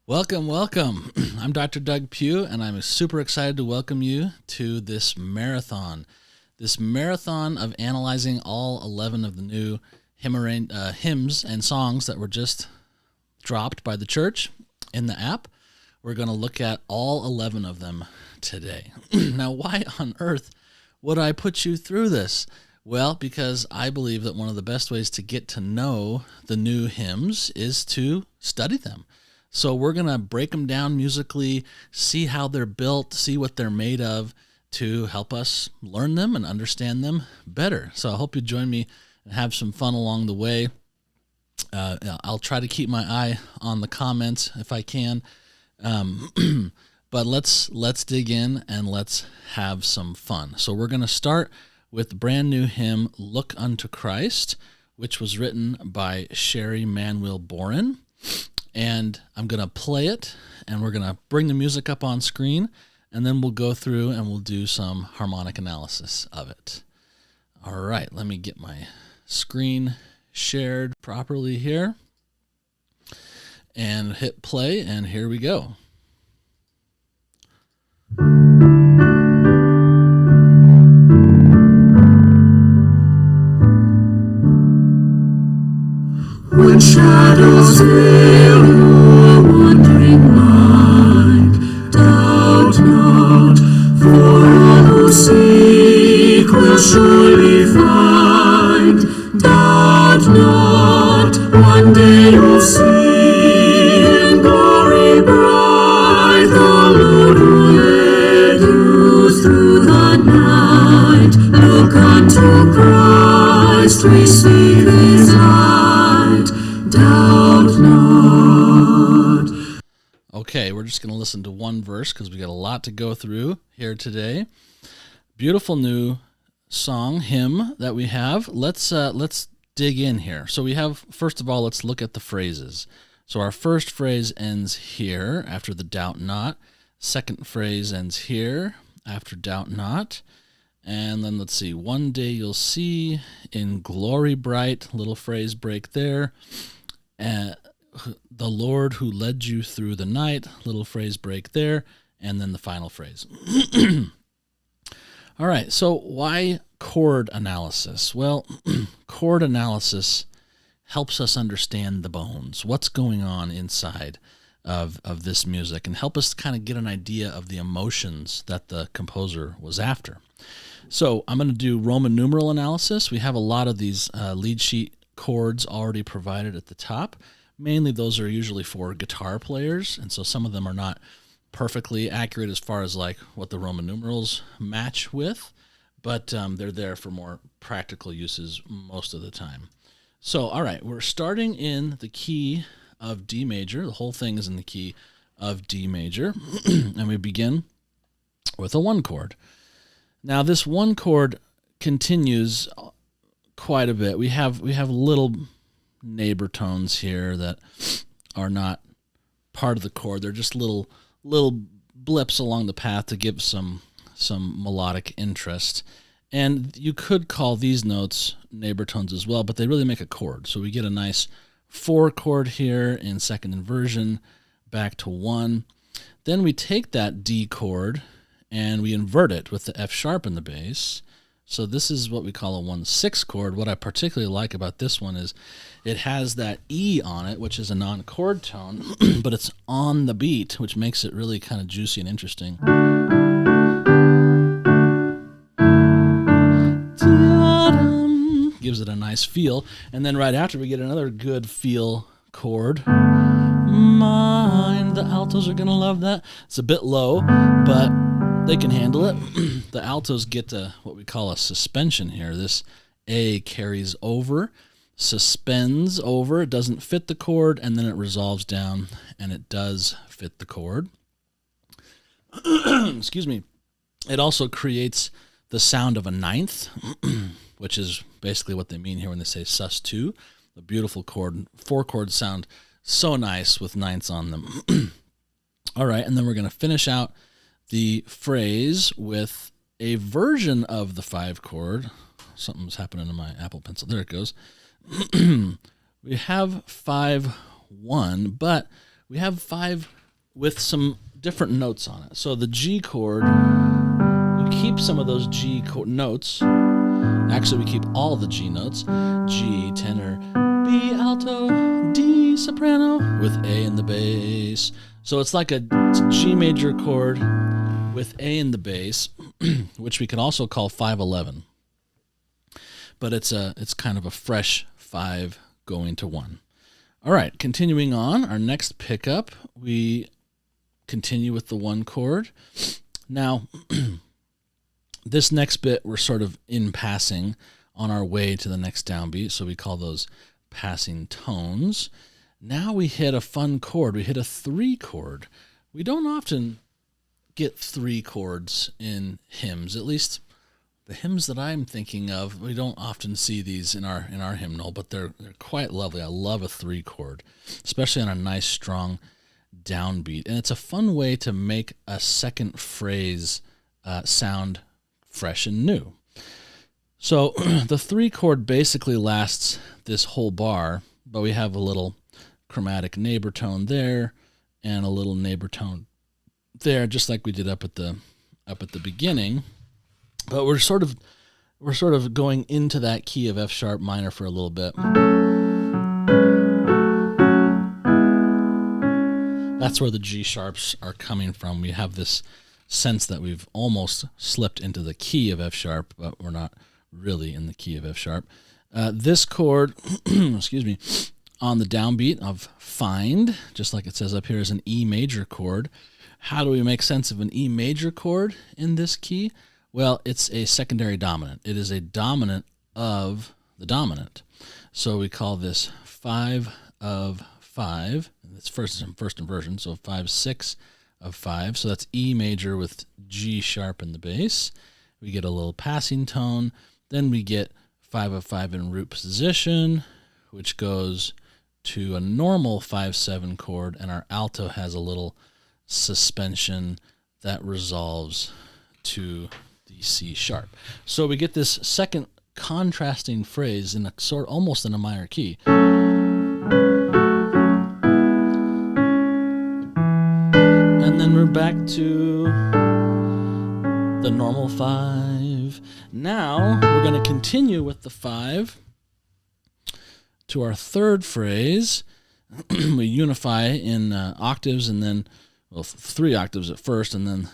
Welcome, welcome. I'm Dr. Doug Pugh, and I'm super excited to welcome you to this marathon. This marathon of analyzing all 11 of the new hymns and songs that were just dropped by the church in the app. We're going to look at all 11 of them today. Now, why on earth would I put you through this? Well, because I believe that one of the best ways to get to know the new hymns is to study them. So we're going to break them down musically, see how they're built, see what they're made of to help us learn them and understand them better. So I hope you join me and have some fun along the way. I'll try to keep my eye on the comments if I can. But let's dig in and let's have some fun. So we're going to start with the brand new hymn, Look Unto Christ, which was written by Sherry Manwell Boren. And I'm going to play it, and we're going to bring the music up on screen, and then we'll go through and we'll do some harmonic analysis of it. All right, let me get my screen shared properly here, and hit play, and here we go. When shadows veil your wandering mind, doubt not, for all who seek will surely find. Doubt not, one day you'll see in glory bright the Lord who led you through the night. Look unto Christ, receive His light. Doubt not. Okay, we're just going to listen to one verse because we got a lot to go through here today. Beautiful new song, hymn that we have. Let's dig in here. So we have, first of all, let's look at the phrases. So our first phrase ends here after the doubt not. Second phrase ends here after doubt not. And then let's see, one day you'll see in glory bright, little phrase break there. The Lord who led you through the night, little phrase break there, and then the final phrase. All right, so why chord analysis? Well, chord analysis helps us understand the bones, what's going on inside of this music, and help us kind of get an idea of the emotions that the composer was after. So I'm going to do Roman numeral analysis. We have a lot of these lead sheet chords already provided at the top. Mainly those are usually for guitar players, and so some of them are not perfectly accurate as far as like what the Roman numerals match with, but they're there for more practical uses most of the time. So, all right, we're starting in the key of D major. The whole thing is in the key of D major, and we begin with a one chord. Now, this one chord continues quite a bit. We have little neighbor tones here that are not part of the chord. They're just little blips along the path to give some melodic interest. And you could call these notes neighbor tones as well, but they really make a chord. So we get a nice 4 chord here in second inversion, back to 1. Then we take that D chord and we invert it with the F sharp in the bass. So this is what we call a 1/6 chord. What I particularly like about this one is it has that E on it, which is a non-chord tone, but it's on the beat, which makes it really kind of juicy and interesting. Gives it a nice feel. And then right after we get another good feel chord. Mine. The altos are going to love that. It's a bit low, but they can handle it. The altos get to what we call a suspension here. This A carries over, suspends over, it doesn't fit the chord, and then it resolves down, and it does fit the chord. Excuse me. It also creates the sound of a ninth, which is basically what they mean here when they say sus2. The beautiful chord, 4 chords sound so nice with ninths on them. All right, and then we're going to finish out the phrase with a version of the 5 chord. Something's happening to my Apple Pencil. There it goes. We have 5-1, but we have 5 with some different notes on it. So the G chord, we keep some of those G notes. Actually, we keep all the G notes. G, tenor, B, alto, D, soprano, with A in the bass. So it's like a G major chord with A in the bass, which we can also call 5/11. But it's kind of a fresh 5 going to 1. All right, continuing on, our next pickup, we continue with the 1 chord. Now, this next bit, we're sort of in passing on our way to the next downbeat, so we call those passing tones. Now we hit a fun chord. We hit a 3 chord. We don't often get 3 chords in hymns, at least the hymns that I'm thinking of. We don't often see these in our hymnal, but they're quite lovely. I love a 3 chord, especially on a nice strong downbeat, and it's a fun way to make a second phrase sound fresh and new. So the 3 chord basically lasts this whole bar, but we have a little chromatic neighbor tone there and a little neighbor tone there, just like we did up at the beginning. But we're sort of going into that key of F sharp minor for a little bit. That's where the G sharps are coming from. We have this sense that we've almost slipped into the key of F sharp, but we're not really in the key of F sharp. This chord, excuse me, on the downbeat of find, just like it says up here, is an E major chord. How do we make sense of an E major chord in this key? Well, it's a secondary dominant. It is a dominant of the dominant. So we call this 5 of 5. It's first inversion, so 5/6 of 5. So that's E major with G sharp in the bass. We get a little passing tone. Then we get 5 of 5 in root position, which goes to a normal 5/7 chord, and our alto has a little suspension that resolves to the C sharp. So we get this second contrasting phrase in a sort almost in a minor key. And then we're back to the normal 5. Now we're going to continue with the 5 to our third phrase. We unify in octaves, and then, well, 3 octaves at first, and then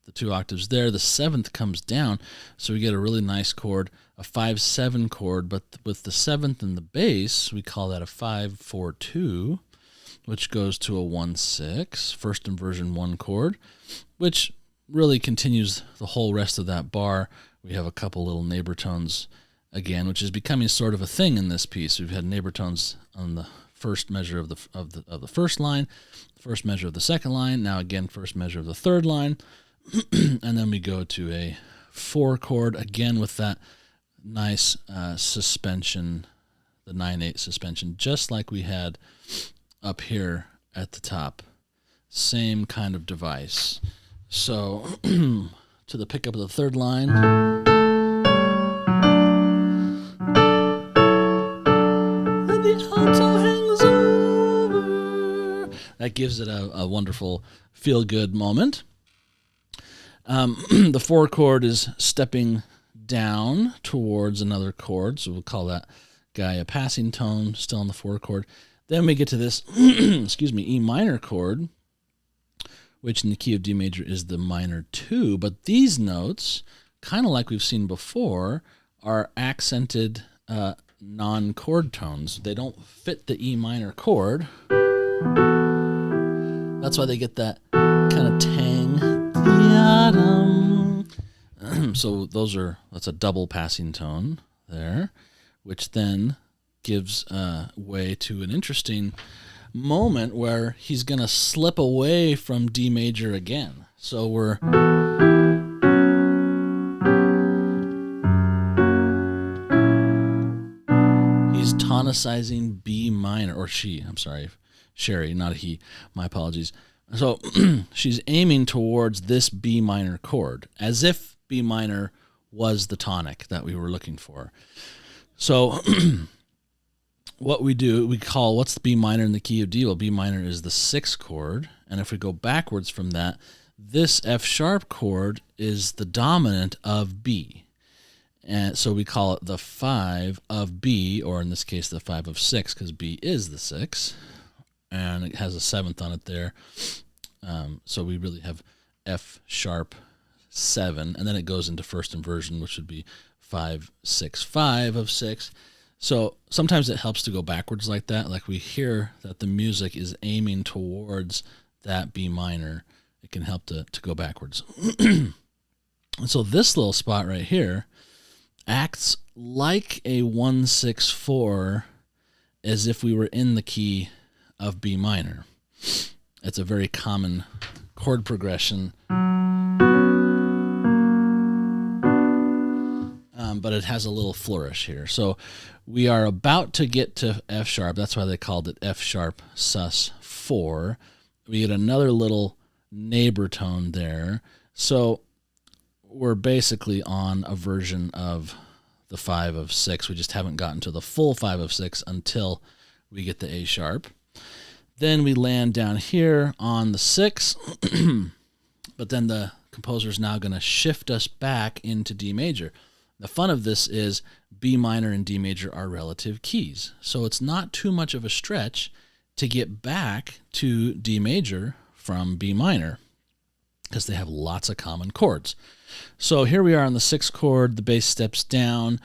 the 2 octaves there. The 7th comes down, so we get a really nice chord, a 5/7 chord, but with the 7th in the bass, we call that a 5/4/2, which goes to a 1/6, first inversion 1 chord, which really continues the whole rest of that bar. We have a couple little neighbor tones again, which is becoming sort of a thing in this piece. We've had neighbor tones on the first measure of the first line, first measure of the second line, now again first measure of the third line, and then we go to a 4 chord again with that nice suspension, the 9/8 suspension, just like we had up here at the top. Same kind of device. So to the pickup of the third line. And the alto hangs over. That gives it a wonderful feel-good moment. The 4 chord is stepping down towards another chord, so we'll call that guy a passing tone, still on the 4 chord. Then we get to this, excuse me, E minor chord, which in the key of D major is the minor 2, but these notes, kind of like we've seen before, are accented non-chord tones. They don't fit the E minor chord. That's why they get that kind of tang. So that's a double passing tone there, which then gives way to an interesting moment where he's going to slip away from D major again. So he's tonicizing B minor, or she, I'm sorry, Sherry, not a he, my apologies. So she's aiming towards this B minor chord, as if B minor was the tonic that we were looking for. So what we do, we call what's the B minor in the key of D? Well, B minor is the 6th chord. And if we go backwards from that, this F sharp chord is the dominant of B. And so we call it the 5 of B, or in this case, the 5 of 6, because B is the 6. And it has a 7th on it there. So we really have F sharp 7. And then it goes into first inversion, which would be 5, 6, 5 of 6. So sometimes it helps to go backwards like that. Like we hear that the music is aiming towards that B minor. It can help to go backwards. And so this little spot right here acts like a 1-6-4 as if we were in the key of B minor. It's a very common chord progression. But it has a little flourish here. So we are about to get to F sharp. That's why they called it F sharp sus 4. We get another little neighbor tone there. So we're basically on a version of the 5 of 6. We just haven't gotten to the full 5 of 6 until we get the A sharp. Then we land down here on the 6. But then the composer is now going to shift us back into D major. The fun of this is B minor and D major are relative keys. So it's not too much of a stretch to get back to D major from B minor because they have lots of common chords. So here we are on the 6th chord, the bass steps down.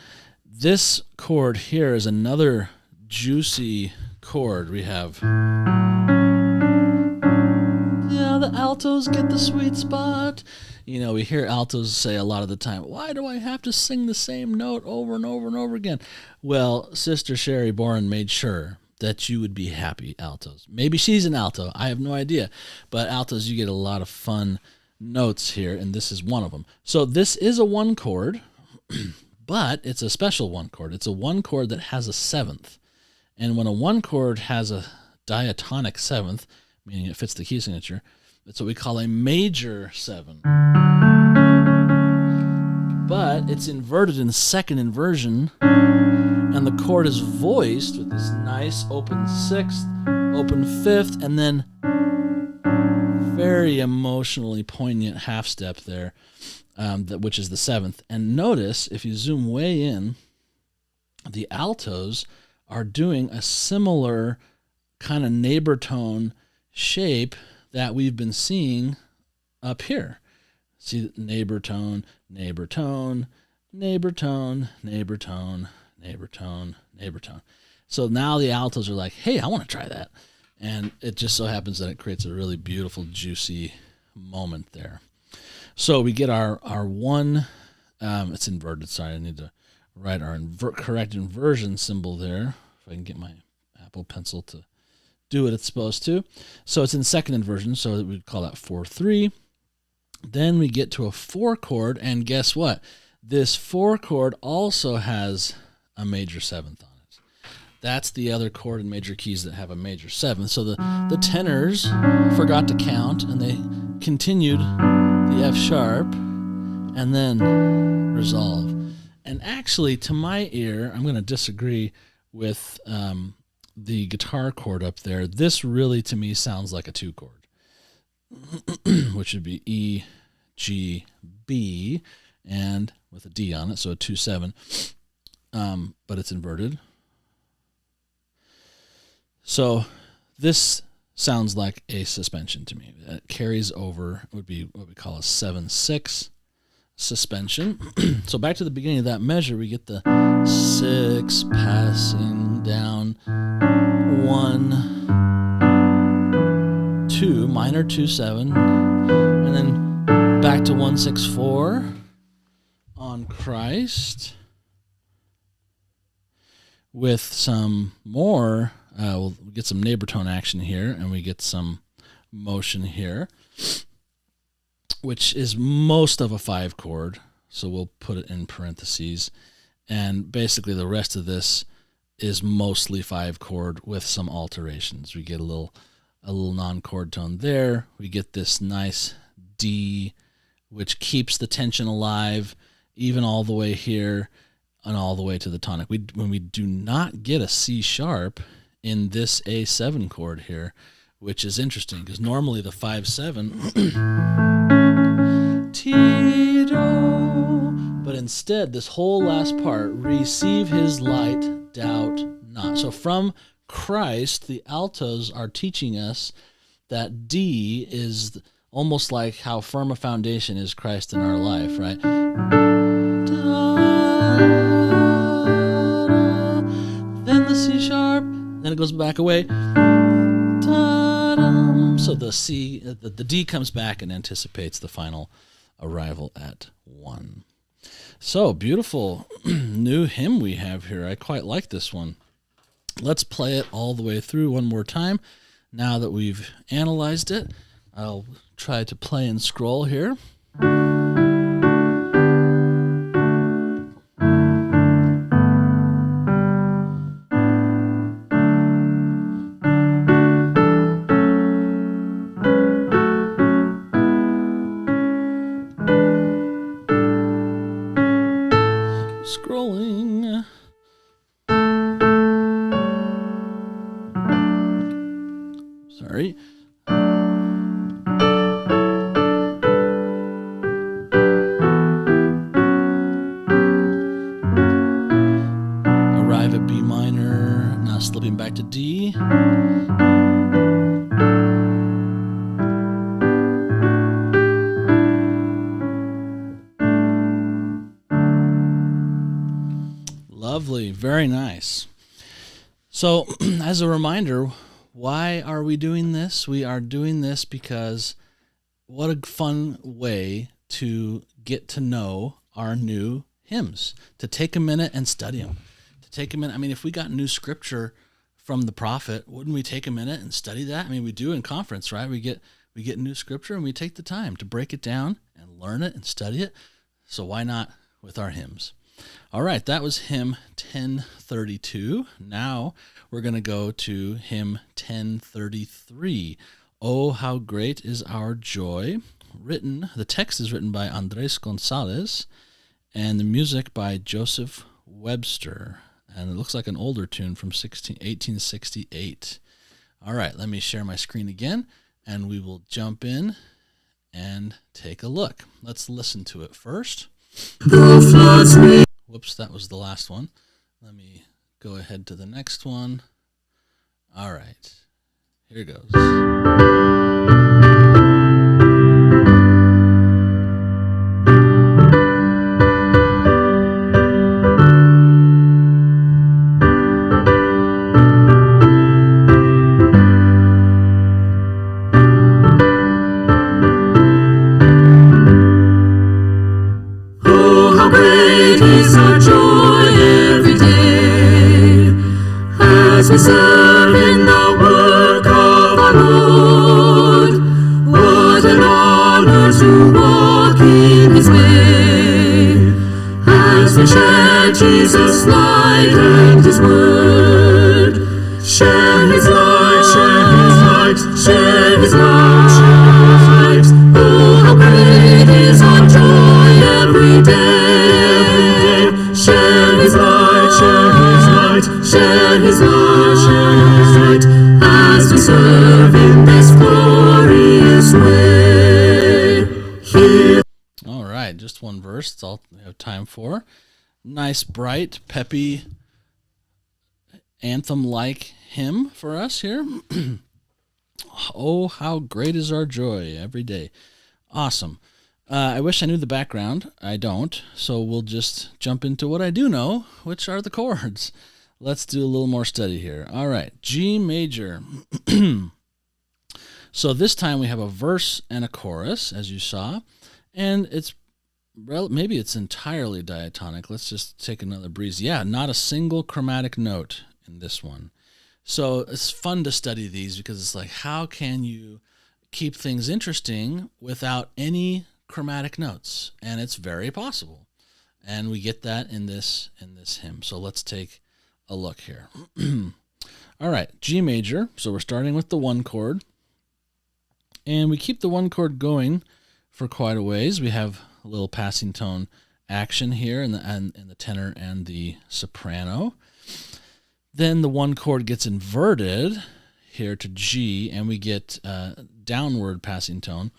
This chord here is another juicy chord. We have, yeah, the altos get the sweet spot. You know, we hear altos say a lot of the time, why do I have to sing the same note over and over and over again? Well, Sister Sherry Boren made sure that you would be happy, altos. Maybe she's an alto. I have no idea. But altos, you get a lot of fun notes here, and this is one of them. So this is a 1 chord, but it's a special 1 chord. It's a 1 chord that has a 7th. And when a 1 chord has a diatonic 7th, meaning it fits the key signature, it's what we call a major 7. But it's inverted in 2nd inversion, and the chord is voiced with this nice open 6th, open 5th, and then very emotionally poignant half step there, which is the 7th. And notice, if you zoom way in, the altos are doing a similar kind of neighbor tone shape that we've been seeing up here. See, neighbor tone, neighbor tone, neighbor tone, neighbor tone, neighbor tone, neighbor tone. So now the altos are like, hey, I want to try that. And it just so happens that it creates a really beautiful, juicy moment there. So we get our 1, it's inverted, sorry, I need to write our correct inversion symbol there, if I can get my Apple Pencil to do what it's supposed to. So it's in 2nd inversion, so we'd call that 4-3. Then we get to a 4 chord, and guess what? This 4 chord also has a major 7th on it. That's the other chord in major keys that have a major 7th. So the tenors forgot to count, and they continued the F sharp, and then resolve. And actually, to my ear, I'm going to disagree with the guitar chord up there. This really, to me, sounds like a 2 chord, which would be E, G, B, and with a D on it, so a 2-7, but it's inverted. So this sounds like a suspension to me. It carries over, it would be what we call a 7-6 suspension. So back to the beginning of that measure, we get the 6 passing down 1, 2, minor 2-7, and then back to 1-6-4 on Christ with some more. We'll get some neighbor tone action here, and we get some motion here, which is most of a 5 chord. So we'll put it in parentheses. And basically the rest of this is mostly 5 chord with some alterations. We get a little non-chord tone there. We get this nice D, which keeps the tension alive, even all the way here and all the way to the tonic. When we do not get a C sharp in this A7 chord here, which is interesting because normally the 5/7 Ti do, but instead this whole last part, receive his light, doubt not. So from Christ, the altos are teaching us that D is almost like how firm a foundation is Christ in our life, right? Then the C sharp, then it goes back away. So the D comes back and anticipates the final arrival at 1. So beautiful new hymn we have here. I quite like this one. Let's play it all the way through one more time. Now that we've analyzed it, I'll try to play and scroll here. Scrolling. Sorry. Arrive at B minor, now slipping back to D. Lovely, very nice. So, as a reminder, why are we doing this? We are doing this because what a fun way to get to know our new hymns, to take a minute and study them, to take a minute. I mean, if we got new scripture from the prophet, wouldn't we take a minute and study that? I mean, we do in conference, right? We get new scripture and we take the time to break it down and learn it and study it. So why not with our hymns? All right, that was hymn 1032. Now we're going to go to hymn 1033. Oh, how great is our joy. The text is written by Andres Gonzalez, and the music by Joseph Webster. And it looks like an older tune from 1868. All right, let me share my screen again, and we will jump in and take a look. Let's listen to it first. Whoops, that was the last one. Let me go ahead to the next one. All right, here goes. We serve in the work of our Lord. What an honor to walk in His way, as we share Jesus' light and His word. Share His light, share His light, share His light. Oh, how great is our joy every day. Share His light, share His light, share His light. As we serve in this glorious way. All right, just one verse. That's all we have time for. Nice, bright, peppy, anthem-like hymn for us here. Oh, how great is our joy every day. Awesome. I wish I knew the background. I don't, so we'll just jump into what I do know, which are the chords. Let's do a little more study here. All right, G major. So this time we have a verse and a chorus, as you saw, and maybe it's entirely diatonic. Let's just take another breeze. Yeah, not a single chromatic note in this one. So it's fun to study these because it's like, how can you keep things interesting without any chromatic notes? And it's very possible. And we get that in this hymn. So let's take a look here. All right, G major. So we're starting with the 1 chord. And we keep the 1 chord going for quite a ways. We have a little passing tone action here in the tenor and the soprano. Then the one chord gets inverted here to G, and we get a downward passing tone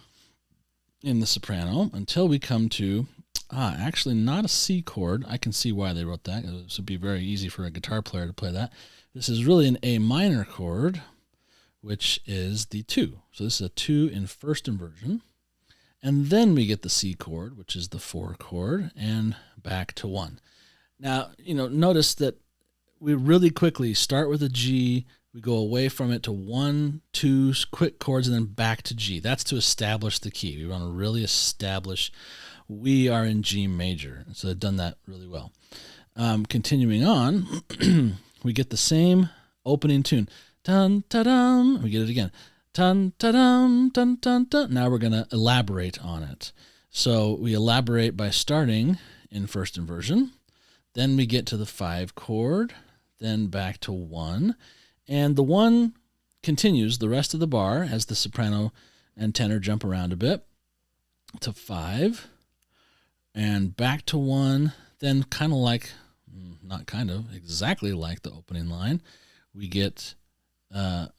in the soprano until we come to, actually not a C chord. I can see why they wrote that. This would be very easy for a guitar player to play that. This is really an A minor chord, which is the 2. So this is a 2 in first inversion. And then we get the C chord, which is the 4 chord, and back to 1. Now, notice that we really quickly start with a G, we go away from it to 1, 2 quick chords, and then back to G. That's to establish the key. We want to really establish we are in G major. So they've done that really well. Continuing on, we get the same opening tune. Dun, ta, dum. We get it again. Dun, ta, dum, dun, dun, dun. Now we're going to elaborate on it. So we elaborate by starting in first inversion. Then we get to the 5 chord, then back to 1. And the 1 continues the rest of the bar as the soprano and tenor jump around a bit to 5 and back to 1. Then kind of like, not kind of, exactly like the opening line, we get a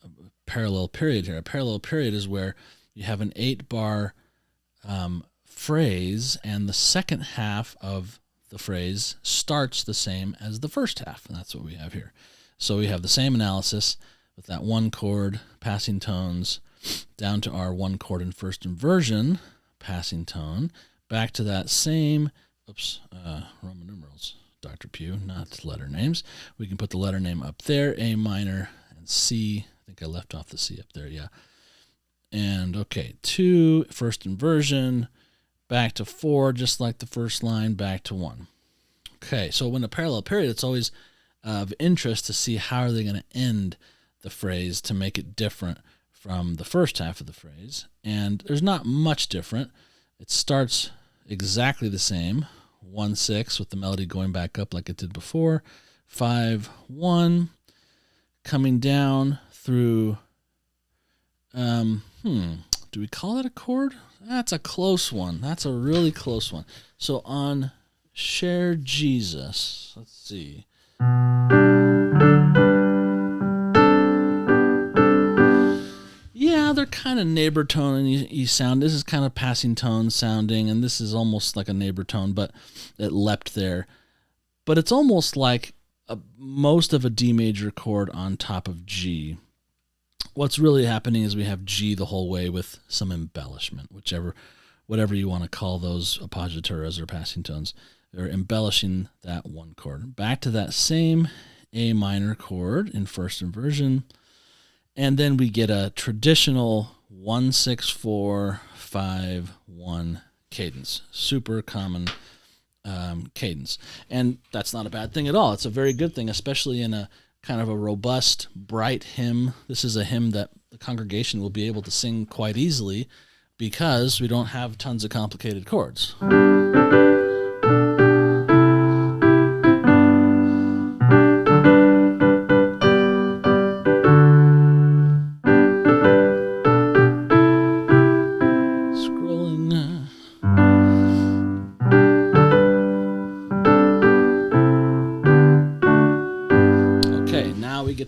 parallel period here. A parallel period is where you have an 8-bar phrase, and the second half of the phrase starts the same as the first half, and that's what we have here. So we have the same analysis with that 1 chord, passing tones, down to our 1 chord in first inversion, passing tone, back to that same, Roman numerals, Dr. Pugh, not letter names. We can put the letter name up there, A minor and C. I think I left off the C up there, yeah. And okay, 2, first inversion, back to 4, just like the first line, back to 1. Okay, so when a parallel period, it's always of interest to see how are they going to end the phrase to make it different from the first half of the phrase. And there's not much different. It starts exactly the same, 1-6 with the melody going back up like it did before, 5-1, coming down through, do we call that a chord? That's a close one. That's a really close one. So on Share Jesus, let's see. Yeah, they're kind of neighbor tone and sound. This is kind of passing tone sounding, and this is almost like a neighbor tone, but it leapt there. But it's almost like most of a D major chord on top of G. What's really happening is we have G the whole way with some embellishment, whatever you want to call those appoggiaturas or passing tones. They're embellishing that 1 chord. Back to that same A minor chord in first inversion. And then we get a traditional 1-6-4-5-1 cadence. Super common cadence. And that's not a bad thing at all. It's a very good thing, especially in a kind of a robust, bright hymn. This is a hymn that the congregation will be able to sing quite easily because we don't have tons of complicated chords.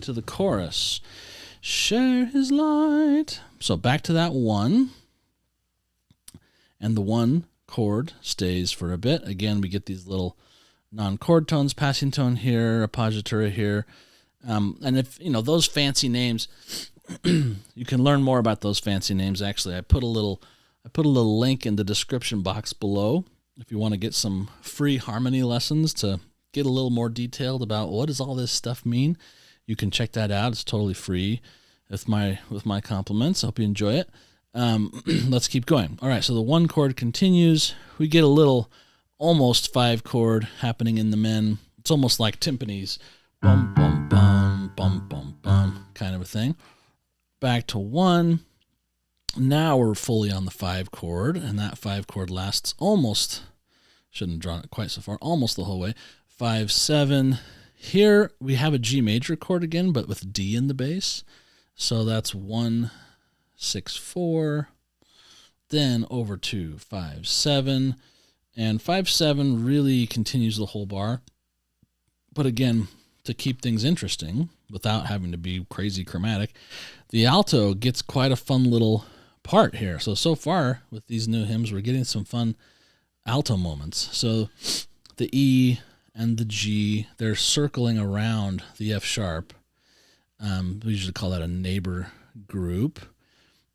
To the chorus, share his light. So back to that 1, and the 1 chord stays for a bit. Again, we get these little non-chord tones, passing tone here, appoggiatura here, and if those fancy names, you can learn more about those fancy names. Actually, I put a little link in the description box below if you want to get some free harmony lessons to get a little more detailed about what does all this stuff mean. You can check that out. It's totally free with my compliments. I hope you enjoy it. Let's keep going. All right, so the 1 chord continues. We get a little almost 5 chord happening in the men. It's almost like timpanis. Bum, bum, bum, bum, bum, bum, kind of a thing. Back to 1. Now we're fully on the 5 chord, and that 5 chord lasts almost, shouldn't have drawn it quite so far, almost the whole way. 5-7. Here we have a G major chord again, but with D in the bass. So that's 1-6-4, then over to 5-7, And 5/7 really continues the whole bar. But again, to keep things interesting without having to be crazy chromatic, the alto gets quite a fun little part here. So far with these new hymns, we're getting some fun alto moments. So the E and the G, they're circling around the F sharp. We usually call that a neighbor group.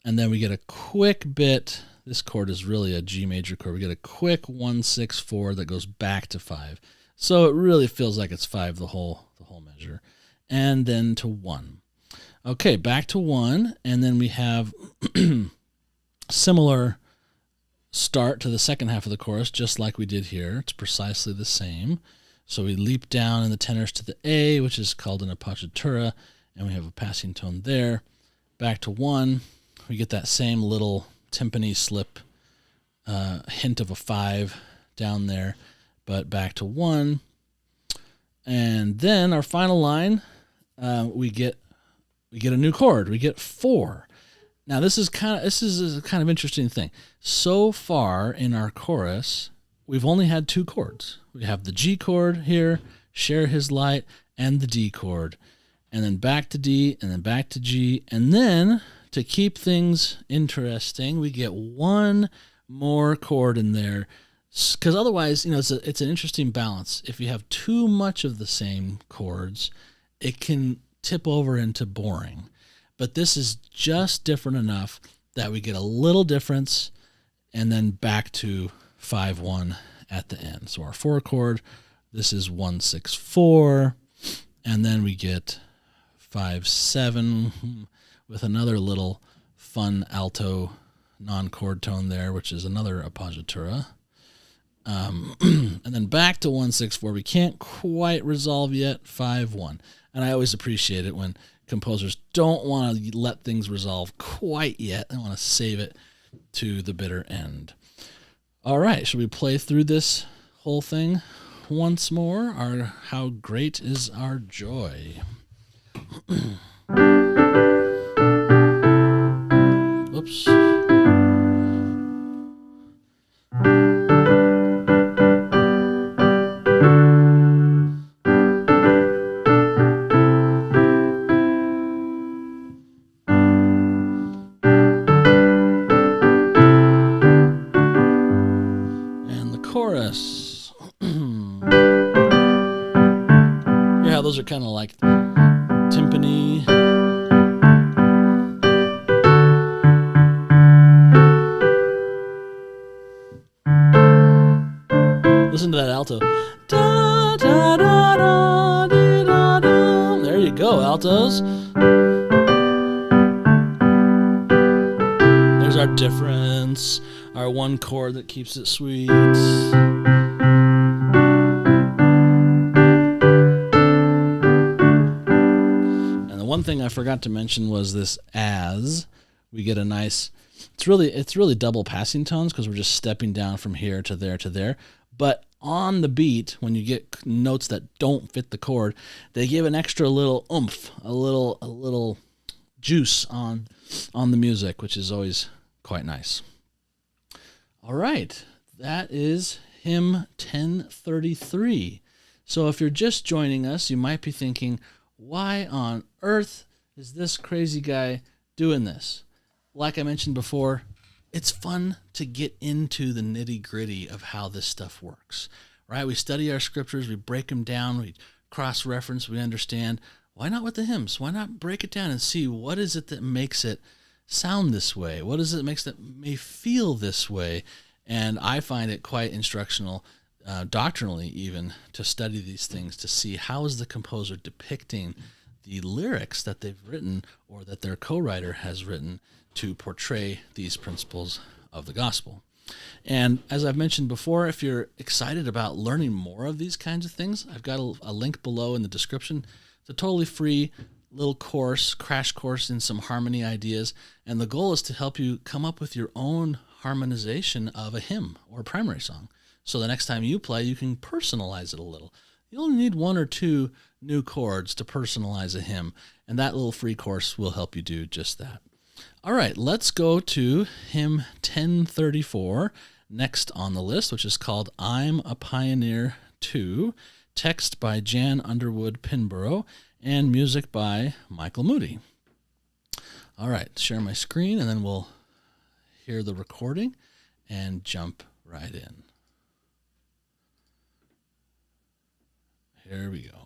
And then we get a quick bit. This chord is really a G major chord. We get a quick 1-6-4 that goes back to 5. So it really feels like it's 5 the whole measure. And then to 1. Okay, back to 1, and then we have similar start to the second half of the chorus, just like we did here. It's precisely the same. So we leap down in the tenors to the A, which is called an appoggiatura, and we have a passing tone there. Back to 1, we get that same little timpani slip, hint of a 5 down there, but back to 1. And then our final line, we get a new chord. We get 4. Now this is a kind of interesting thing. So far in our chorus, we've only had 2 chords. We have the G chord here, share his light, and the D chord. And then back to D, and then back to G. And then, to keep things interesting, we get 1 more chord in there. Because otherwise, it's an interesting balance. If you have too much of the same chords, it can tip over into boring. But this is just different enough that we get a little difference, and then back to 5-1 at the end. So our 4 chord, this is 1-6-4, and then we get 5-7 with another little fun alto non-chord tone there, which is another appoggiatura. And then back to 1-6-4. We can't quite resolve yet. 5-1. And I always appreciate it when composers don't want to let things resolve quite yet. They want to save it to the bitter end. All right. Should we play through this whole thing once more? How great is our joy? Whoops. Chorus. Yeah, those are kind of like timpani. Listen to that alto. Da, da, da, da, dee, da, da. There you go, altos. There's our difference. Our 1 chord that keeps it sweet. And the one thing I forgot to mention was this as. We get a nice, it's really double passing tones because we're just stepping down from here to there to there. But on the beat, when you get notes that don't fit the chord, they give an extra little oomph, a little juice on the music, which is always quite nice. All right, that is hymn 1033. So if you're just joining us, you might be thinking, why on earth is this crazy guy doing this? Like I mentioned before, it's fun to get into the nitty-gritty of how this stuff works, right? We study our scriptures, we break them down, we cross-reference, we understand. Why not with the hymns? Why not break it down and see what is it that makes it sound this way? What is it that makes it may feel this way? And I find it quite instructional, doctrinally even, to study these things to see how is the composer depicting the lyrics that they've written or that their co-writer has written to portray these principles of the gospel. And as I've mentioned before, if you're excited about learning more of these kinds of things, I've got a link below in the description. It's a totally free little crash course in some harmony ideas, and the goal is to help you come up with your own harmonization of a hymn or primary song. So the next time you play, you can personalize it a little. You only need 1 or 2 new chords to personalize a hymn, and that little free course will help you do just that. All right, let's go to hymn 1034. next on the list, which is called I'm a Pioneer 2, text by Jan Underwood Pinborough, and music by Michael Moody. All right, share my screen, and then we'll hear the recording and jump right in. Here we go.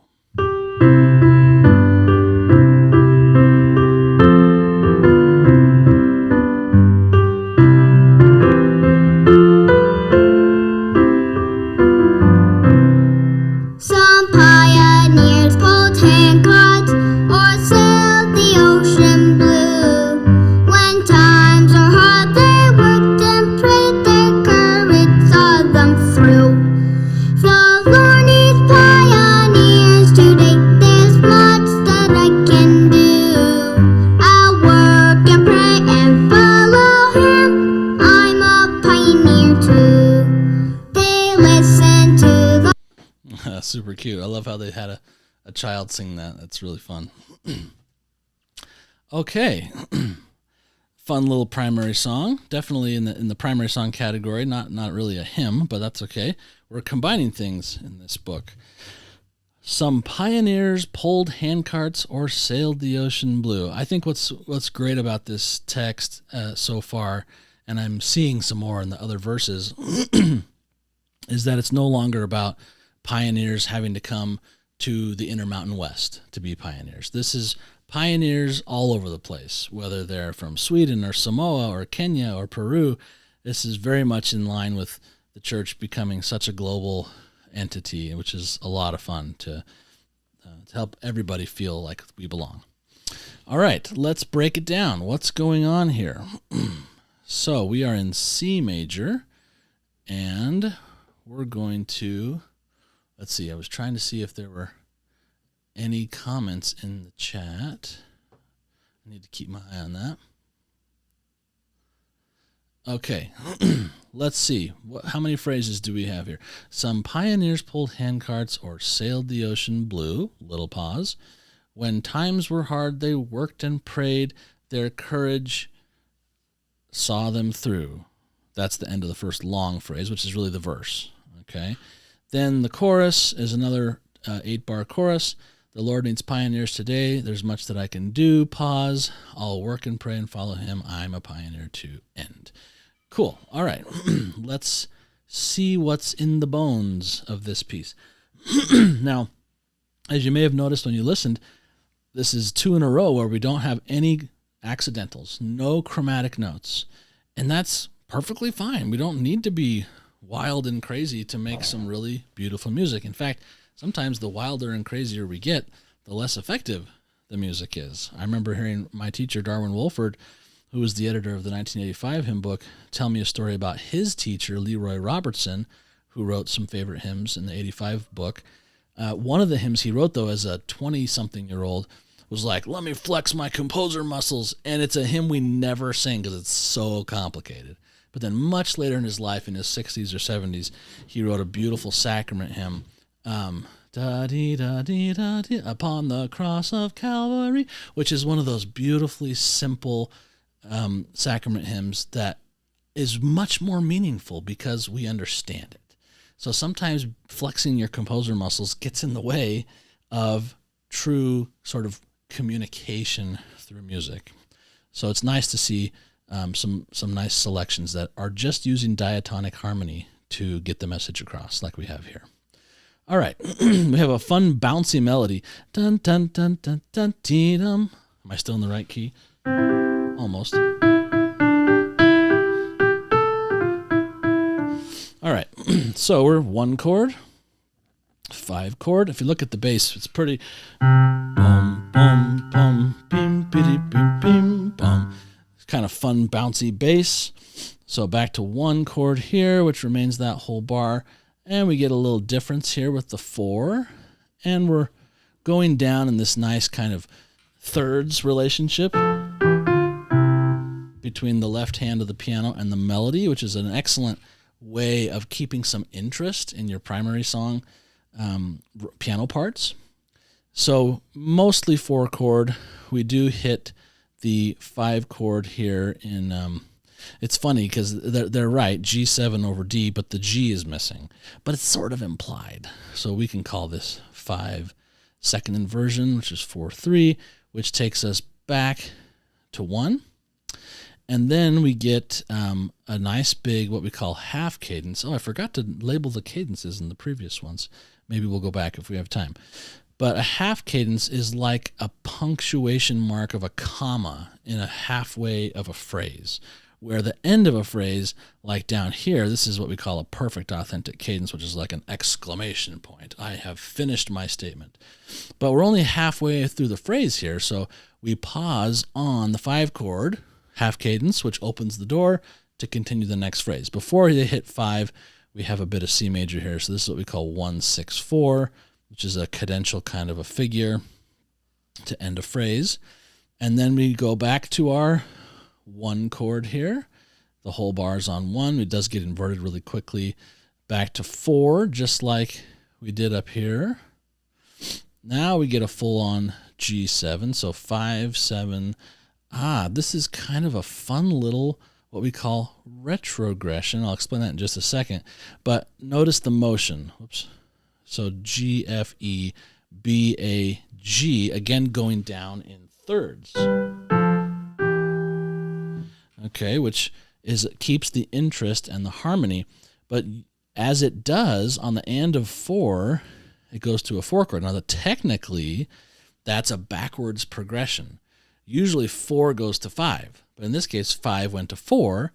Some pioneers pulled handcarts or sailed the ocean blue. When times are hard, they worked and prayed, their courage saw them through. The Lord needs pioneers today, there's much that I can do. I'll work and pray and follow Him, I'm a pioneer too. They listen to the Super cute. I love how they had a child sing that. That's really fun. Okay. Fun little primary song. Definitely in the primary song category. Not really a hymn, but that's okay. We're combining things in this book. Some pioneers pulled handcarts or sailed the ocean blue. I think what's great about this text so far, and I'm seeing some more in the other verses, is that it's no longer about pioneers having to come to the Intermountain West to be pioneers. This is pioneers all over the place, whether they're from Sweden or Samoa or Kenya or Peru. This is very much in line with the church becoming such a global entity, which is a lot of fun to help everybody feel like we belong. All right, let's break it down. What's going on here? So we are in C major, and we're going to... Let's see, I was trying to see if there were any comments in the chat. I need to keep my eye on that. Okay, let's see. How many phrases do we have here? Some pioneers pulled handcarts or sailed the ocean blue, little pause. When times were hard, they worked and prayed. Their courage saw them through. That's the end of the first long phrase, which is really the verse. Okay. Then the chorus is another 8-bar chorus. The Lord needs pioneers today. There's much that I can do. Pause. I'll work and pray and follow Him. I'm a pioneer to end. Cool. All right. Let's see what's in the bones of this piece. Now, as you may have noticed when you listened, this is 2 in a row where we don't have any accidentals, no chromatic notes. And that's perfectly fine. We don't need to be wild and crazy to make some really beautiful music. In fact, sometimes the wilder and crazier we get, the less effective the music is. I remember hearing my teacher, Darwin Wolford, who was the editor of the 1985 hymn book, tell me a story about his teacher, Leroy Robertson, who wrote some favorite hymns in the 85 book. One of the hymns he wrote, though, as a 20-something-year-old, was like, let me flex my composer muscles. And it's a hymn we never sing because it's so complicated. But then much later in his life, in his 60s or 70s, he wrote a beautiful sacrament hymn, da-dee-da-dee-da-dee, upon the cross of Calvary, which is one of those beautifully simple sacrament hymns that is much more meaningful because we understand it. So sometimes flexing your composer muscles gets in the way of true sort of communication through music. So it's nice to see some nice selections that are just using diatonic harmony to get the message across, like we have here. All right, we have a fun bouncy melody. Dun dun dun dun dun dee dum. Am I still in the right key? Almost. All right, so we're 1 chord, 5 chord. If you look at the bass, it's pretty. Bum bum bum bim biddy bim bim bum. Kind of fun, bouncy bass. So back to 1 chord here, which remains that whole bar. And we get a little difference here with the 4. And we're going down in this nice kind of thirds relationship between the left hand of the piano and the melody, which is an excellent way of keeping some interest in your primary song piano parts. So mostly 4 chord. We do hit the 5 chord here in It's funny because they're right, G7 over D, but the G is missing. But it's sort of implied. So we can call this 5 second inversion, which is 4-3, which takes us back to 1. And then we get a nice big, what we call half cadence. Oh, I forgot to label the cadences in the previous ones. Maybe we'll go back if we have time. But a half cadence is like a punctuation mark of a comma in a halfway of a phrase, where the end of a phrase, like down here, this is what we call a perfect authentic cadence, which is like an exclamation point. I have finished my statement. But we're only halfway through the phrase here, so we pause on the 5 chord, half cadence, which opens the door to continue the next phrase. Before they hit 5, we have a bit of C major here, so this is what we call 1-6-4, which is a cadential kind of a figure to end a phrase. And then we go back to our 1 chord here. The whole bar is on 1. It does get inverted really quickly. Back to 4, just like we did up here. Now we get a full-on G7, so 5, 7. This is kind of a fun little, what we call retrogression. I'll explain that in just a second. But notice the motion. Whoops. So G, F, E, B, A, G, again going down in thirds. Okay, which keeps the interest and the harmony. But as it does on the end of 4, it goes to a 4 chord. Now, technically, that's a backwards progression. Usually 4 goes to 5, but in this case, 5 went to 4,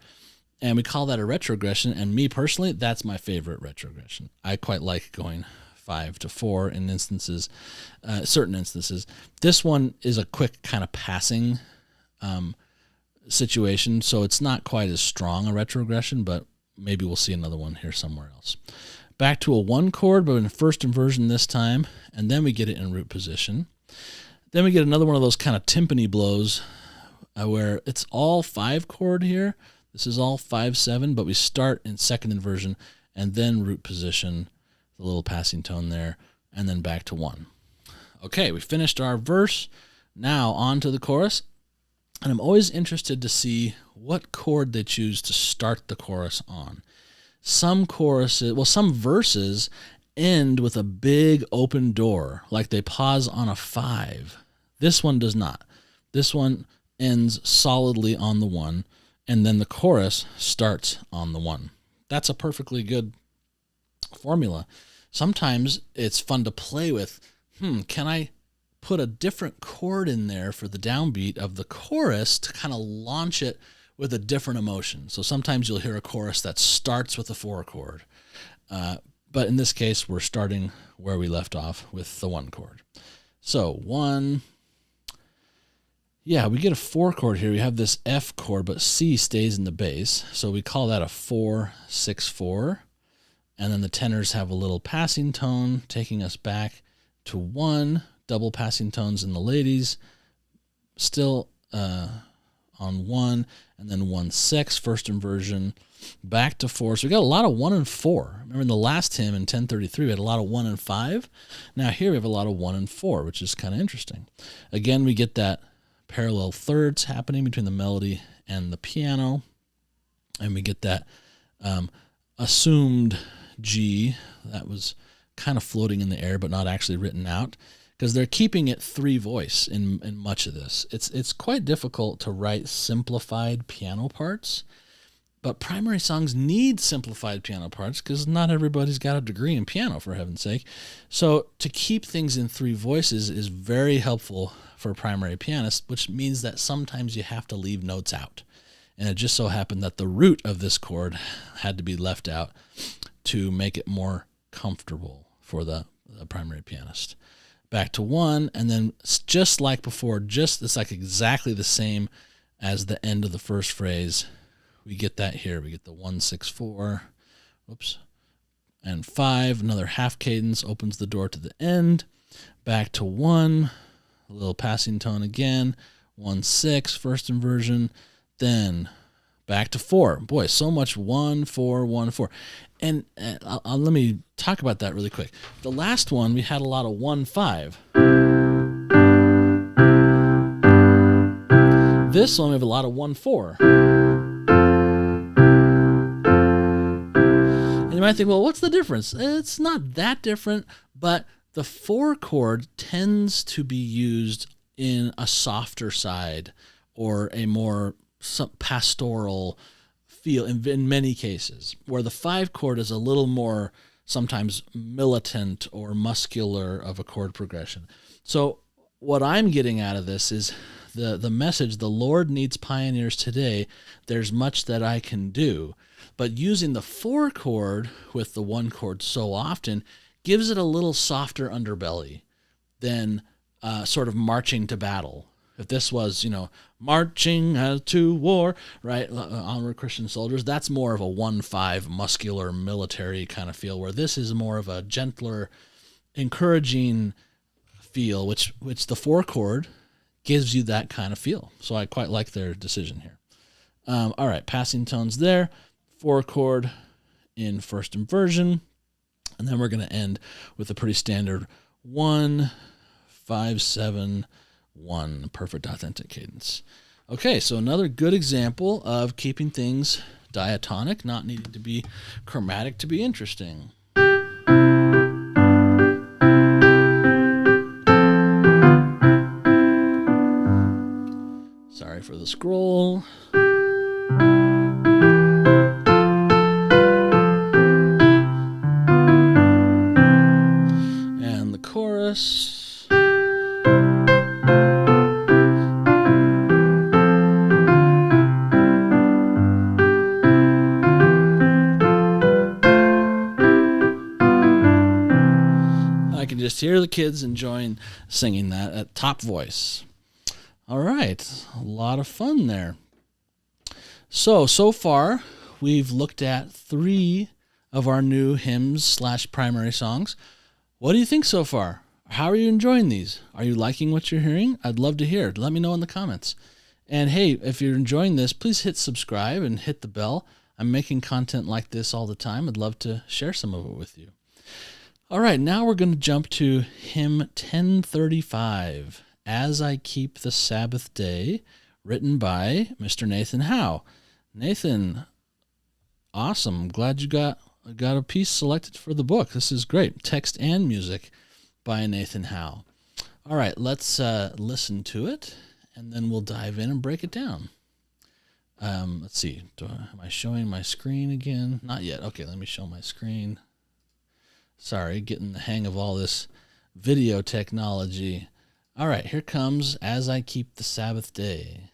and we call that a retrogression. And me personally, that's my favorite retrogression. I quite like going 5 to 4 in instances, certain instances. This one is a quick kind of passing situation, so it's not quite as strong a retrogression, but maybe we'll see another one here somewhere else. Back to a 1 chord, but in first inversion this time, and then we get it in root position. Then we get another one of those kind of timpani blows where it's all 5 chord here. This is all 5-7, but we start in second inversion and then root position, the little passing tone there, and then back to 1. Okay, we finished our verse. Now on to the chorus. And I'm always interested to see what chord they choose to start the chorus on. Some verses end with a big open door, like they pause on a 5. This one does not. This one ends solidly on the 1, and then the chorus starts on the 1. That's a perfectly good formula. Sometimes it's fun to play with, can I put a different chord in there for the downbeat of the chorus to kind of launch it with a different emotion. So sometimes you'll hear a chorus that starts with a 4 chord. But in this case, we're starting where we left off with the 1 chord. So 1, we get a 4 chord here. We have this F chord, but C stays in the bass. So we call that a 4-6-4. And then the tenors have a little passing tone, taking us back to 1, double passing tones in the ladies, still on 1, and then 1-6, first inversion, back to 4. So we got a lot of 1 and 4. Remember in the last hymn in 1033, we had a lot of 1 and 5. Now here we have a lot of 1 and 4, which is kind of interesting. Again, we get that parallel thirds happening between the melody and the piano, and we get that assumed G that was kind of floating in the air but not actually written out, because they're keeping it 3 voice in much of this. It's quite difficult to write simplified piano parts, but primary songs need simplified piano parts because not everybody's got a degree in piano, for heaven's sake. So to keep things in 3 voices is very helpful for primary pianists, which means that sometimes you have to leave notes out. And it just so happened that the root of this chord had to be left out to make it more comfortable for the primary pianist. Back to 1, and then just like before, it's like exactly the same as the end of the first phrase. We get that here. We get the 1-6-4, and 5, another half cadence opens the door to the end. Back to 1, a little passing tone again, 1-6, first inversion, then back to 4. Boy, so much 1-4, 1-4. And let me talk about that really quick. The last one, we had a lot of 1-5. This one, we have a lot of 1-4. might think, well, what's the difference? It's not that different, but the 4 chord tends to be used in a softer side or a more pastoral feel in many cases, where the 5 chord is a little more sometimes militant or muscular of a chord progression. So what I'm getting out of this is the message, the Lord needs pioneers today. There's much that I can do. But using the 4 chord with the 1 chord so often gives it a little softer underbelly than sort of marching to battle. If this was, marching to war, right, onward Christian soldiers, that's more of a 1-5 muscular military kind of feel, where this is more of a gentler, encouraging feel, which the 4 chord gives you that kind of feel. So I quite like their decision here. All right, passing tones there, 4 chord in first inversion, and then we're going to end with a pretty standard 1, 5, 7, 1, perfect authentic cadence. Okay, so another good example of keeping things diatonic, not needing to be chromatic to be interesting. Sorry for the scroll. And the chorus. I can just hear the kids enjoying singing that at top voice. All right, a lot of fun there. So far, we've looked at 3 of our new hymns/primary songs. What do you think so far? How are you enjoying these? Are you liking what you're hearing? I'd love to hear. Let me know in the comments. And hey, if you're enjoying this, please hit subscribe and hit the bell. I'm making content like this all the time. I'd love to share some of it with you. All right, now we're going to jump to hymn 1035, As I Keep the Sabbath Day, written by Mr. Nathan Howe. Nathan, awesome. Glad you got a piece selected for the book. This is great. Text and music by Nathan Howe. All right, let's listen to it, and then we'll dive in and break it down. Let's see. Am I showing my screen again? Not yet. Okay, let me show my screen. Sorry, getting the hang of all this video technology. All right, here comes As I Keep the Sabbath Day.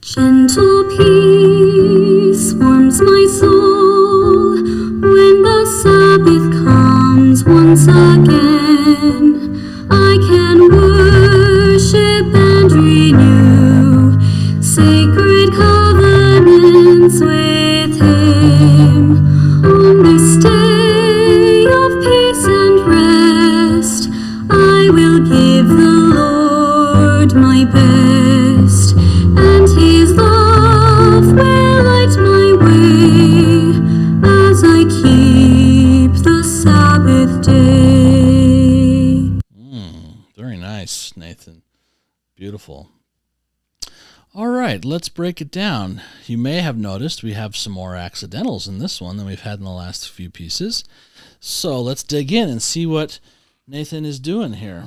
Gentle peace warms my soul when the Sabbath comes once again. I can worship and renew sacred covenants with Him. On this day of peace and rest, I will give the Lord my best, and His love will light my way as I keep the Sabbath day. Very nice, Nathan. Beautiful. All right, let's break it down. You may have noticed we have some more accidentals in this one than we've had in the last few pieces. So let's dig in and see what Nathan is doing here.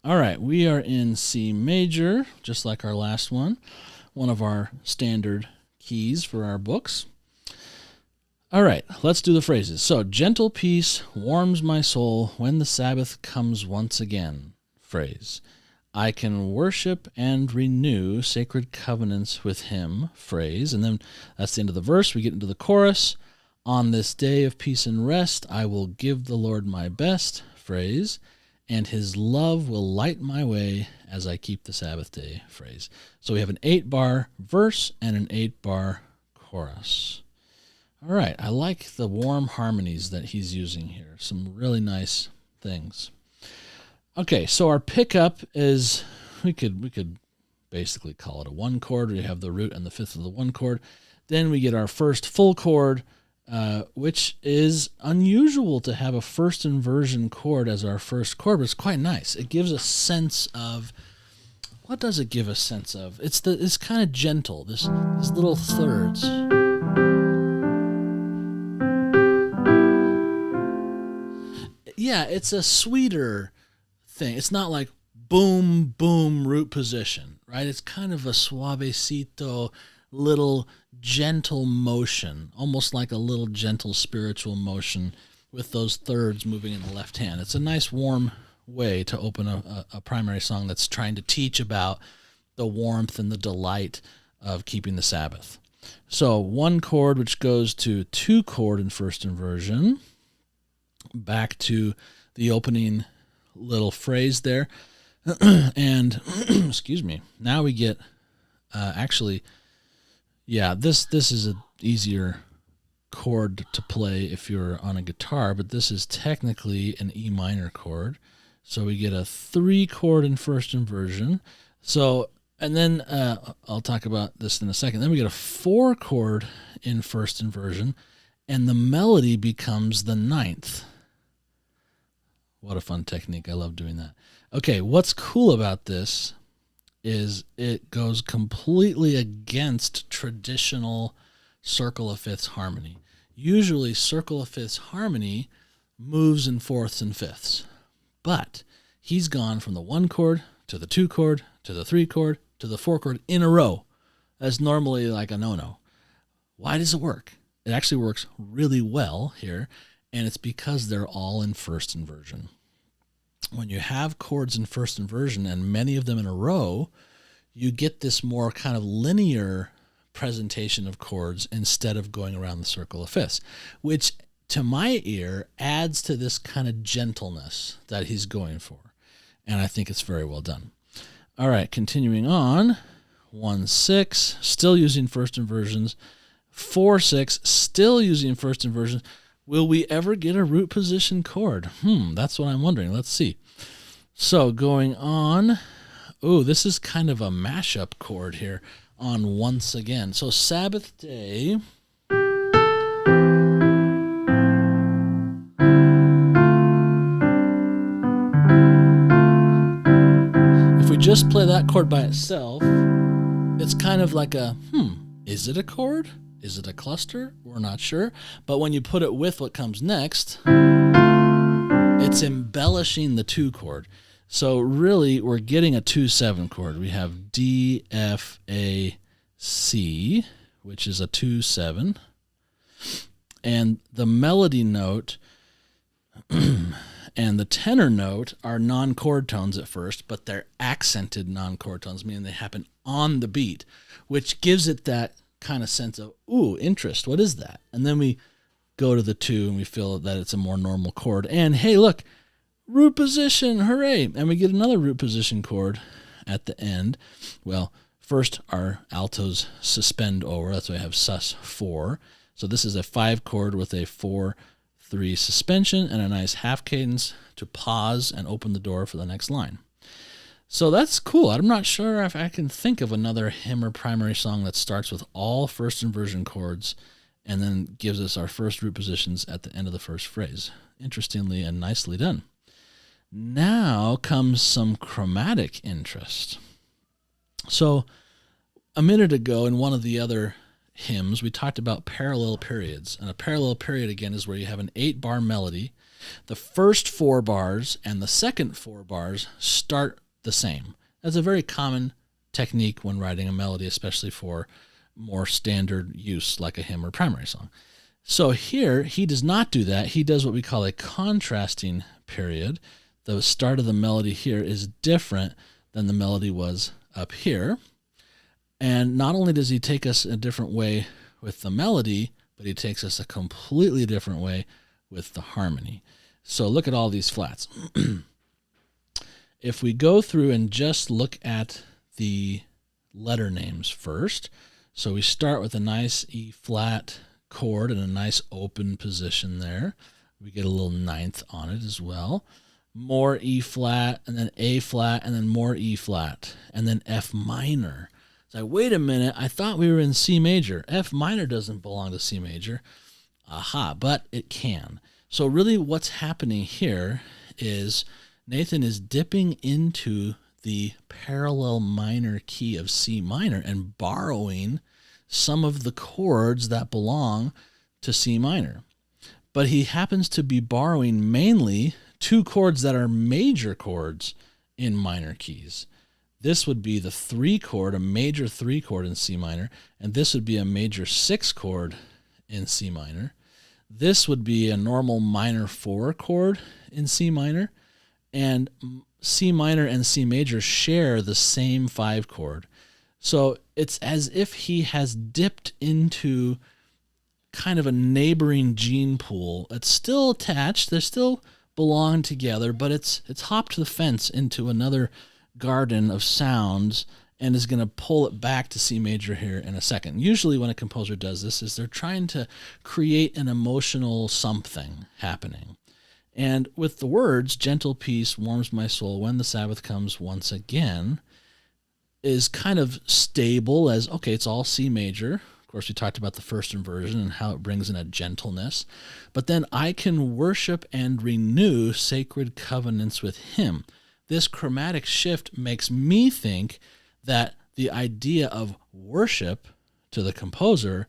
All right, we are in C major, just like our last one of our standard keys for our books. All right, let's do the phrases. So, gentle peace warms my soul when the Sabbath comes once again. Phrase. I can worship and renew sacred covenants with Him. Phrase. And then that's the end of the verse. We get into the chorus. On this day of peace and rest, I will give the Lord my best. Phrase. And His love will light my way as I keep the Sabbath day. Phrase. So we have an 8-bar verse and an 8-bar chorus. All right, I like the warm harmonies that he's using here. Some really nice things. Okay, so our pickup is, we could basically call it a 1 chord. We have the root and the 5th of the 1 chord. Then we get our first full chord which is unusual to have a first inversion chord as our first chord, but it's quite nice. It gives a sense of, what does it give a sense of? It's kind of gentle, these little thirds. Yeah, it's a sweeter thing. It's not like boom, boom, root position, right? It's kind of a suavecito, little gentle motion, almost like a little gentle spiritual motion with those thirds moving in the left hand. It's a nice warm way to open a primary song that's trying to teach about the warmth and the delight of keeping the Sabbath. So one chord which goes to two chord in first inversion, back to the opening little phrase there. And excuse me, now we get this is an easier chord to play if you're on a guitar, but this is technically an E minor chord. So we get a 3 chord in first inversion. So, and then I'll talk about this in a second. Then we get a 4 chord in first inversion, and the melody becomes the 9th. What a fun technique. I love doing that. Okay, what's cool about this is it goes completely against traditional circle of fifths harmony. Usually circle of fifths harmony moves in fourths and fifths, but he's gone from the 1 chord to the 2 chord to the 3 chord to the 4 chord in a row. That's normally like a no-no. Why does it work? It actually works really well here, and it's because they're all in first inversion. When you have chords in first inversion and many of them in a row, you get this more kind of linear presentation of chords instead of going around the circle of fifths, which to my ear adds to this kind of gentleness that he's going for. And I think it's very well done. All right, continuing on, 1-6, still using first inversions, 4-6, still using first inversions. Will we ever get a root position chord? That's what I'm wondering. Let's see. So going on, this is kind of a mashup chord here on once again. So Sabbath day. If we just play that chord by itself, it's kind of like a, is it a chord? Is it a cluster? We're not sure. But when you put it with what comes next, it's embellishing the 2 chord. So really, we're getting a 2-7 chord. We have D, F, A, C, which is a 2-7. And the melody note and the tenor note are non-chord tones at first, but they're accented non-chord tones, meaning they happen on the beat, which gives it that kind of sense of, interest. What is that? And then we go to the 2 and we feel that it's a more normal chord. And hey, look, root position, hooray. And we get another root position chord at the end. Well, first our altos suspend over. That's why I have sus4. So this is a 5 chord with a 4-3 suspension and a nice half cadence to pause and open the door for the next line. So that's cool. I'm not sure if I can think of another hymn or primary song that starts with all first inversion chords and then gives us our first root positions at the end of the first phrase. Interestingly and nicely done. Now comes some chromatic interest. So a minute ago in one of the other hymns, we talked about parallel periods. And a parallel period, again, is where you have an 8-bar melody. The first 4 bars and the second 4 bars start the same. That's a very common technique when writing a melody, especially for more standard use like a hymn or primary song. So here, he does not do that. He does what we call a contrasting period. The start of the melody here is different than the melody was up here. And not only does he take us a different way with the melody, but he takes us a completely different way with the harmony. So look at all these flats. If we go through and just look at the letter names first, so we start with a nice E flat chord and a nice open position there. We get a little 9th on it as well. More E flat and then A flat and then more E flat and then F minor. It's like, wait a minute, I thought we were in C major. F minor doesn't belong to C major. Aha, but it can. So really what's happening here is Nathan is dipping into the parallel minor key of C minor and borrowing some of the chords that belong to C minor. But he happens to be borrowing mainly two chords that are major chords in minor keys. This would be the 3 chord, a major 3 chord in C minor, and this would be a major 6 chord in C minor. This would be a normal minor 4 chord in C minor, and C minor and C major share the same 5 chord. So it's as if he has dipped into kind of a neighboring gene pool. It's still attached, they still belong together, but it's hopped the fence into another garden of sounds and is going to pull it back to C major here in a second. Usually when a composer does this is they're trying to create an emotional something happening. And with the words, gentle peace warms my soul when the Sabbath comes once again, is kind of stable as, okay, it's all C major. Of course, we talked about the first inversion and how it brings in a gentleness. But then I can worship and renew sacred covenants with him. This chromatic shift makes me think that the idea of worship to the composer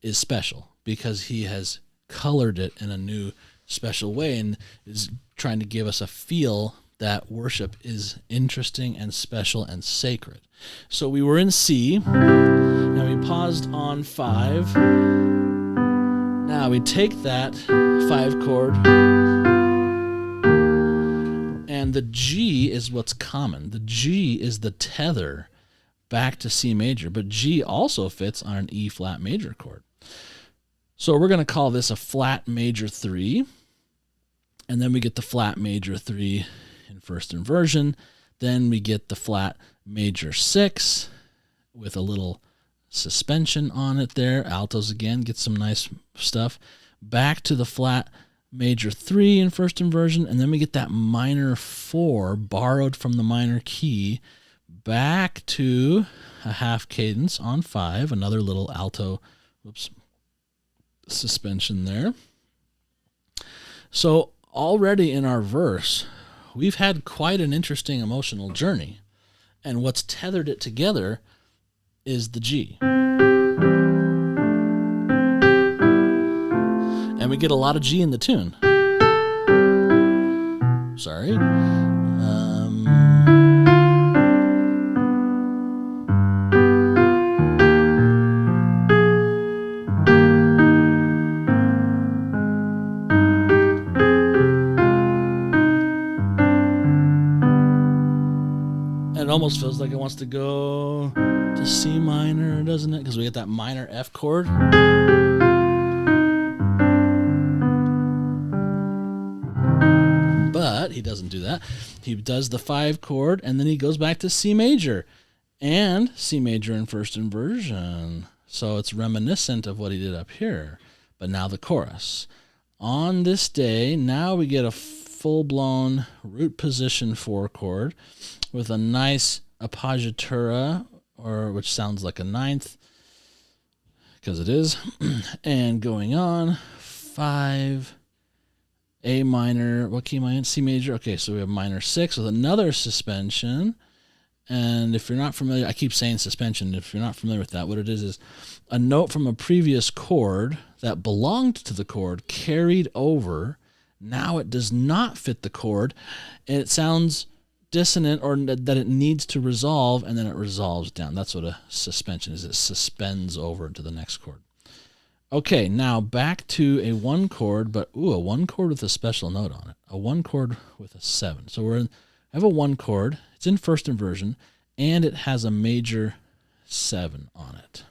is special because he has colored it in a new special way and is trying to give us a feel that worship is interesting and special and sacred. So we were in C, now we paused on 5. Now we take that 5 chord, and the G is what's common. The G is the tether back to C major, but G also fits on an E flat major chord. So we're going to call this a flat major 3, and then we get the flat major 3 in first inversion. Then we get the flat major 6 with a little suspension on it there. Altos again, get some nice stuff. Back to the flat major 3 in first inversion, and then we get that minor 4 borrowed from the minor key back to a half cadence on 5, another little alto suspension there. So already in our verse, we've had quite an interesting emotional journey, and what's tethered it together is the G. And we get a lot of G in the tune. Sorry. It almost feels like it wants to go to C minor, doesn't it? Because we get that minor F chord. But he doesn't do that. He does the 5 chord, and then he goes back to C major and C major in first inversion. So it's reminiscent of what he did up here. But now the chorus. On this day, now we get a full-blown root position 4 chord with a nice appoggiatura, or which sounds like a 9th, because it is, and going on 5, A minor, what key am I in? C major. Okay, so we have minor 6 with another suspension. And if you're not familiar, I keep saying suspension. If you're not familiar with that, what it is a note from a previous chord that belonged to the chord carried over. Now it does not fit the chord, and it sounds dissonant, or that it needs to resolve, and then it resolves down. That's what a suspension is. It suspends over to the next chord. Okay, now back to a 1 chord, but a 1 chord with a special note on it. A 1 chord with a 7. So I have a 1 chord. It's in first inversion, and it has a major 7 on it.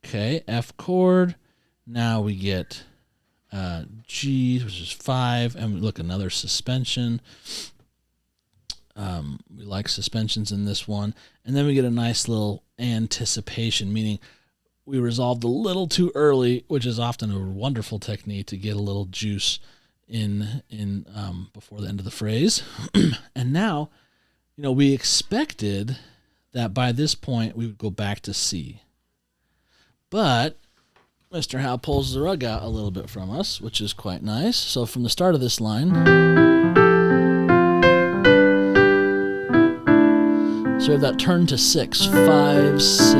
Okay, F chord. Now we get G, which is 5, and we look, another suspension. We like suspensions in this one. And then we get a nice little anticipation, meaning we resolved a little too early, which is often a wonderful technique to get a little juice in before the end of the phrase. And now, we expected that by this point we would go back to C. But Mr. Howe pulls the rug out a little bit from us, which is quite nice. So from the start of this line, so we have that turn to 6, 5, 6.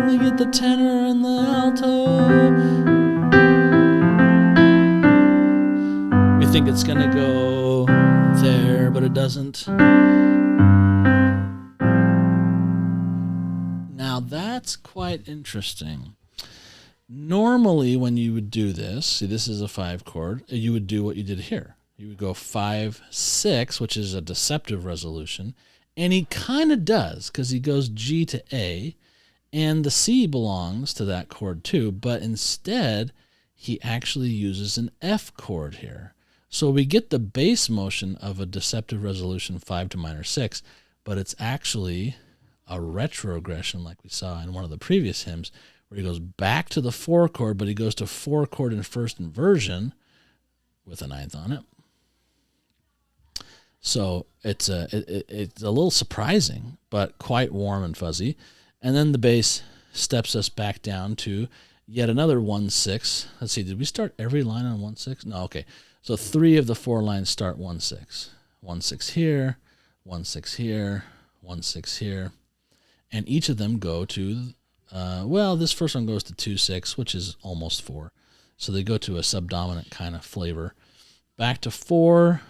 We get the tenor and the alto. We think it's going to go there, but it doesn't. Now that's quite interesting. Normally when you would do this, see this is a 5 chord, you would do what you did here. You would go 5, 6, which is a deceptive resolution, and he kind of does because he goes G to A, and the C belongs to that chord too, but instead he actually uses an F chord here. So we get the bass motion of a deceptive resolution 5 to minor 6, but it's actually a retrogression like we saw in one of the previous hymns where he goes back to the 4 chord, but he goes to 4 chord in first inversion with a 9th on it. So it's a little surprising, but quite warm and fuzzy. And then the bass steps us back down to yet another 1-6. Let's see, did we start every line on 1-6? No, okay. So 3 of the 4 lines start 1-6. 1-6 here, 1-6 here, 1-6 here. And each of them go to, this first one goes to 2-6, which is almost 4. So they go to a subdominant kind of flavor. Back to 4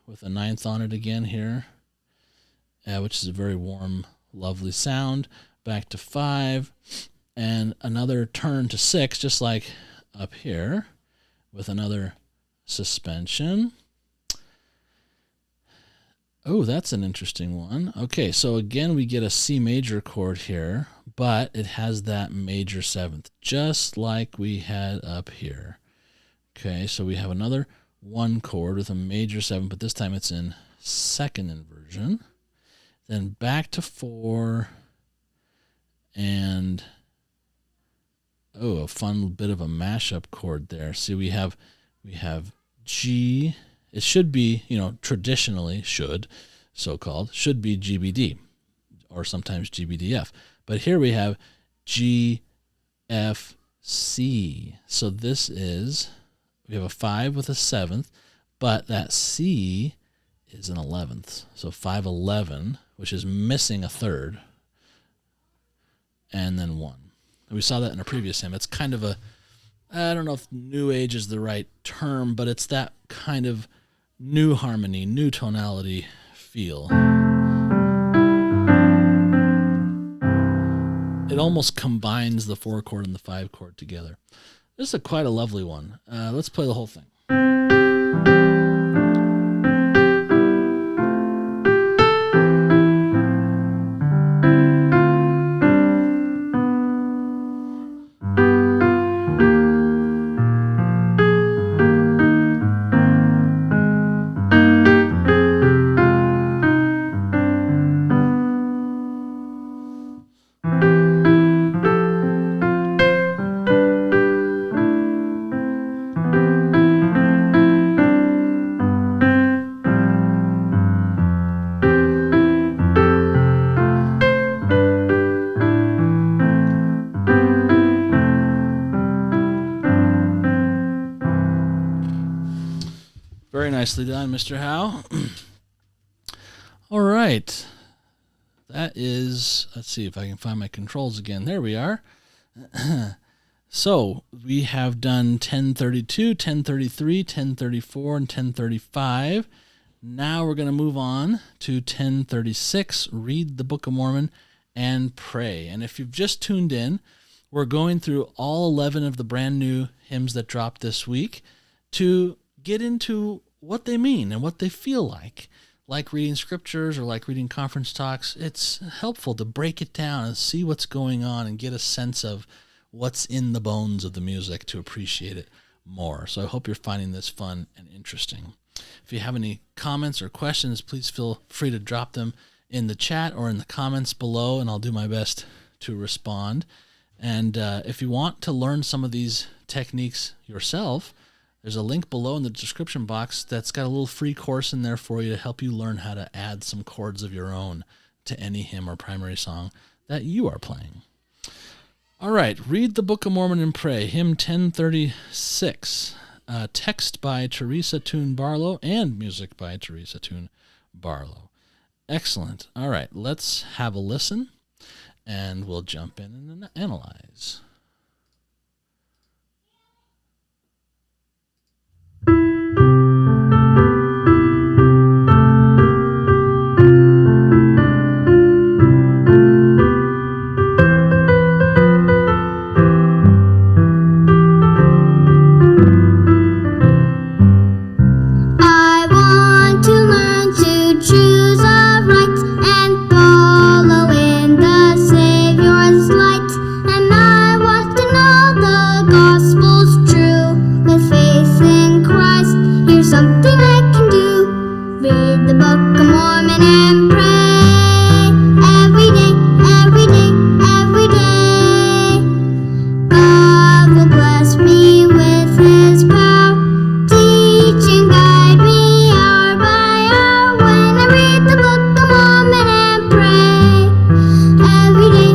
with a 9th on it again here, which is a very warm, lovely sound. Back to 5, and another turn to 6, just like up here, with another suspension. Oh, that's an interesting one. Okay, so again, we get a C major chord here, but it has that major 7th, just like we had up here. Okay, so we have another 1 chord with a major 7, but this time it's in second inversion. Then back to 4, and a fun bit of a mashup chord there. See, we have G. It should be, traditionally should be GBD, or sometimes GBDF. But here we have G, F, C. So this is, we have a 5 with a 7th, but that C is an 11th. So 5-11, which is missing a 3rd, and then 1. We saw that in a previous hymn. It's kind of I don't know if New Age is the right term, but it's that kind of new harmony, new tonality feel. It almost combines the 4 chord and the 5 chord together. This is quite a lovely one. Let's play the whole thing. Very nicely done, Mr. Howe. All right. That is, let's see if I can find my controls again. There we are. So we have done 1032, 1033, 1034, and 1035. Now we're going to move on to 1036, read the Book of Mormon and pray. And if you've just tuned in, we're going through all 11 of the brand new hymns that dropped this week to get into what they mean and what they feel like reading scriptures or like reading conference talks. It's helpful to break it down and see what's going on and get a sense of what's in the bones of the music to appreciate it more. So I hope you're finding this fun and interesting. If you have any comments or questions, please feel free to drop them in the chat or in the comments below, and I'll do my best to respond. And if you want to learn some of these techniques yourself, there's a link below in the description box that's got a little free course in there for you to help you learn how to add some chords of your own to any hymn or primary song that you are playing. All right, read the Book of Mormon and pray. Hymn 1036. Text by Teresa Toon Barlow and music by Teresa Toon Barlow. Excellent. All right, let's have a listen, and we'll jump in and analyze. I want to learn to choose aright and follow in the Savior's light. And I want to know the gospel's true. With faith in Christ, here's something I can do. Read the Book of Mormon and pray. Every day, every day, every day. God will bless me with His power. Teach and guide me hour by hour when I read the Book of Mormon and pray. Every day,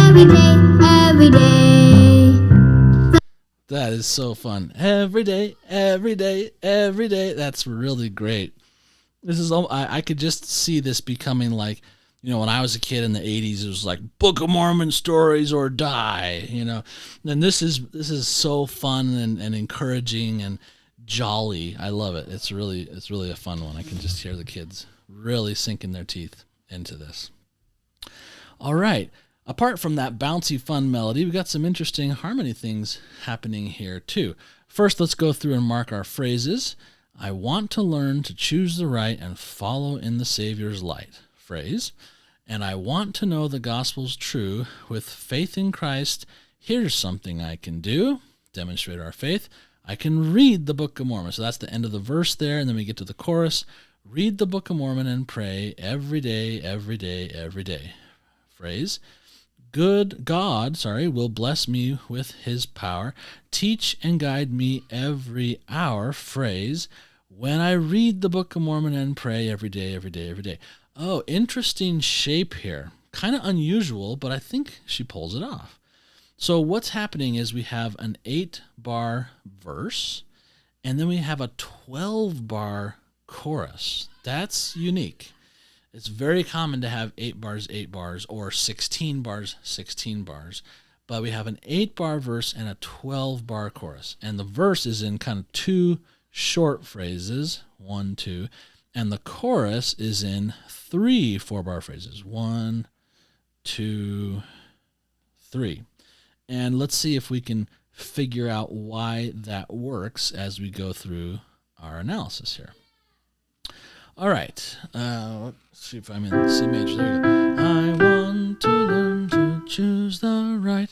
every day, every day. That is so fun. Every day, every day, every day. That's really great. This is I could just see this becoming like, when I was a kid in the 80s, it was like Book of Mormon stories or die, And this is so fun and encouraging and jolly. I love it. It's really a fun one. I can just hear the kids really sinking their teeth into this. All right. Apart from that bouncy fun melody, we've got some interesting harmony things happening here too. First, let's go through and mark our phrases. I want to learn to choose the right and follow in the Savior's light. Phrase. And I want to know the gospel's true. With faith in Christ, here's something I can do. Demonstrate our faith. I can read the Book of Mormon. So that's the end of the verse there, and then we get to the chorus. Read the Book of Mormon and pray every day, every day, every day. Phrase. God will bless me with His power. Teach and guide me every hour. Phrase. When I read the Book of Mormon and pray every day, every day, every day. Oh, interesting shape here. Kind of unusual, but I think she pulls it off. So what's happening is we have an 8-bar verse, and then we have a 12-bar chorus. That's unique. It's very common to have 8 bars, or 16 bars, but we have an 8-bar verse and a 12-bar chorus. And the verse is in kind of 2 short phrases, 1, 2, and the chorus is in 3 4-bar phrases, 1, 2, 3. And let's see if we can figure out why that works as we go through our analysis here. All right, let's see if I'm in C major. There we go. I want to learn to choose the right.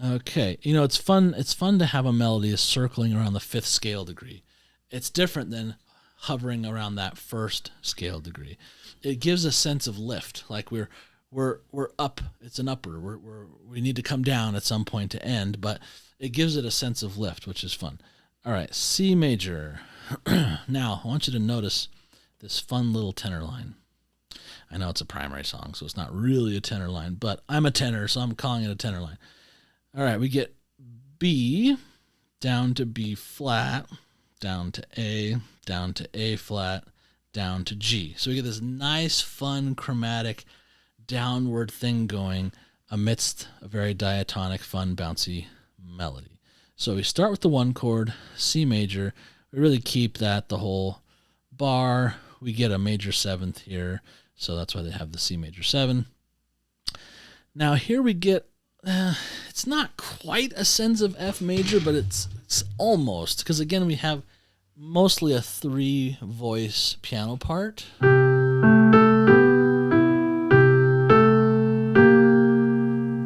Okay, it's fun. It's fun to have a melody circling around the 5th scale degree. It's different than hovering around that 1st scale degree. It gives a sense of lift, like we're up. It's an upper. We need to come down at some point to end, but it gives it a sense of lift, which is fun. All right, C major. Now I want you to notice this fun little tenor line. I know it's a primary song, so it's not really a tenor line, but I'm a tenor, so I'm calling it a tenor line. All right, we get B down to B flat, down to A flat, down to G. So we get this nice, fun, chromatic, downward thing going amidst a very diatonic, fun, bouncy melody. So we start with the 1 chord, C major. We really keep that the whole bar. We get a major 7th here, so that's why they have the C major 7. Now here we get, it's not quite a sense of F major, but it's almost, because again we have mostly a 3-voice piano part.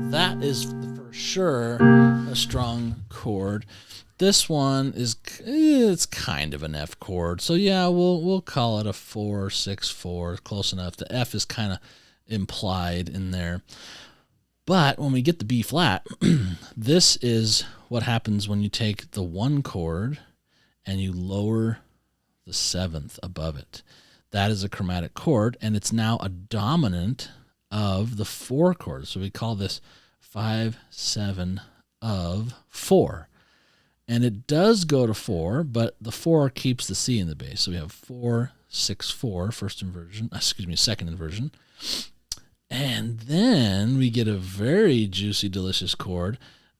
That is for sure a strong chord. This one it's kind of an F chord, so yeah, we'll call it a 4-6-4, close enough. The F is kind of implied in there. But when we get the B flat, this is what happens when you take the 1 chord and you lower the 7th above it. That is a chromatic chord, and it's now a dominant of the 4 chords. So we call this 5, 7 of 4. And it does go to 4, but the 4 keeps the C in the bass. So we have 4, 6, 4, second inversion. And then we get a very juicy, delicious chord.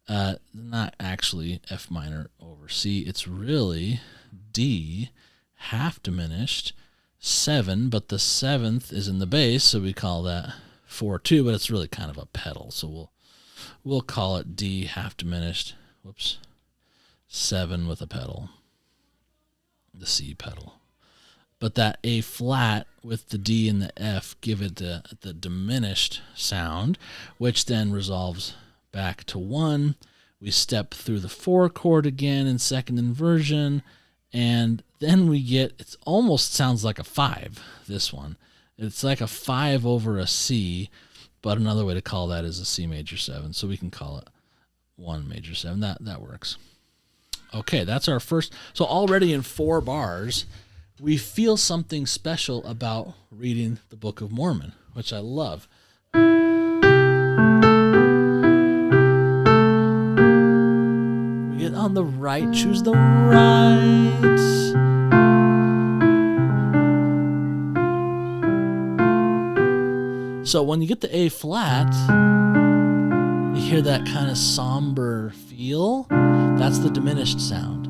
Not actually F minor over C. It's really D, half diminished, 7, but the 7th is in the bass, so we call that 4-2, but it's really kind of a pedal. So we'll call it D, half diminished. 7 with a pedal, the C pedal. But that A flat with the D and the F give it the diminished sound, which then resolves back to 1. We step through the 4 chord again in second inversion, and then we get, it almost sounds like a 5, this one. It's like a 5 over a C, but another way to call that is a C major 7, so we can call it 1 major 7. That works. Okay, that's our first. So already in 4 bars, we feel something special about reading the Book of Mormon, which I love. We get on the right, choose the right. So when you get the A flat, you hear that kind of somber feel. That's the diminished sound.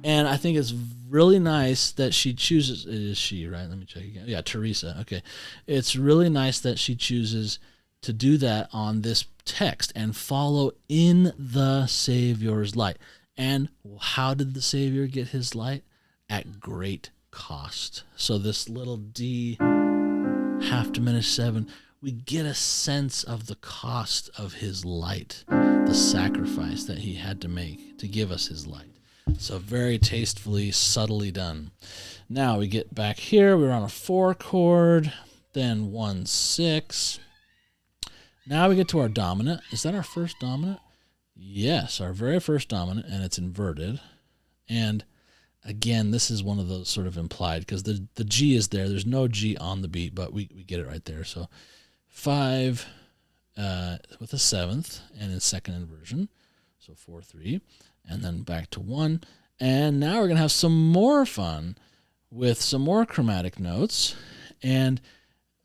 And I think it's really nice that she chooses, it is she, right? Let me check again. Yeah, Teresa. Okay. It's really nice that she chooses to do that on this text and follow in the Savior's light. And how did the Savior get his light? At great cost. So this little D, half diminished 7, we get a sense of the cost of his light, the sacrifice that he had to make to give us his light. So very tastefully, subtly done. Now we get back here. We're on a 4 chord, then 1, 6. Now we get to our dominant. Is that our first dominant? Yes, our very first dominant, and it's inverted. And again, this is one of those sort of implied, because the G is there. There's no G on the beat, but we get it right there. So 5 with a 7th, and in second inversion. So 4, 3. And then back to 1. And now we're going to have some more fun with some more chromatic notes. And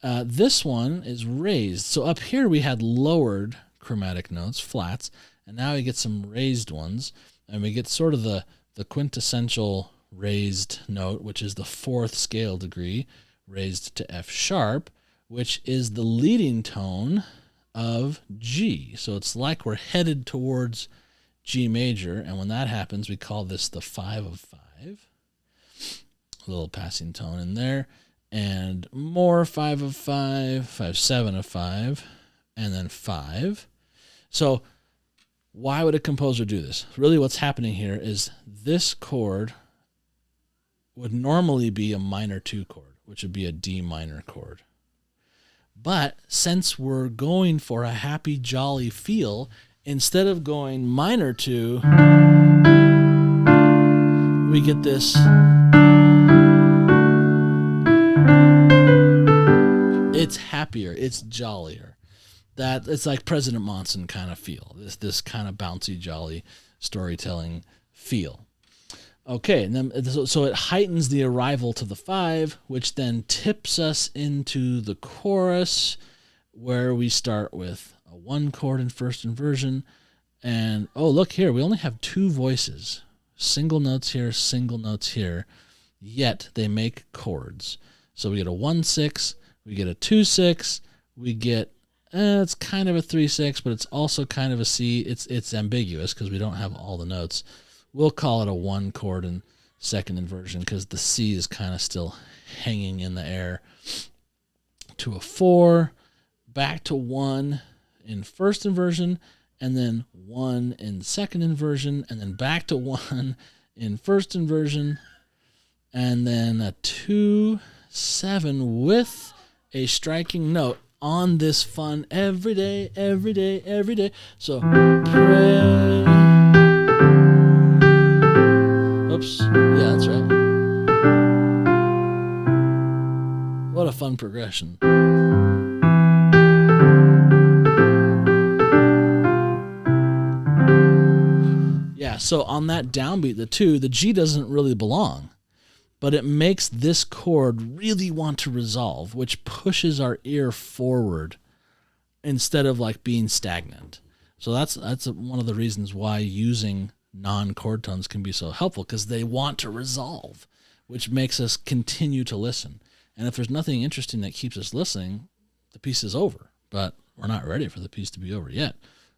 this one is raised. So up here we had lowered chromatic notes, flats, and now we get some raised ones. And we get sort of the quintessential raised note, which is the 4th scale degree, raised to F sharp, which is the leading tone of G. So it's like we're headed towards G major, and when that happens, we call this the 5 of 5. A little passing tone in there, and more 5 of 5, 5, 7 of 5, and then 5. So why would a composer do this? Really what's happening here is this chord would normally be a minor 2 chord, which would be a D minor chord. But since we're going for a happy, jolly feel, instead of going minor 2, we get this. It's happier. It's jollier. That it's like President Monson kind of feel. This kind of bouncy, jolly storytelling feel. Okay, and then so it heightens the arrival to the 5, which then tips us into the chorus, where we start with a 1 chord in first inversion, and oh, look here, we only have 2 voices, single notes here, single notes here, yet they make chords. So we get a 1-6, we get a 2-6, we get it's kind of a 3-6, but it's also kind of a C. It's ambiguous because we don't have all the notes. We'll call it a 1 chord in second inversion because the C is kind of still hanging in the air. To a 4, back to 1 in first inversion, and then 1 in second inversion, and then back to 1 in first inversion, and then a 2-7 with a striking note on this fun every day, every day, every day. So pray. Oops. Yeah, that's right. What a fun progression. Yeah, so on that downbeat, the 2, the G doesn't really belong, but it makes this chord really want to resolve, which pushes our ear forward instead of like being stagnant. So that's one of the reasons why using non-chord tones can be so helpful, because they want to resolve, which makes us continue to listen. And if there's nothing interesting that keeps us listening, the piece is over. But we're not ready for the piece to be over yet.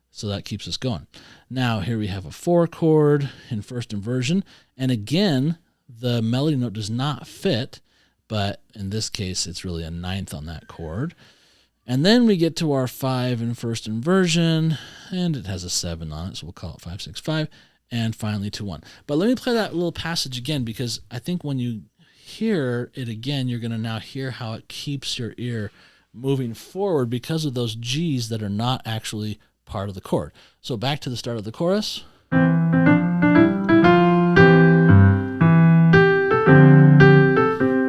So that keeps us going. Now here we have a 4 chord in first inversion. And again, the melody note does not fit, but in this case, it's really a 9th on that chord. And then we get to our 5 in first inversion, and it has a 7 on it, so we'll call it 5, 6, 5, and finally to 1. But let me play that little passage again, because I think when you hear it again, you're going to now hear how it keeps your ear moving forward because of those G's that are not actually part of the chord. So back to the start of the chorus.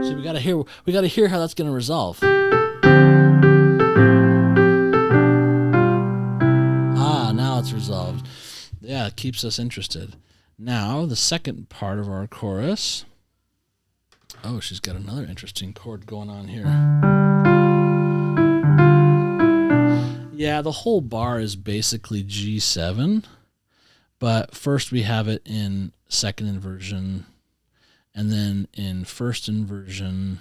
So we got to hear how that's going to resolve. Now it's resolved. Yeah, it keeps us interested. Now the second part of our chorus. Oh, she's got another interesting chord going on here. Yeah, the whole bar is basically G7, but first we have it in second inversion, and then in first inversion,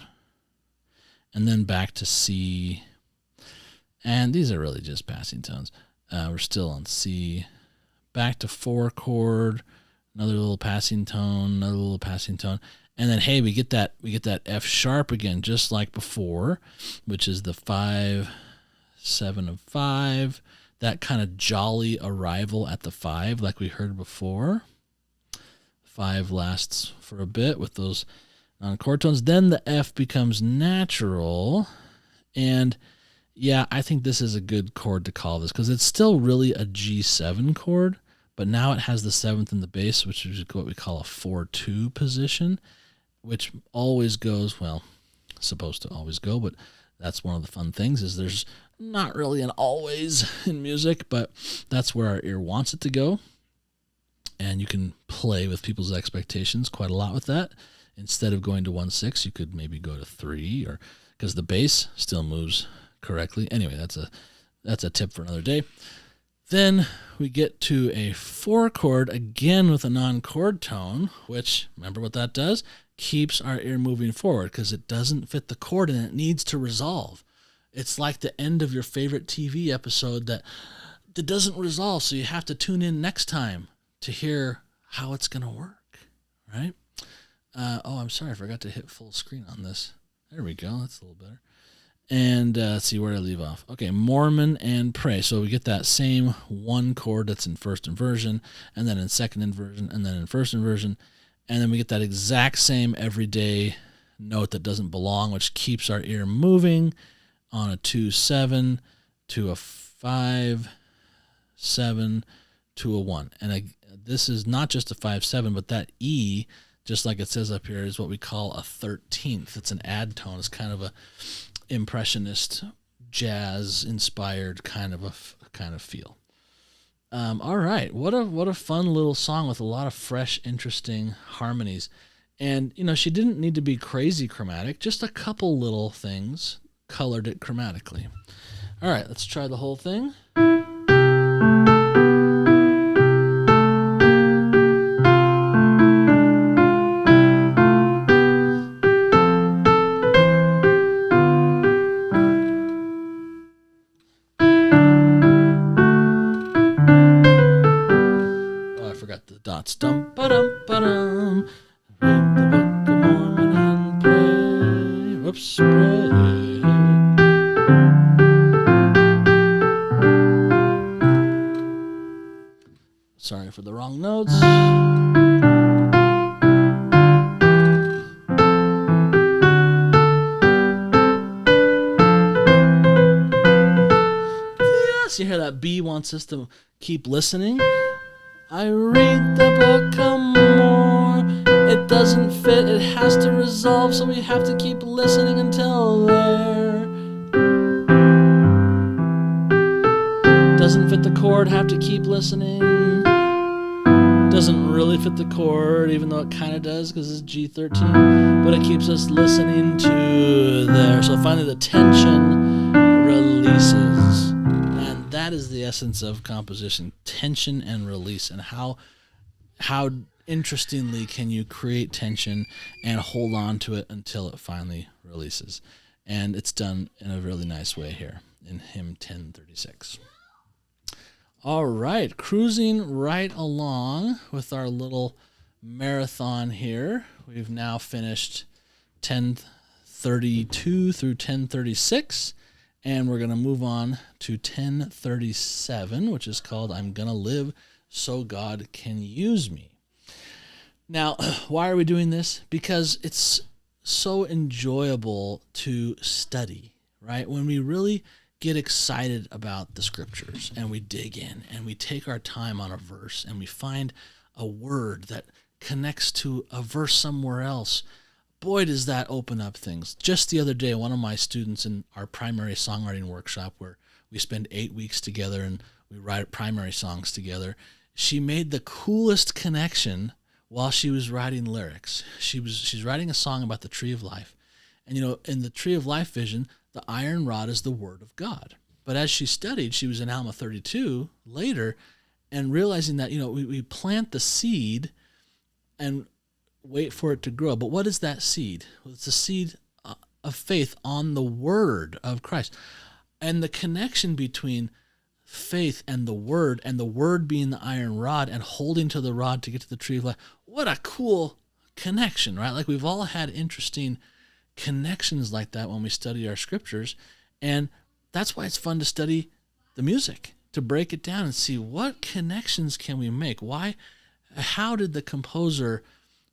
and then back to C. And these are really just passing tones. We're still on C. Back to 4 chord, another little passing tone, another little passing tone. And then, hey, we get that F sharp again, just like before, which is the 5, 7 of 5. That kind of jolly arrival at the 5, like we heard before. 5 lasts for a bit with those non-chord tones. Then the F becomes natural. And yeah, I think this is a good chord to call this, because it's still really a G7 chord, but now it has the 7th in the bass, which is what we call a 4-2 position, which always goes, well, supposed to always go, but that's one of the fun things, is there's not really an always in music, but that's where our ear wants it to go. And you can play with people's expectations quite a lot with that. Instead of going to 1-6, you could maybe go to 3, or because the bass still moves correctly. Anyway, that's a tip for another day. Then we get to a 4 chord again with a non-chord tone, which, remember what that does? Keeps our ear moving forward because it doesn't fit the chord and it needs to resolve. It's like the end of your favorite TV episode that doesn't resolve, so you have to tune in next time to hear how it's going to work, right? Oh, I'm sorry, I forgot to hit full screen on this. There we go, that's a little better. And let's see where I leave off. Okay, Mormon and Pray. So we get that same 1 chord that's in first inversion, and then in second inversion, and then in first inversion. And then we get that exact same everyday note that doesn't belong, which keeps our ear moving on a 2-7 to a 5-7 to a 1. And this is not just a 5-7, but that E, just like it says up here, is what we call a 13th. It's an add tone. It's kind of a impressionist, jazz-inspired kind of feel. All right, what a fun little song with a lot of fresh, interesting harmonies. And she didn't need to be crazy chromatic; just a couple little things colored it chromatically. All right, let's try the whole thing. Dots. Dum ba dum ba dum. Read the Book of Mormon and pray. Whoops, pray. Sorry for the wrong notes. Yes, you hear that B wants us to keep listening. I read the Book of Mormon. It doesn't fit, it has to resolve, so we have to keep listening until there. Doesn't fit the chord, have to keep listening. Doesn't really fit the chord, even though it kind of does because it's G13, but it keeps us listening to there. So finally the tension releases. And that is the essence of composition, tension and release, and how interestingly can you create tension and hold on to it until it finally releases. And it's done in a really nice way here in hymn 1036. All right, cruising right along with our little marathon here. We've now finished 1032 through 1036, and we're going to move on to 1037, which is called I'm Gonna Live So God Can Use Me. Now, why are we doing this? Because it's so enjoyable to study, right? When we really get excited about the scriptures and we dig in and we take our time on a verse and we find a word that connects to a verse somewhere else, boy, does that open up things. Just the other day, one of my students in our primary songwriting workshop, where we spend 8 weeks together and we write primary songs together, she made the coolest connection while she was writing lyrics. She's writing a song about the tree of life. And, in the tree of life vision, the iron rod is the word of God. But as she studied, she was in Alma 32 later, and realizing that, we plant the seed and wait for it to grow. But what is that seed? Well, it's a seed of faith on the word of Christ. And the connection between faith and the word being the iron rod and holding to the rod to get to the tree of life. What a cool connection, right? Like, we've all had interesting connections like that when we study our scriptures, and that's why it's fun to study the music, to break it down and see what connections can we make. How did the composer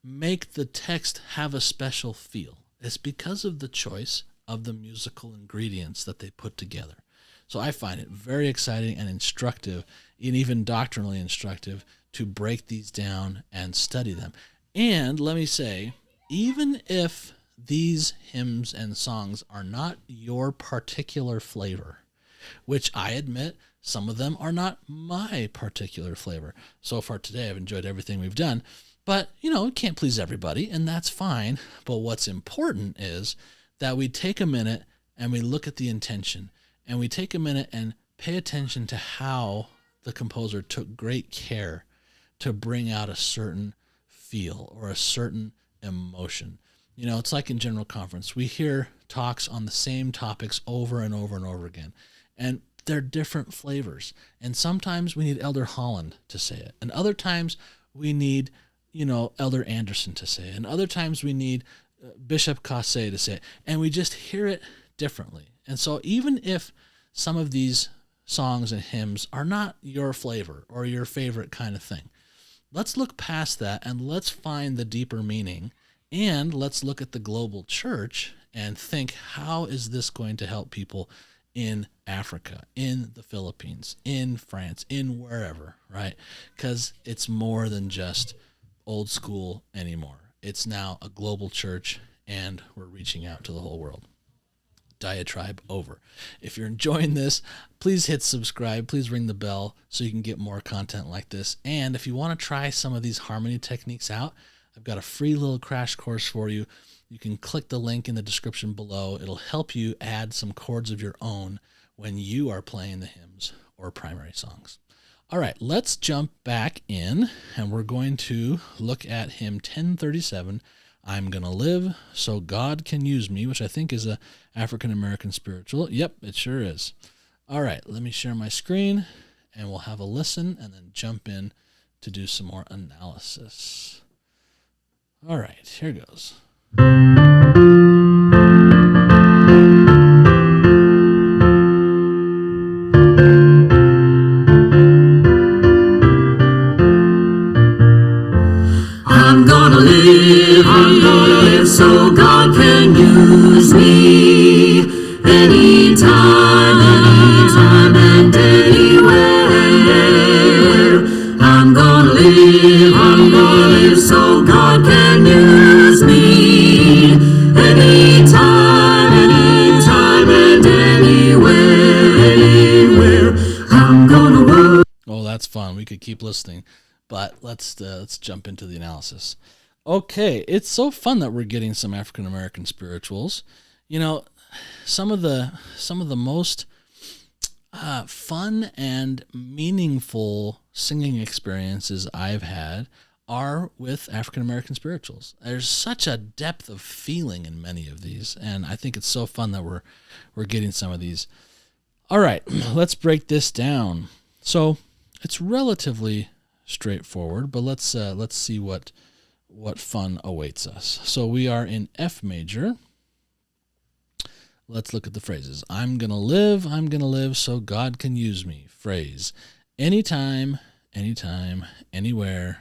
make the text have a special feel? It's because of the choice of the musical ingredients that they put together. So I find it very exciting and instructive, and even doctrinally instructive, to break these down and study them. And let me say, even if these hymns and songs are not your particular flavor, which I admit some of them are not my particular flavor. So far today, I've enjoyed everything we've done, but it can't please everybody, and that's fine. But what's important is that we take a minute and we look at the intention, and we take a minute and pay attention to how the composer took great care to bring out a certain feel or a certain emotion. It's like in General Conference. We hear talks on the same topics over and over and over again, and they're different flavors. And sometimes we need Elder Holland to say it, and other times we need, Elder Anderson to say it, and other times we need Bishop Cassé to say it, and we just hear it differently. And so even if some of these songs and hymns are not your flavor or your favorite kind of thing, let's look past that and let's find the deeper meaning. And let's look at the global church and think, how is this going to help people in Africa, in the Philippines, in France, in wherever, right? Because it's more than just old school anymore. It's now a global church, and we're reaching out to the whole world. Diatribe over. If you're enjoying this, please hit subscribe. Please ring the bell so you can get more content like this. And if you want to try some of these harmony techniques out, I've got a free little crash course for you. You can click the link in the description below. It'll help you add some chords of your own when you are playing the hymns or primary songs. All right, let's jump back in, and we're going to look at hymn 1037, I'm Gonna Live So God Can Use Me, which I think is a African-American spiritual. Yep, it sure is. All right, let me share my screen, and we'll have a listen and then jump in to do some more analysis. All right, here goes. I'm gonna live so God can use me anytime, and anywhere. I'm gonna live so God can use me anytime, and anywhere. I'm gonna work. Oh, that's fun. We could keep listening. But let's jump into the analysis. Okay, it's so fun that we're getting some African American spirituals. You know, some of the most fun and meaningful singing experiences I've had are with African American spirituals. There's such a depth of feeling in many of these, and I think it's so fun that we're getting some of these. All right, let's break this down. So it's relatively straightforward, but let's see what fun awaits us. So we are in F major. Let's look at the phrases. I'm going to live so God can use me. Phrase. Anytime, anywhere,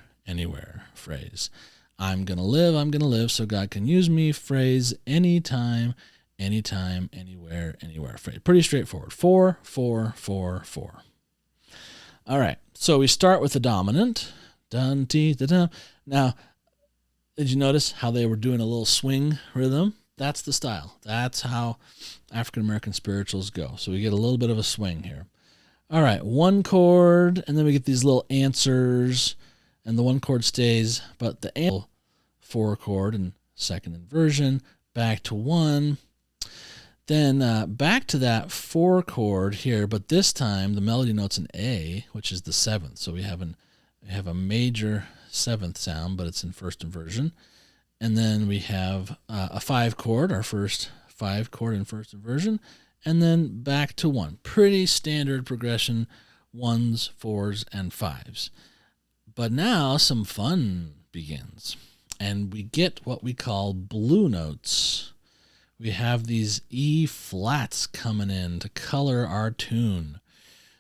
phrase. I'm going to live so God can use me. Phrase. Anytime, anywhere, phrase. Pretty straightforward. 4, 4, 4, 4. All right, so we start with the dominant. Dun, dee, da, da. Now, did you notice how they were doing a little swing rhythm? That's the style. That's how African American spirituals go. So we get a little bit of a swing here. All right, one chord, and then we get these little answers, and the one chord stays, but the 4 chord and second inversion, back to 1. Then back to that 4 chord here, but this time the melody note's an A, which is the 7th. So we have a major 7th sound, but it's in first inversion. And then we have a 5 chord, our first 5 chord in first inversion, and then back to 1. Pretty standard progression, 1s, 4s, and 5s. But now some fun begins, and we get what we call blue notes. We have these E flats coming in to color our tune.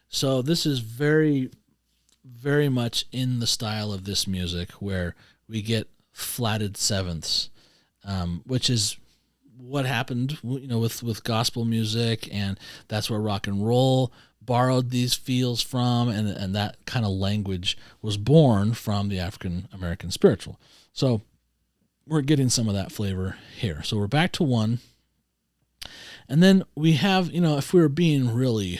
So this is very, very much in the style of this music where we get flatted 7ths, which is what happened, with gospel music, and that's where rock and roll borrowed these feels from, and that kind of language was born from the African American spiritual. So we're getting some of that flavor here. So we're back to 1, and then we have, if we were being really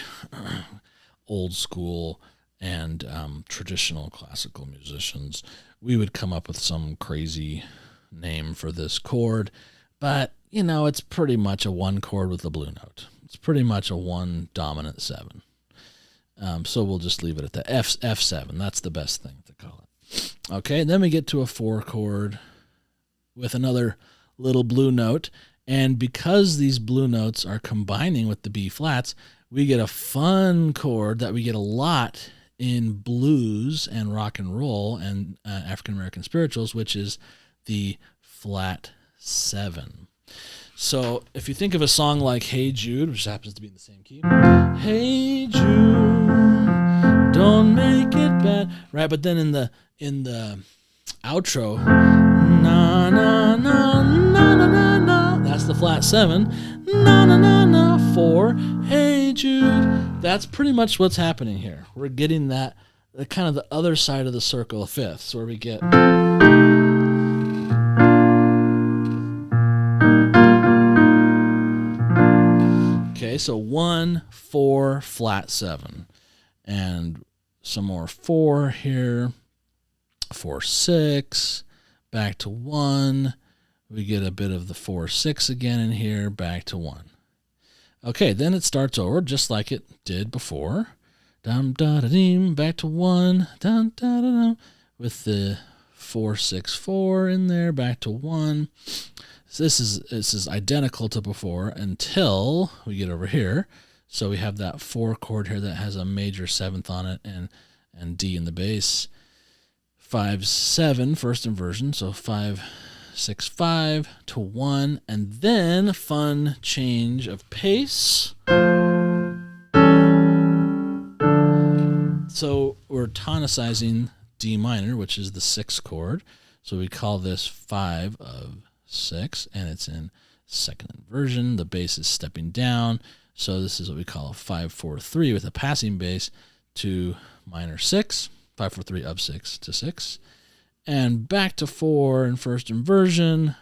old school and traditional classical musicians, we would come up with some crazy name for this chord, but it's pretty much a 1 chord with a blue note. It's pretty much a 1 dominant 7. So we'll just leave it at the F7. That's the best thing to call it. Okay, then we get to a 4 chord with another little blue note, and because these blue notes are combining with the B flats, we get a fun chord that we get a lot in blues and rock and roll and African American spirituals, which is the flat 7. So if you think of a song like Hey Jude, which happens to be in the same key, Hey Jude, don't make it bad, right? But then in the outro, na na na na na na na, that's the flat 7, na na na na 4, Hey Jude. That's pretty much what's happening here. We're getting that kind of the other side of the circle of fifths, where we get okay, so 1, 4, flat 7, and some more 4 here, 4, 6, back to 1. We get a bit of the 4, 6 again in here, back to 1. Okay, then it starts over just like it did before. Dum da da dim, back to 1. Dum da da dum, with the 4, 6, 4 in there, back to 1. So this is identical to before until we get over here. So we have that 4 chord here that has a major 7th on it and D in the bass. 5, 7, first inversion. So 5, 6, 5 to 1, and then a fun change of pace. So we're tonicizing D minor, which is the 6th chord. So we call this 5 of 6, and it's in second inversion. The bass is stepping down. So this is what we call a 5-4-3 with a passing bass to minor 6. 5-4-3 of 6 to 6. And back to 4 in first inversion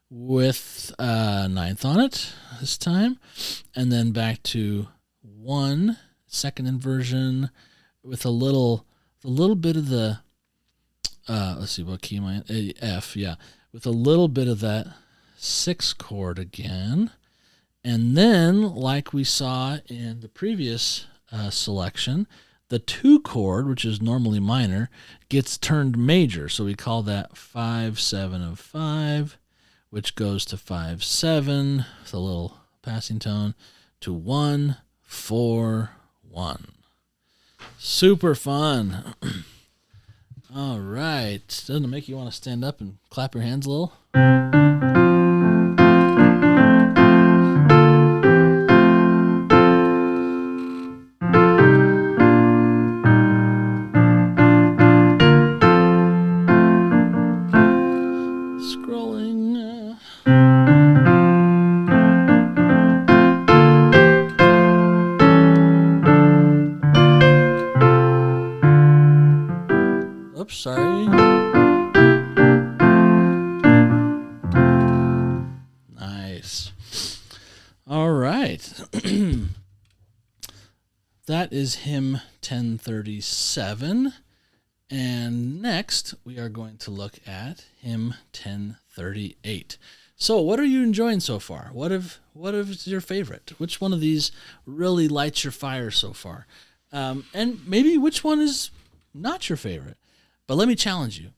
with a 9th on it this time. And then back to 1 second inversion with a little a little bit of the, let's see, what key am I in? F, yeah. With a little bit of that 6 chord again. And then, like we saw in the previous selection, the 2 chord, which is normally minor, gets turned major. So we call that 5, 7 of 5, which goes to 5, 7, with a little passing tone, to 1, 4, 1. Super fun. All right. Doesn't it make you want to stand up and clap your hands a little? Scrolling. Oops, sorry. Nice. All right. That is hymn 1037. And next, we are going to look at hymn 1038. So, what are you enjoying so far? What is your favorite? Which one of these really lights your fire so far? And maybe which one is not your favorite? But let me challenge you.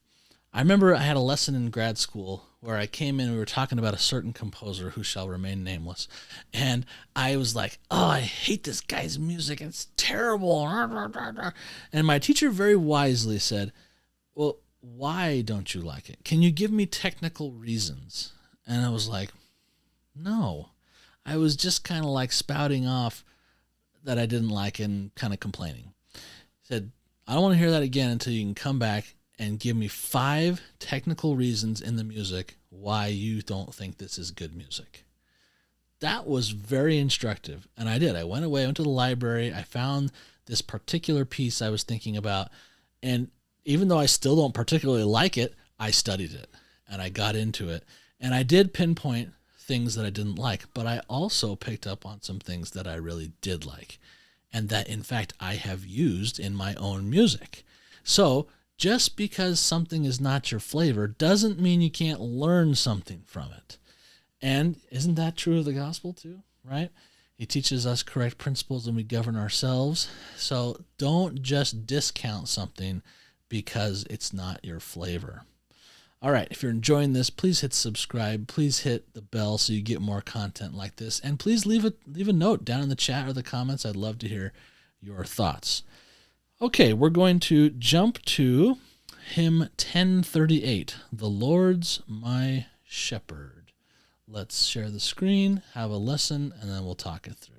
I remember I had a lesson in grad school where I came in and we were talking about a certain composer who shall remain nameless. And I was like, oh, I hate this guy's music. It's terrible. And my teacher very wisely said, well, why don't you like it? Can you give me technical reasons? And I was like, no. I was just kind of like spouting off that I didn't like and kind of complaining. He said, I don't want to hear that again until you can come back and give me 5 technical reasons in the music why you don't think this is good music. That was very instructive, and I did. I went to the library, I found this particular piece I was thinking about, and even though I still don't particularly like it, I studied it, and I got into it, and I did pinpoint things that I didn't like, but I also picked up on some things that I really did like, and that, in fact, I have used in my own music. So, just because something is not your flavor doesn't mean you can't learn something from it. And isn't that true of the gospel too, right? He teaches us correct principles and we govern ourselves. So don't just discount something because it's not your flavor. All right, if you're enjoying this, please hit subscribe. Please hit the bell so you get more content like this. And please leave a note down in the chat or the comments. I'd love to hear your thoughts. Okay, we're going to jump to hymn 1038, The Lord's My Shepherd. Let's share the screen, have a listen, and then we'll talk it through.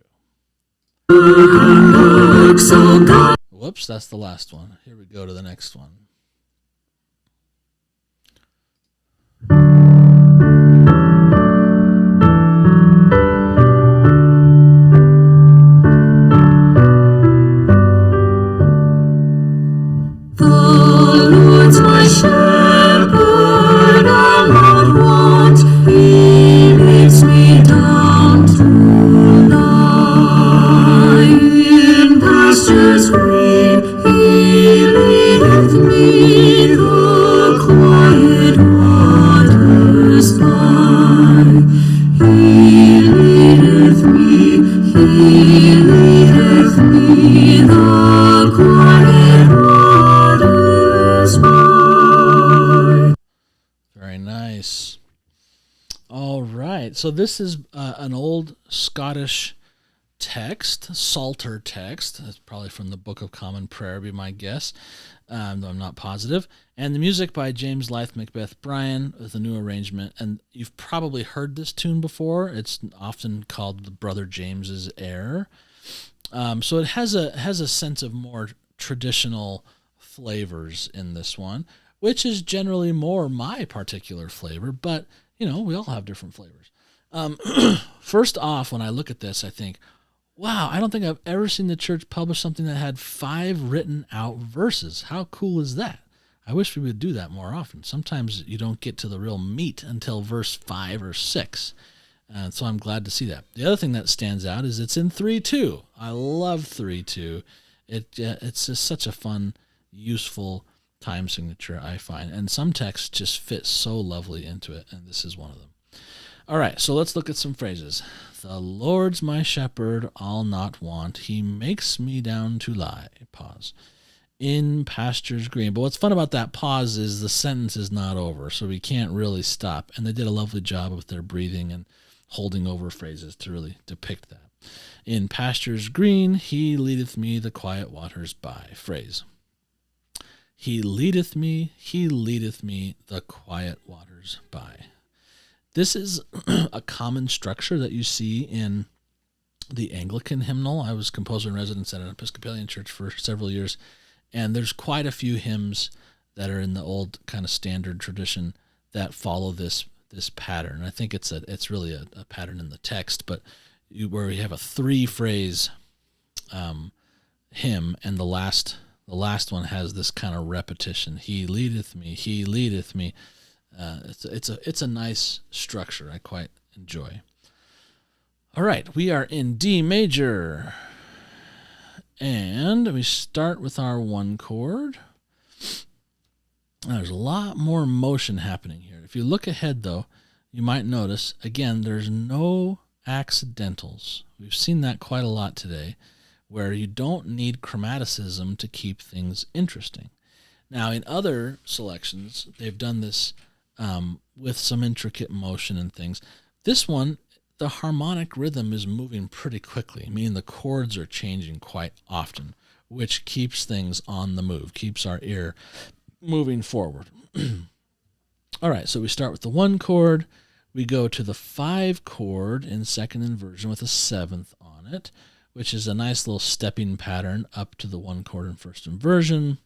Whoops, that's the last one. Here we go to the next one. Shepherd, I'll not want. He leads me down to lie in pastures green. He leadeth me the quiet waters by. He leadeth me the quiet waters by. Very nice. All right. So this is an old Scottish text, Psalter text. That's probably from the Book of Common Prayer, be my guess, though I'm not positive. And the music by James Lyth Macbeth Bryan with a new arrangement. And you've probably heard this tune before. It's often called the Brother James's Air. So it has a sense of more traditional flavors in this one, which is generally more my particular flavor, but, we all have different flavors. First off, when I look at this, I think, wow, I don't think I've ever seen the church publish something that had 5 written out verses. How cool is that? I wish we would do that more often. Sometimes you don't get to the real meat until verse 5 or 6. So I'm glad to see that. The other thing that stands out is it's in 3/2. I love 3/2. It's just such a fun, useful time signature, I find. And some texts just fit so lovely into it, and this is one of them. All right, so let's look at some phrases. The Lord's my shepherd, I'll not want. He makes me down to lie. Pause. In pastures green. But what's fun about that pause is the sentence is not over, so we can't really stop. And they did a lovely job with their breathing and holding over phrases to really depict that. In pastures green, he leadeth me the quiet waters by. Phrase. He leadeth me the quiet waters by. This is a common structure that you see in the Anglican hymnal. I was composer in residence at an Episcopalian church for several years, and there's quite a few hymns that are in the old kind of standard tradition that follow this pattern. I think it's really a pattern in the text, but where we have a 3-phrase hymn, and the last one has this kind of repetition. He leadeth me. He leadeth me. It's a nice structure I quite enjoy. All right, we are in D major, and we start with our 1 chord. There's a lot more motion happening here. If you look ahead, though, you might notice, again, there's no accidentals. We've seen that quite a lot today, where you don't need chromaticism to keep things interesting. Now, in other selections, they've done this with some intricate motion and things. This one, the harmonic rhythm is moving pretty quickly, meaning the chords are changing quite often, which keeps things on the move, keeps our ear moving forward. All right, so we start with the 1 chord. We go to the 5 chord in second inversion with a 7th on it, which is a nice little stepping pattern up to the 1 chord in first inversion.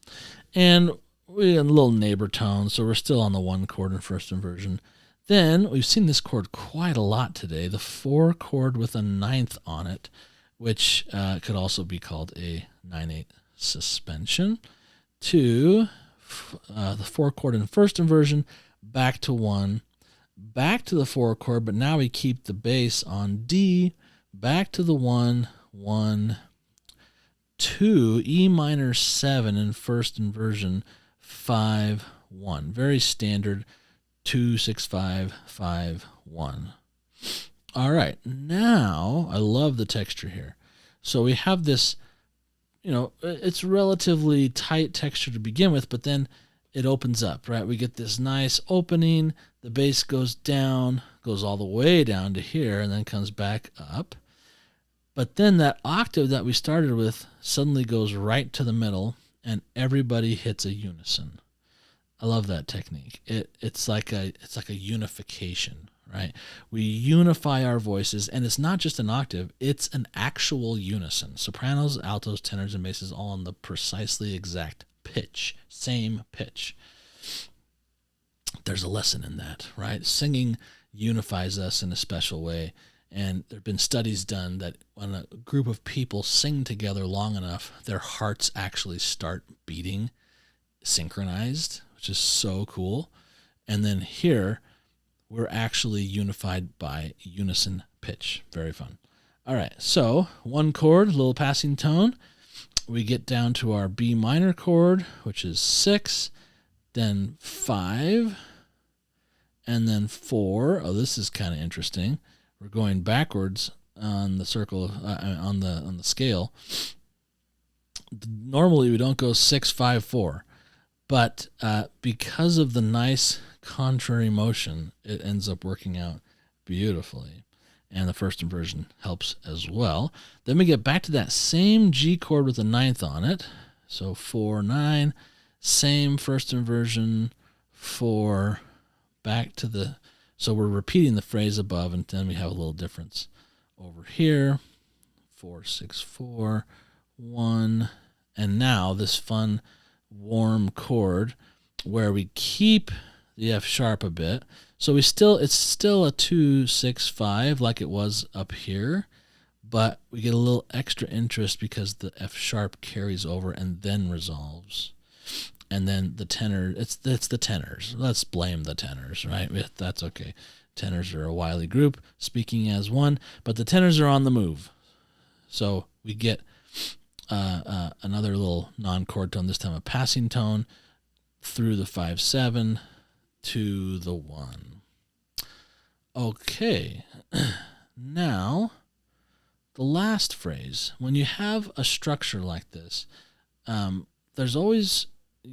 And we have a little neighbor tone, so we're still on the 1 chord in first inversion. Then we've seen this chord quite a lot today, the 4 chord with a 9th on it, which could also be called a 9/8 suspension, to the 4 chord in first inversion, back to 1, back to the 4 chord, but now we keep the bass on D, back to the 1, 1, 2, E minor 7 in first inversion, 5, 1. Very standard 2, 6, 5, 5, 1. All right, now I love the texture here. So we have this, it's relatively tight texture to begin with, but then it opens up, right? We get this nice opening. The bass goes down, goes all the way down to here, and then comes back up. But then that octave that we started with suddenly goes right to the middle, and everybody hits a unison. I love that technique. It's like a unification, right? We unify our voices, and it's not just an octave, it's an actual unison. Sopranos, altos, tenors, and basses all on the precisely exact pitch, same pitch. There's a lesson in that, right? Singing unifies us in a special way. And there have been studies done that when a group of people sing together long enough, their hearts actually start beating synchronized, which is so cool. And then here, we're actually unified by unison pitch. Very fun. All right, so 1 chord, a little passing tone. We get down to our B minor chord, which is 6, then 5, and then 4. Oh, this is kind of interesting. We're going backwards on the circle, on the scale. Normally we don't go 6, 5, 4, but because of the nice contrary motion, it ends up working out beautifully. And the first inversion helps as well. Then we get back to that same G chord with a 9th on it. So 4, 9, same first inversion, 4, back to the... So we're repeating the phrase above, and then we have a little difference over here. 4, 6, 4, 1. And now this fun, warm chord where we keep the F sharp a bit. So it's still a 2, 6, 5 like it was up here, but we get a little extra interest because the F sharp carries over and then resolves. And then the tenor, it's the tenors. Let's blame the tenors, right? That's okay. Tenors are a wily group, speaking as one, but the tenors are on the move. So we get another little non-chord tone, this time a passing tone through the 5/7 to the 1. Okay, now the last phrase. When you have a structure like this, there's always,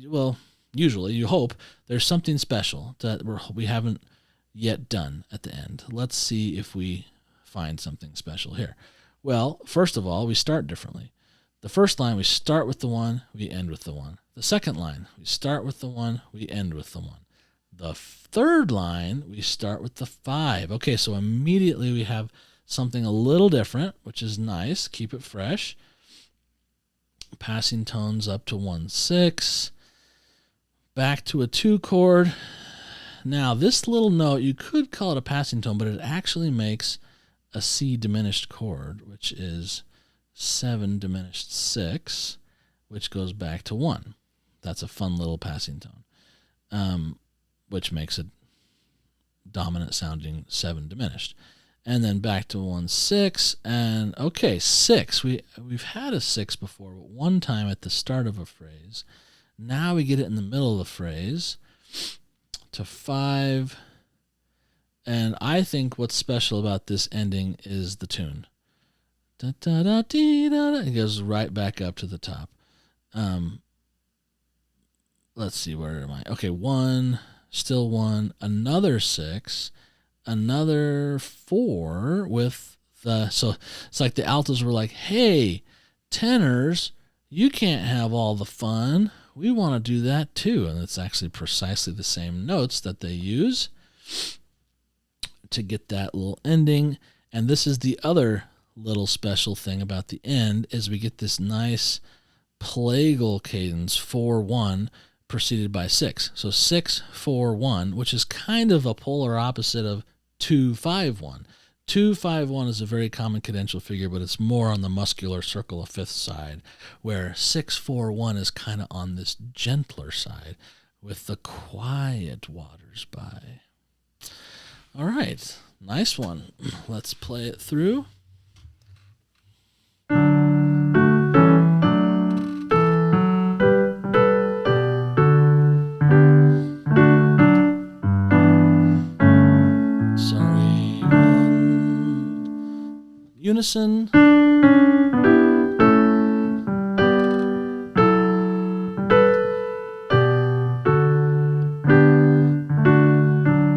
well, usually you hope there's something special that we haven't yet done at the end. Let's see if we find something special here. Well, first of all, we start differently. The first line, we start with the 1, we end with the 1. The second line, we start with the 1, we end with the 1. The third line, we start with the 5. Okay, so immediately we have something a little different, which is nice. Keep it fresh. Passing tones up to 1/6. Back to a 2 chord. Now, this little note, you could call it a passing tone, but it actually makes a C diminished chord, which is 7 diminished 6, which goes back to 1. That's a fun little passing tone, which makes a dominant sounding 7 diminished. And then back to 1/6, and okay, 6. We've had a 6 before, but one time at the start of a phrase. Now we get it in the middle of the phrase to 5. And I think what's special about this ending is the tune. Da, da, da, dee, da, da. It goes right back up to the top. Let's see, where am I? Okay, 1, still 1, another 6, another 4 with the, so it's like the altos were like, hey, tenors, you can't have all the fun. We want to do that too. And it's actually precisely the same notes that they use to get that little ending. And this is the other little special thing about the end, is we get this nice plagal cadence 4/1 preceded by 6. So 6/4/1, which is kind of a polar opposite of 2/5/1. 2/5/1 is a very common cadential figure, but it's more on the muscular circle of fifth side, where 6/4/1 is kind of on this gentler side with the quiet waters by. All right, nice one. Let's play it through. Sorry, unison.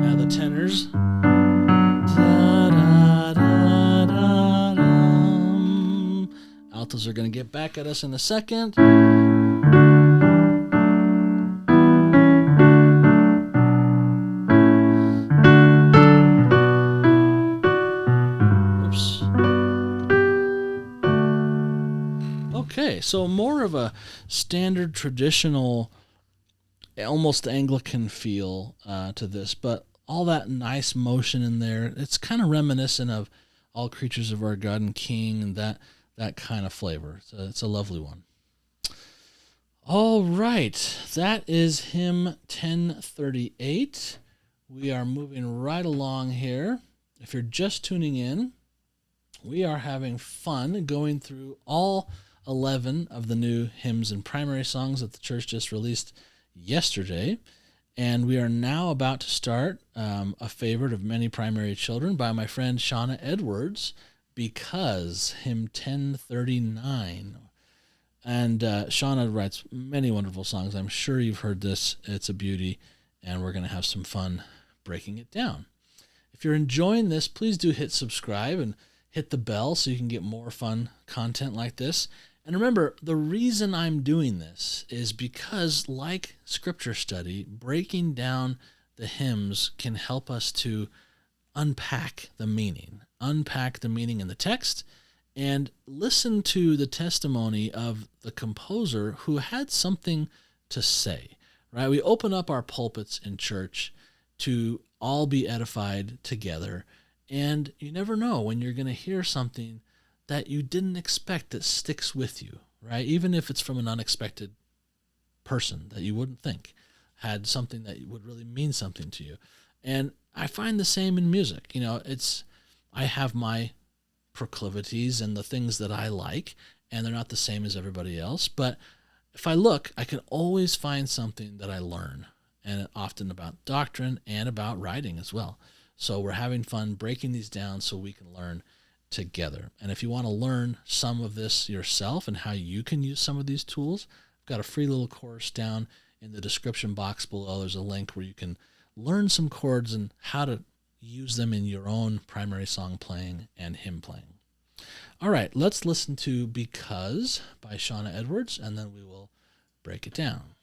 Now the tenors. Altos are going to get back at us in a second. Oops. Okay, so more of a standard traditional, almost Anglican feel to this, but all that nice motion in there. It's kind of reminiscent of All Creatures of Our God and King and that kind of flavor. So it's a lovely one. All right, that is hymn 1038. We are moving right along here. If you're just tuning in, we are having fun going through all 11 of the new hymns and primary songs that the church just released yesterday. And we are now about to start a favorite of many primary children by my friend Shauna Edwards, Because, hymn 1039. And Shauna writes many wonderful songs. I'm sure you've heard this. It's a beauty, and we're going to have some fun breaking it down. If you're enjoying this, please do hit subscribe and hit the bell so you can get more fun content like this. And remember, the reason I'm doing this is because, like Scripture study, breaking down the hymns can help us to unpack the meaning in the text, and listen to the testimony of the composer who had something to say, right? We open up our pulpits in church to all be edified together, and you never know when you're going to hear something that you didn't expect that sticks with you, right? Even if it's from an unexpected person that you wouldn't think had something that would really mean something to you. And I find the same in music. You know, I have my proclivities and the things that I like, and they're not the same as everybody else. But if I look, I can always find something that I learn, and often about doctrine and about writing as well. So we're having fun breaking these down so we can learn together. And if you want to learn some of this yourself and how you can use some of these tools, I've got a free little course down in the description box below. There's a link where you can learn some chords and how to use them in your own primary song playing and hymn playing. All right, let's listen to Because by Shauna Edwards, and then we will break it down.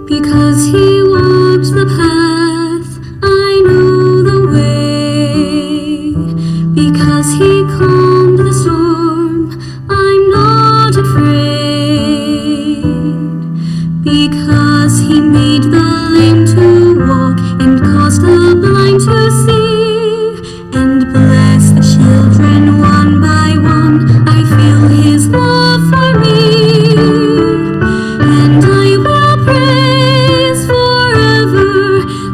Because he walks the path, I know the way. Because he calmed the storm, I'm not afraid. Because he made the lame to walk and caused the blind to see, and blessed the children one by one, I feel his love for me. And I will praise forever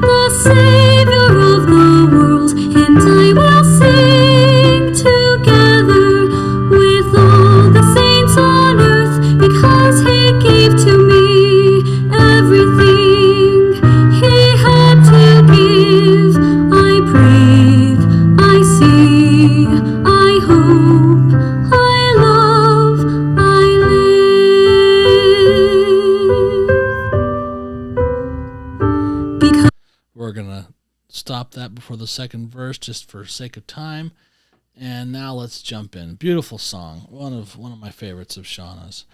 the Savior of the world, and I will sing together with all the saints on earth, because he gave to me everything he had to give. I breathe, I see, I hope, I love, I live. Because We're going to stop that before the second verse just for sake of time. And now let's jump in. Beautiful song. One of my favorites of Shauna's.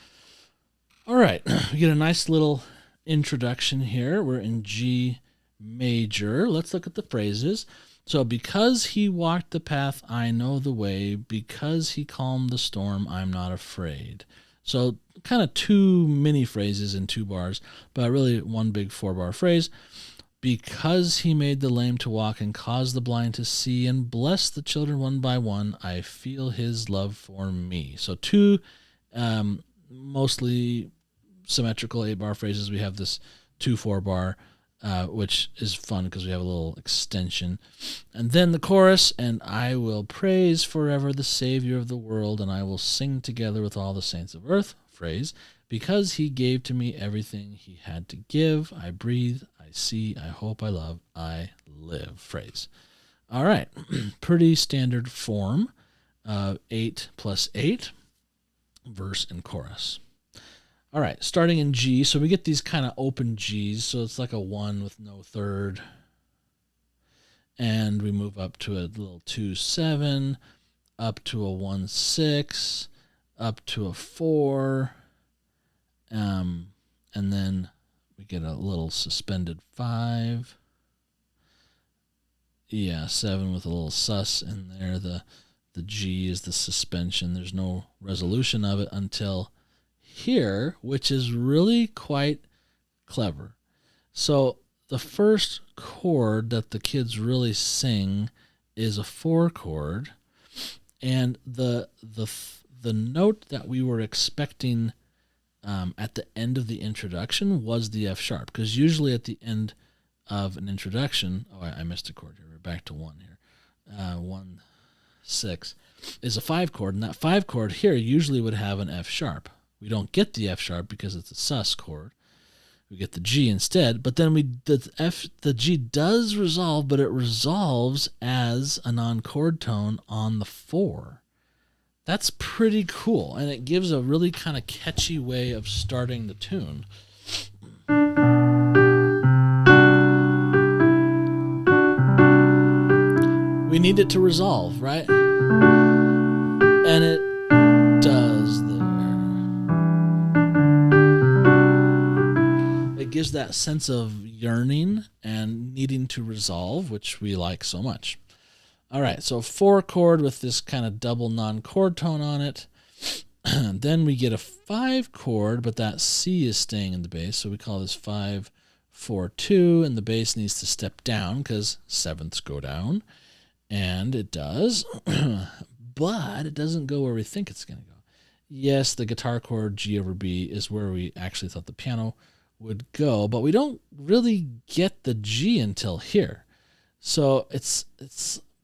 All right. We get a nice little introduction here. We're in G major. Let's look at the phrases. So, because he walked the path, I know the way. Because he calmed the storm, I'm not afraid. So, kind of two mini phrases in 2 bars, but really one big 4-bar phrase. Because he made the lame to walk and caused the blind to see and blessed the children one by one, I feel his love for me. So 2 mostly symmetrical 8-bar phrases. We have this 2 4-bar, which is fun because we have a little extension. And then the chorus, and I will praise forever the Savior of the world, and I will sing together with all the saints of earth, phrase. Because he gave to me everything he had to give, I breathe, I see, I hope, I love, I live, phrase. All right, pretty standard form of 8 plus 8, verse and chorus. All right, starting in G, so we get these kind of open Gs, so it's like a 1 with no third. And we move up to a little 2-7, up to a 1-6, up to a 4, and then we get a little suspended 5. Yeah, 7 with a little sus in there. The G is the suspension. There's no resolution of it until here, which is really quite clever. So the first chord that the kids really sing is a 4 chord, and the note that we were expecting at the end of the introduction was the F sharp, because usually at the end of an introduction, I missed a chord here. We're back to 1 here. 1-6 is a 5 chord, and that 5 chord here usually would have an F sharp. We don't get the F sharp because it's a sus chord. We get the G instead, but then the G does resolve, but it resolves as a non-chord tone on the 4. That's pretty cool, and it gives a really kind of catchy way of starting the tune. We need it to resolve, right? And it does there. It gives that sense of yearning and needing to resolve, which we like so much. All right, so 4 chord with this kind of double non-chord tone on it. Then we get a 5 chord, but that C is staying in the bass, so we call this 5-4-2, and the bass needs to step down because 7ths go down, and it does, but it doesn't go where we think it's going to go. Yes, the guitar chord G over B is where we actually thought the piano would go, but we don't really get the G until here. So it's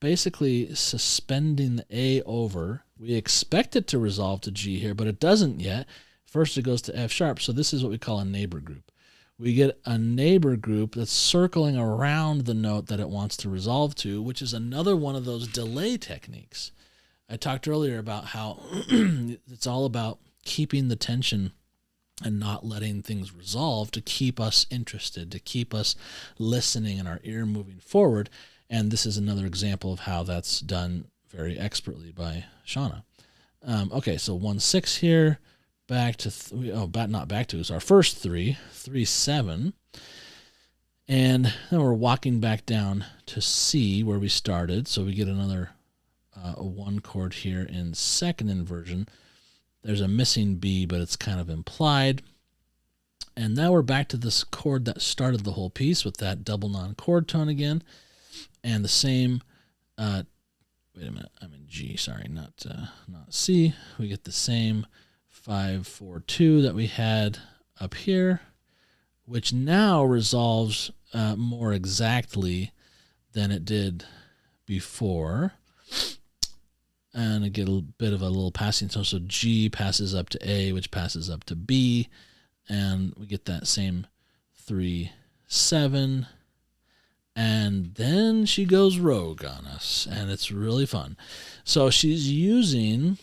basically suspending the A over. We expect it to resolve to G here, but it doesn't yet. First it goes to F sharp. So this is what we call a neighbor group. We get a neighbor group that's circling around the note that it wants to resolve to, which is another one of those delay techniques. I talked earlier about how it's all about keeping the tension and not letting things resolve to keep us interested, to keep us listening and our ear moving forward. And this is another example of how that's done very expertly by Shauna. Okay, so 1-6 here, back to it's our first 3-7, and then we're walking back down to C where we started. So we get another a 1 chord here in second inversion. There's a missing B, but it's kind of implied. And now we're back to this chord that started the whole piece with that double non-chord tone again. And the same, wait a minute, I'm in G, sorry, not C. We get the same 5-4-2 that we had up here, which now resolves more exactly than it did before. And I get a bit of a little passing tone. So G passes up to A, which passes up to B. And we get that same 3-7. And then she goes rogue on us. And it's really fun. So she's using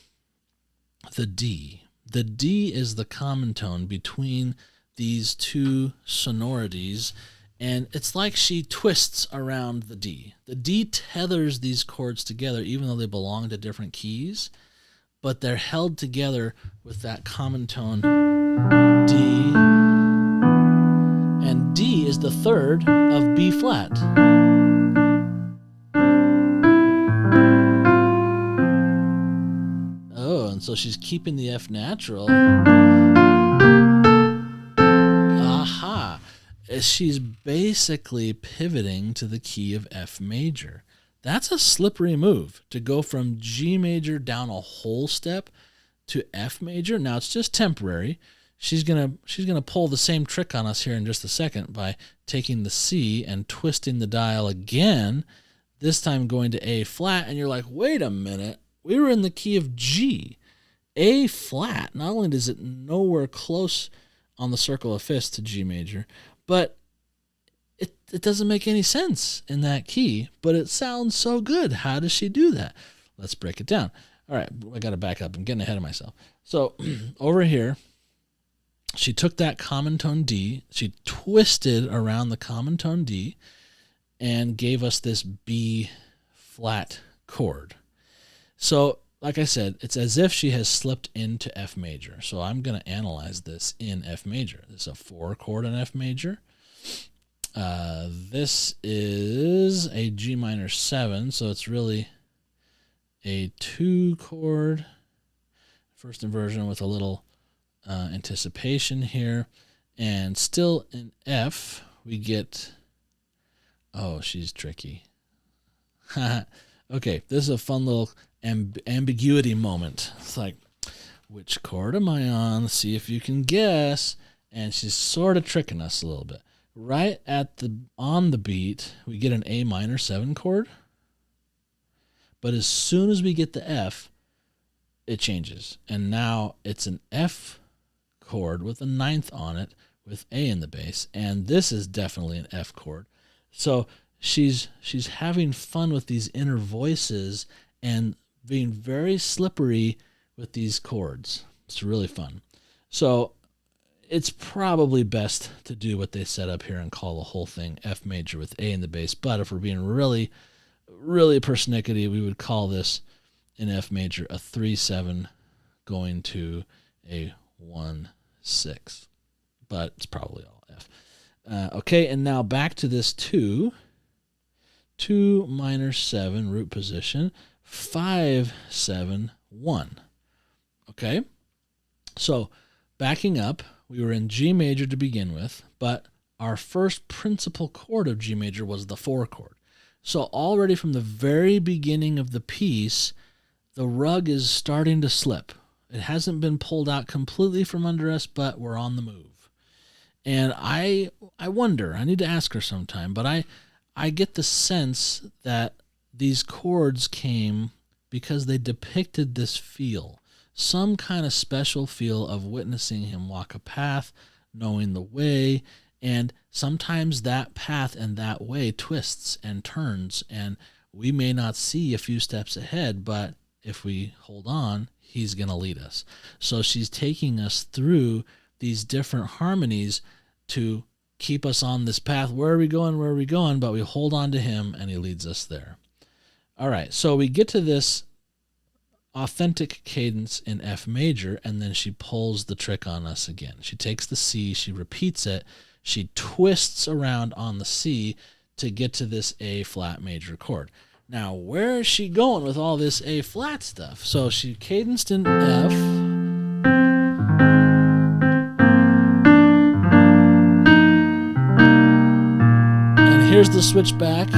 the D. The D is the common tone between these two sonorities. And it's like she twists around the D. The D tethers these chords together, even though they belong to different keys, but they're held together with that common tone D. And D is the third of B flat. Oh, and so she's keeping the F natural. Aha! She's basically pivoting to the key of F major. That's a slippery move to go from G major down a whole step to F major. Now it's just temporary. She's gonna pull the same trick on us here in just a second by taking the C and twisting the dial again, this time going to A flat, and you're like, wait a minute, we were in the key of G. A flat, not only is it nowhere close on the circle of fifths to G major, but it doesn't make any sense in that key, but it sounds so good. How does she do that? Let's break it down. All right, I got to back up. I'm getting ahead of myself. So over here, she took that common tone D, she twisted around the common tone D, and gave us this B flat chord. So, like I said, it's as if she has slipped into F major. So I'm going to analyze this in F major. This is a 4 chord in F major. This is a G minor 7, so it's really a 2 chord. First inversion with a little anticipation here. And still in F, we get, oh, she's tricky. Okay, this is a fun little ambiguity moment. It's like, which chord am I on? See if you can guess. And she's sort of tricking us a little bit. Right on the beat, we get an A minor 7 chord. But as soon as we get the F, it changes. And now it's an F chord with a 9th on it with A in the bass. And this is definitely an F chord. So she's having fun with these inner voices and being very slippery with these chords. It's really fun. So it's probably best to do what they set up here and call the whole thing F major with A in the bass. But if we're being really, really persnickety, we would call this in F major a 3-7 going to a 1-6. But it's probably all F. Okay, and now back to this 2 minor 7 root position, 5-7-1. Okay, so backing up, we were in G major to begin with, but our first principal chord of G major was the 4 chord. So already from the very beginning of the piece, the rug is starting to slip. It hasn't been pulled out completely from under us, but we're on the move. And I wonder, I need to ask her sometime, but I get the sense that these chords came because they depicted this feel, some kind of special feel of witnessing him walk a path, knowing the way, and sometimes that path and that way twists and turns, and we may not see a few steps ahead, but if we hold on, he's going to lead us. So she's taking us through these different harmonies to keep us on this path. Where are we going? Where are we going? But we hold on to him, and he leads us there. All right, so we get to this authentic cadence in F major, and then she pulls the trick on us again. She takes the C, she repeats it, she twists around on the C to get to this A flat major chord. Now, where is she going with all this A flat stuff? So she cadenced in F. And here's the switch back.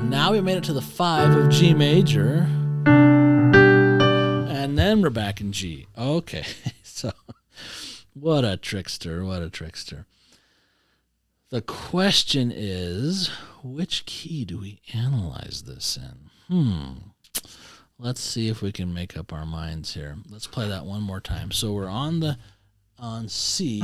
Now we made it to the 5 of G major. And then we're back in G. Okay, so what a trickster, what a trickster. The question is, which key do we analyze this in? Let's see if we can make up our minds here. Let's play that one more time. So we're on C.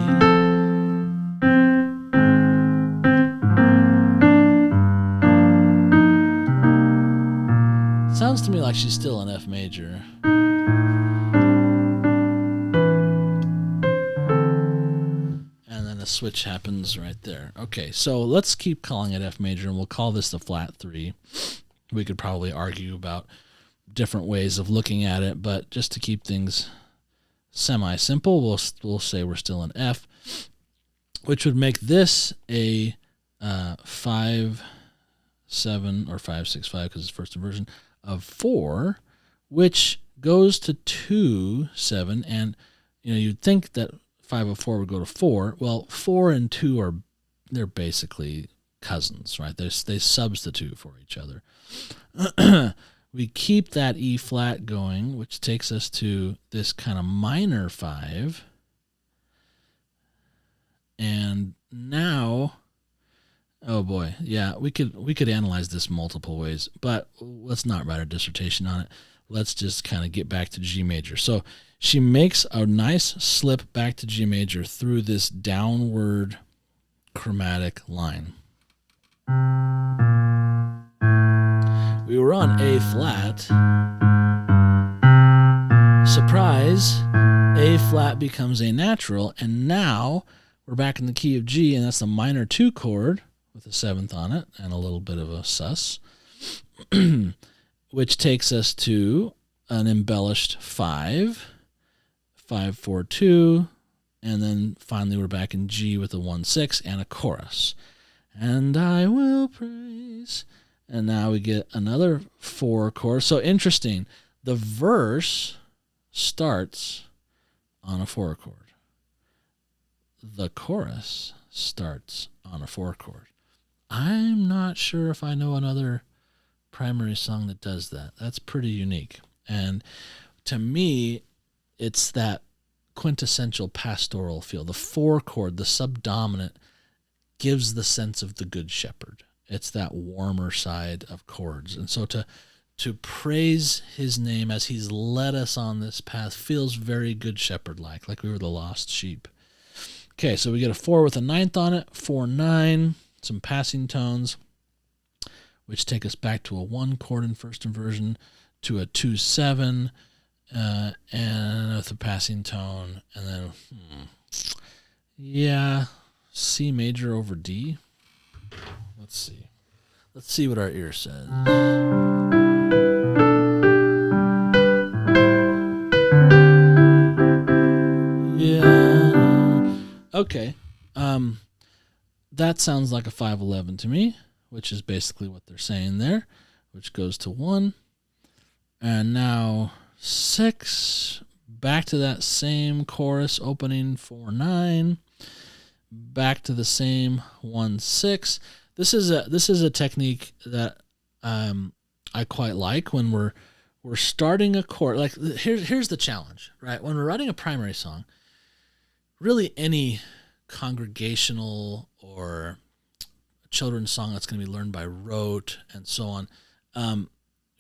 Sounds to me like she's still in F major. And then a switch happens right there. Okay, so let's keep calling it F major, and we'll call this the flat 3. We could probably argue about different ways of looking at it, but just to keep things semi-simple, we'll say we're still in F, which would make this a 5-7 or 5-6-5 because it's first inversion of 4, which goes to 2-7, and you'd think that 5 of 4 would go to 4. Well, 4 and 2 they're basically cousins, right? They substitute for each other. We keep that E flat going, which takes us to this kind of minor 5, and now. Oh boy, yeah, we could analyze this multiple ways, but let's not write a dissertation on it. Let's just kind of get back to G major. So she makes a nice slip back to G major through this downward chromatic line. We were on A flat. Surprise, A flat becomes a natural, and now we're back in the key of G, and that's the minor 2 chord with a 7th on it and a little bit of a sus, which takes us to an embellished 5, 5-4-2, and then finally we're back in G with a 1-6 and a chorus. And I will praise. And now we get another 4 chorus. So interesting. The verse starts on a 4 chord. The chorus starts on a 4 chord. I'm not sure if I know another primary song that does that. That's pretty unique. And to me, it's that quintessential pastoral feel. The 4 chord, the subdominant, gives the sense of the Good Shepherd. It's that warmer side of chords. And so to praise his name as he's led us on this path feels very Good Shepherd-like we were the lost sheep. Okay, so we get a 4 with a 9th on it, 4-9. Some passing tones, which take us back to a 1 chord in first inversion, to a 2-7, and with a passing tone, and then, C major over D. Let's see what our ear says. Yeah. Okay. That sounds like a 5-11 to me, which is basically what they're saying there, which goes to 1. And now 6, back to that same chorus opening 4-9, back to the same 1-6. This is a technique that I quite like when we're we're starting a chord. Like here's the challenge, right? When we're writing a primary song, really any congregational or children's song that's going to be learned by rote and so on,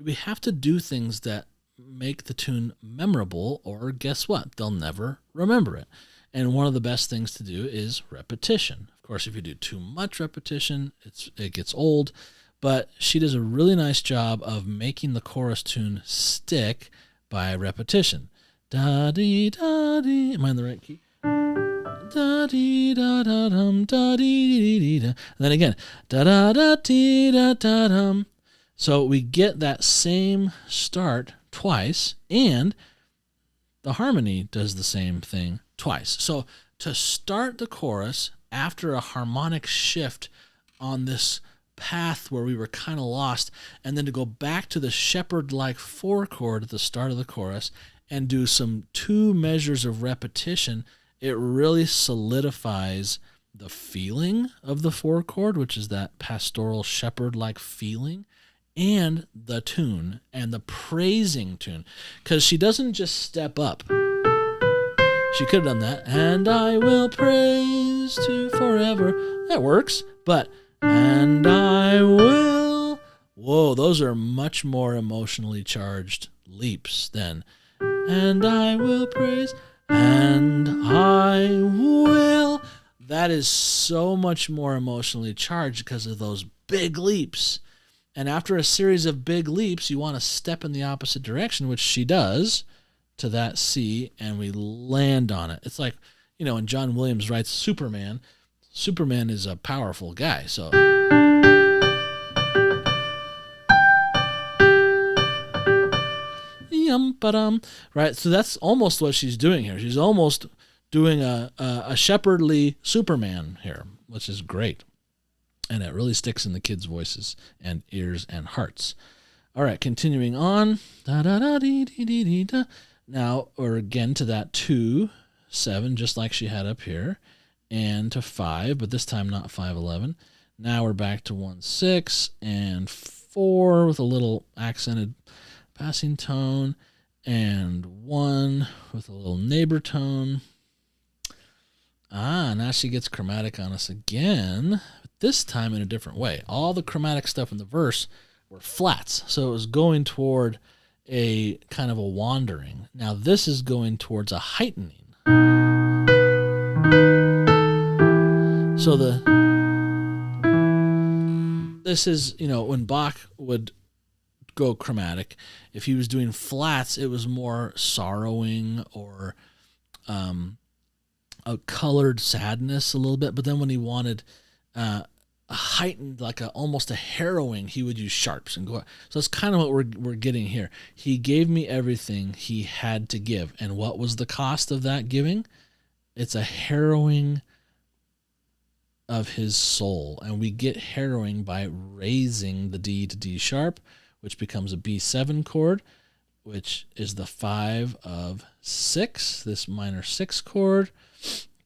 we have to do things that make the tune memorable, or guess what? They'll never remember it. And one of the best things to do is repetition. Of course, if you do too much repetition, it gets old. But she does a really nice job of making the chorus tune stick by repetition. Da dee da dee. Am I in the right key? Da dee da da dum da dee dee dee da. And then again, da da da dee da da dum. So we get that same start twice, and the harmony does the same thing twice. So to start the chorus after a harmonic shift on this path where we were kind of lost, and then to go back to the shepherd-like 4 chord at the start of the chorus and do some 2 measures of repetition, it really solidifies the feeling of the 4 chord, which is that pastoral shepherd-like feeling, and the tune and the praising tune, because she doesn't just step up. She could have done that, and I will praise to forever. That works, but and I will. Whoa, those are much more emotionally charged leaps than and I will praise and I will. That is so much more emotionally charged because of those big leaps. And after a series of big leaps, you want to step in the opposite direction, which she does, to that C, and we land on it. It's like, when John Williams writes Superman is a powerful guy, so. Right, so that's almost what she's doing here. She's almost doing a shepherdly Superman here, which is great. And it really sticks in the kids' voices and ears and hearts. All right, continuing on. Da, da, da, dee, dee, dee, dee, da. Now, or again to that 2, 7, just like she had up here, and to 5, but this time not 5-11. Now we're back to 1, 6, and 4 with a little accented passing tone, and 1 with a little neighbor tone. Now she gets chromatic on us again, but this time in a different way. All the chromatic stuff in the verse were flats, so it was going toward a kind of a wandering. Now this is going towards a heightening. So this is, when Bach would go chromatic, if he was doing flats, it was more sorrowing or a colored sadness a little bit. But then when he wanted a heightened, like almost a harrowing, he would use sharps and go. So that's kind of what we're getting here. He gave me everything he had to give. And what was the cost of that giving? It's a harrowing of his soul. And we get harrowing by raising the D to D sharp, which becomes a B7 chord, which is the 5 of 6, this minor 6 chord.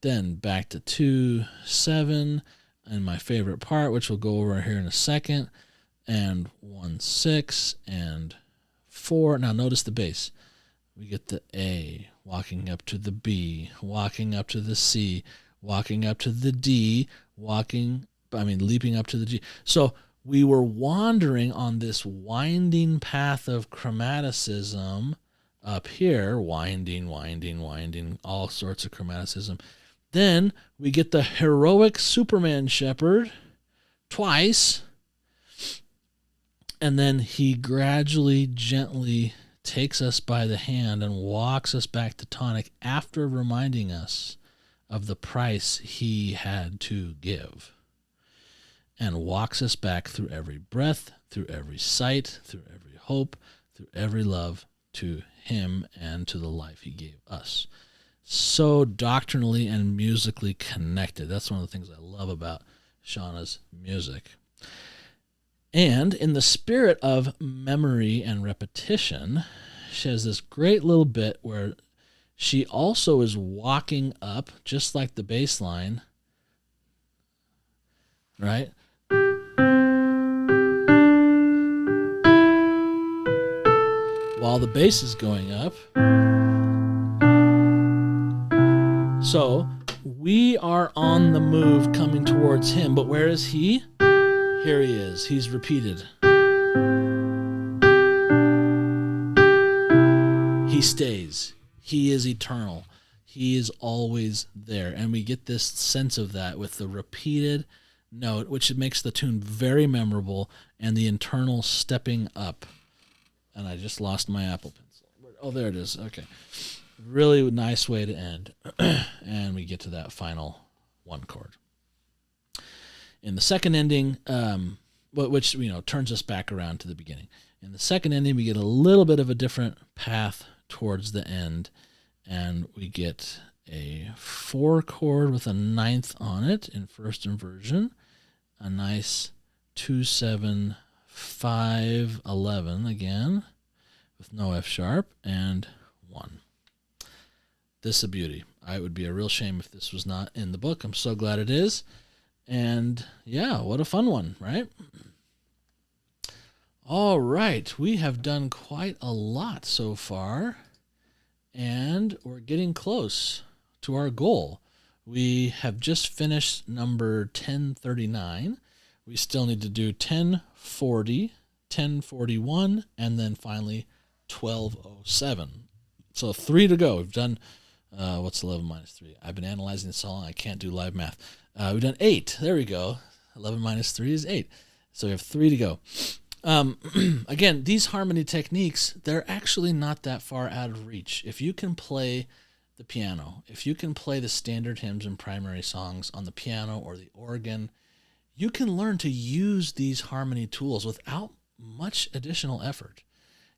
Then back to 2, 7, and my favorite part, which we'll go over here in a second, and 1, 6, and 4. Now notice the bass. We get the A, walking up to the B, walking up to the C, walking up to the D, leaping up to the G. So we were wandering on this winding path of chromaticism up here, winding, all sorts of chromaticism. Then we get the heroic Superman shepherd twice, and then he gradually, gently takes us by the hand and walks us back to tonic after reminding us of the price he had to give, and walks us back through every breath, through every sight, through every hope, through every love to him and to the life he gave us. So doctrinally and musically connected. That's one of the things I love about Shauna's music. And in the spirit of memory and repetition, she has this great little bit where she also is walking up, just like the bass line, right? while the bass is going up. So we are on the move coming towards him, but where is he? Here he is. He's repeated. He stays. He is eternal. He is always there. And we get this sense of that with the repeated note, which makes the tune very memorable, and the internal stepping up. And I just lost my Apple Pencil. Oh, there it is. Okay. Really nice way to end. And we get to that final one chord. In the second ending, which turns us back around to the beginning. In the second ending, we get a little bit of a different path towards the end, and we get a 4 chord with a 9th on it in first inversion, a nice 2 7 5 11 again with no F sharp, and 1. This is a beauty. It would be a real shame if this was not in the book. I'm so glad it is. And yeah, what a fun one, right? All right, we have done quite a lot so far, and we're getting close to our goal. We have just finished number 1039. We still need to do 1040, 1041, and then finally 1207. So 3 to go. We've done, what's 11 minus 3? I've been analyzing this all, I can't do live math. We've done 8. There we go. 11 minus 3 is 8. So we have 3 to go. Again, these harmony techniques, they're actually not that far out of reach. If you can play the piano, if you can play the standard hymns and primary songs on the piano or the organ, you can learn to use these harmony tools without much additional effort.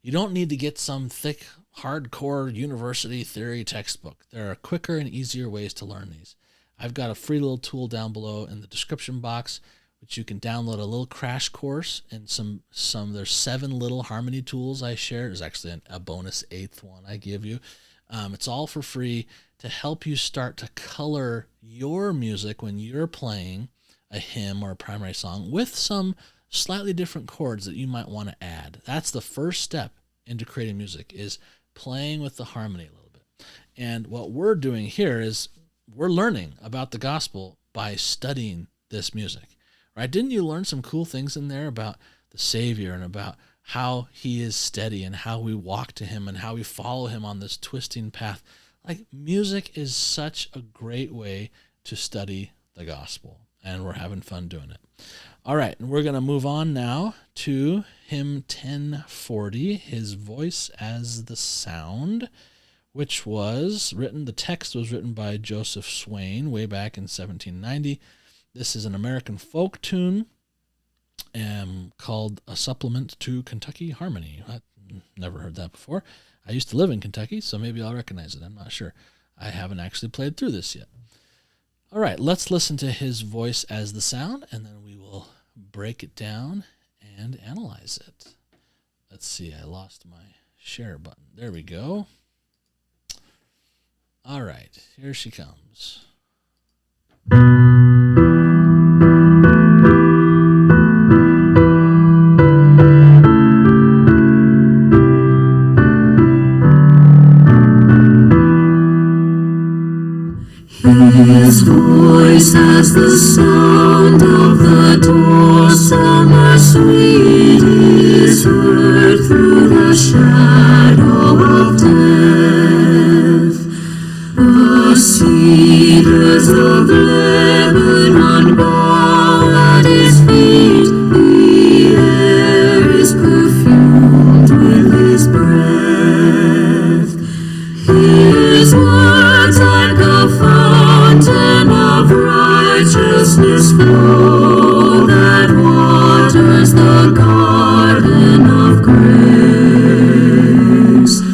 You don't need to get some thick, hardcore university theory textbook. There are quicker and easier ways to learn these. I've got a free little tool down below in the description box, which you can download a little crash course and there's 7 little harmony tools I share. There's actually a bonus 8th one I give you. It's all for free to help you start to color your music when you're playing a hymn or a primary song with some slightly different chords that you might want to add. That's the first step into creating music, is playing with the harmony a little bit. And what we're doing here is we're learning about the gospel by studying this music. Right? Didn't you learn some cool things in there about the Savior and about how he is steady and how we walk to him and how we follow him on this twisting path? Like, music is such a great way to study the gospel, and we're having fun doing it. All right, and we're going to move on now to hymn 1040, His Voice as the Sound, which was written, the text was written by Joseph Swain way back in 1790. This is an American folk tune called A Supplement to Kentucky Harmony. I've never heard that before. I used to live in Kentucky, so maybe I'll recognize it. I'm not sure. I haven't actually played through this yet. All right, let's listen to His Voice as the Sound, and then we will break it down and analyze it. Let's see, I lost my share button. There we go. All right, here she comes. His voice as the sound of the door, summer sweet, is heard through the shadow of death. The cedars of Lebanon bow at his feet, the air is perfumed with his breath. His words like a fountain of righteousness flow that waters the garden of grace.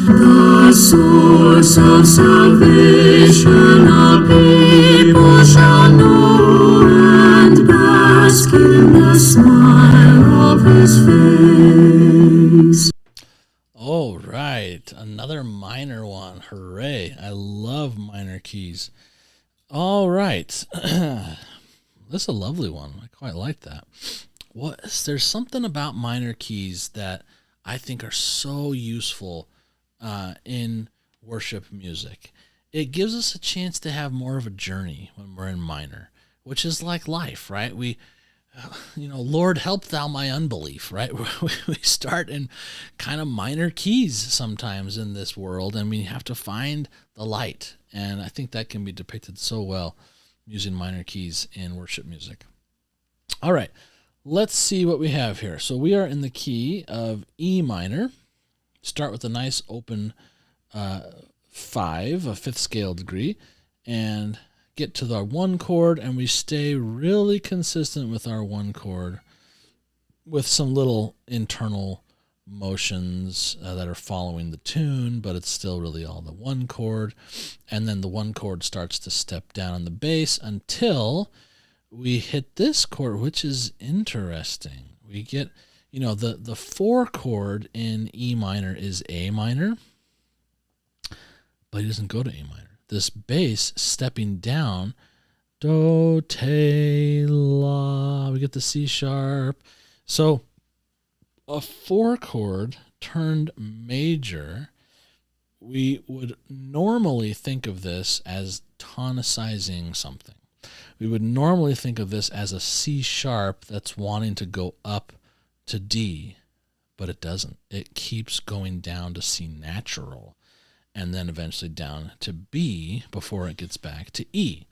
The source of salvation all people shall know and bask in the smile of his face. All right, another minor one. Hooray. I love minor keys. All right. This is a lovely one. I quite like that. There's something about minor keys that I think are so useful in worship music. It gives us a chance to have more of a journey when we're in minor, which is like life, right? Lord, help thou my unbelief, right? We start in kind of minor keys sometimes in this world, and we have to find the light. And I think that can be depicted so well using minor keys in worship music. All right, let's see what we have here. So we are in the key of E minor. Start with a nice open 5, a fifth scale degree, and get to the 1 chord, and we stay really consistent with our 1 chord with some little internal motions that are following the tune, but it's still really all the 1 chord. And then the 1 chord starts to step down on the bass until we hit this chord, which is interesting. We get, the 4 chord in E minor is A minor, but it doesn't go to A minor. This bass stepping down, do, te, la, we get the C sharp. So a 4 chord turned major, we would normally think of this as tonicizing something. We would normally think of this as a C sharp that's wanting to go up to D, but it doesn't. It keeps going down to C natural, and then eventually down to B before it gets back to E.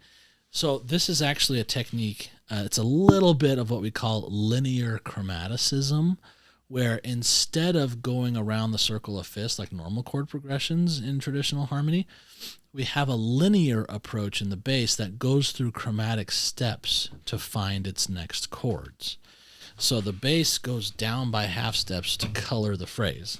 So this is actually a technique. It's a little bit of what we call linear chromaticism, where instead of going around the circle of fifths like normal chord progressions in traditional harmony, we have a linear approach in the bass that goes through chromatic steps to find its next chords. So the bass goes down by half steps to color the phrase.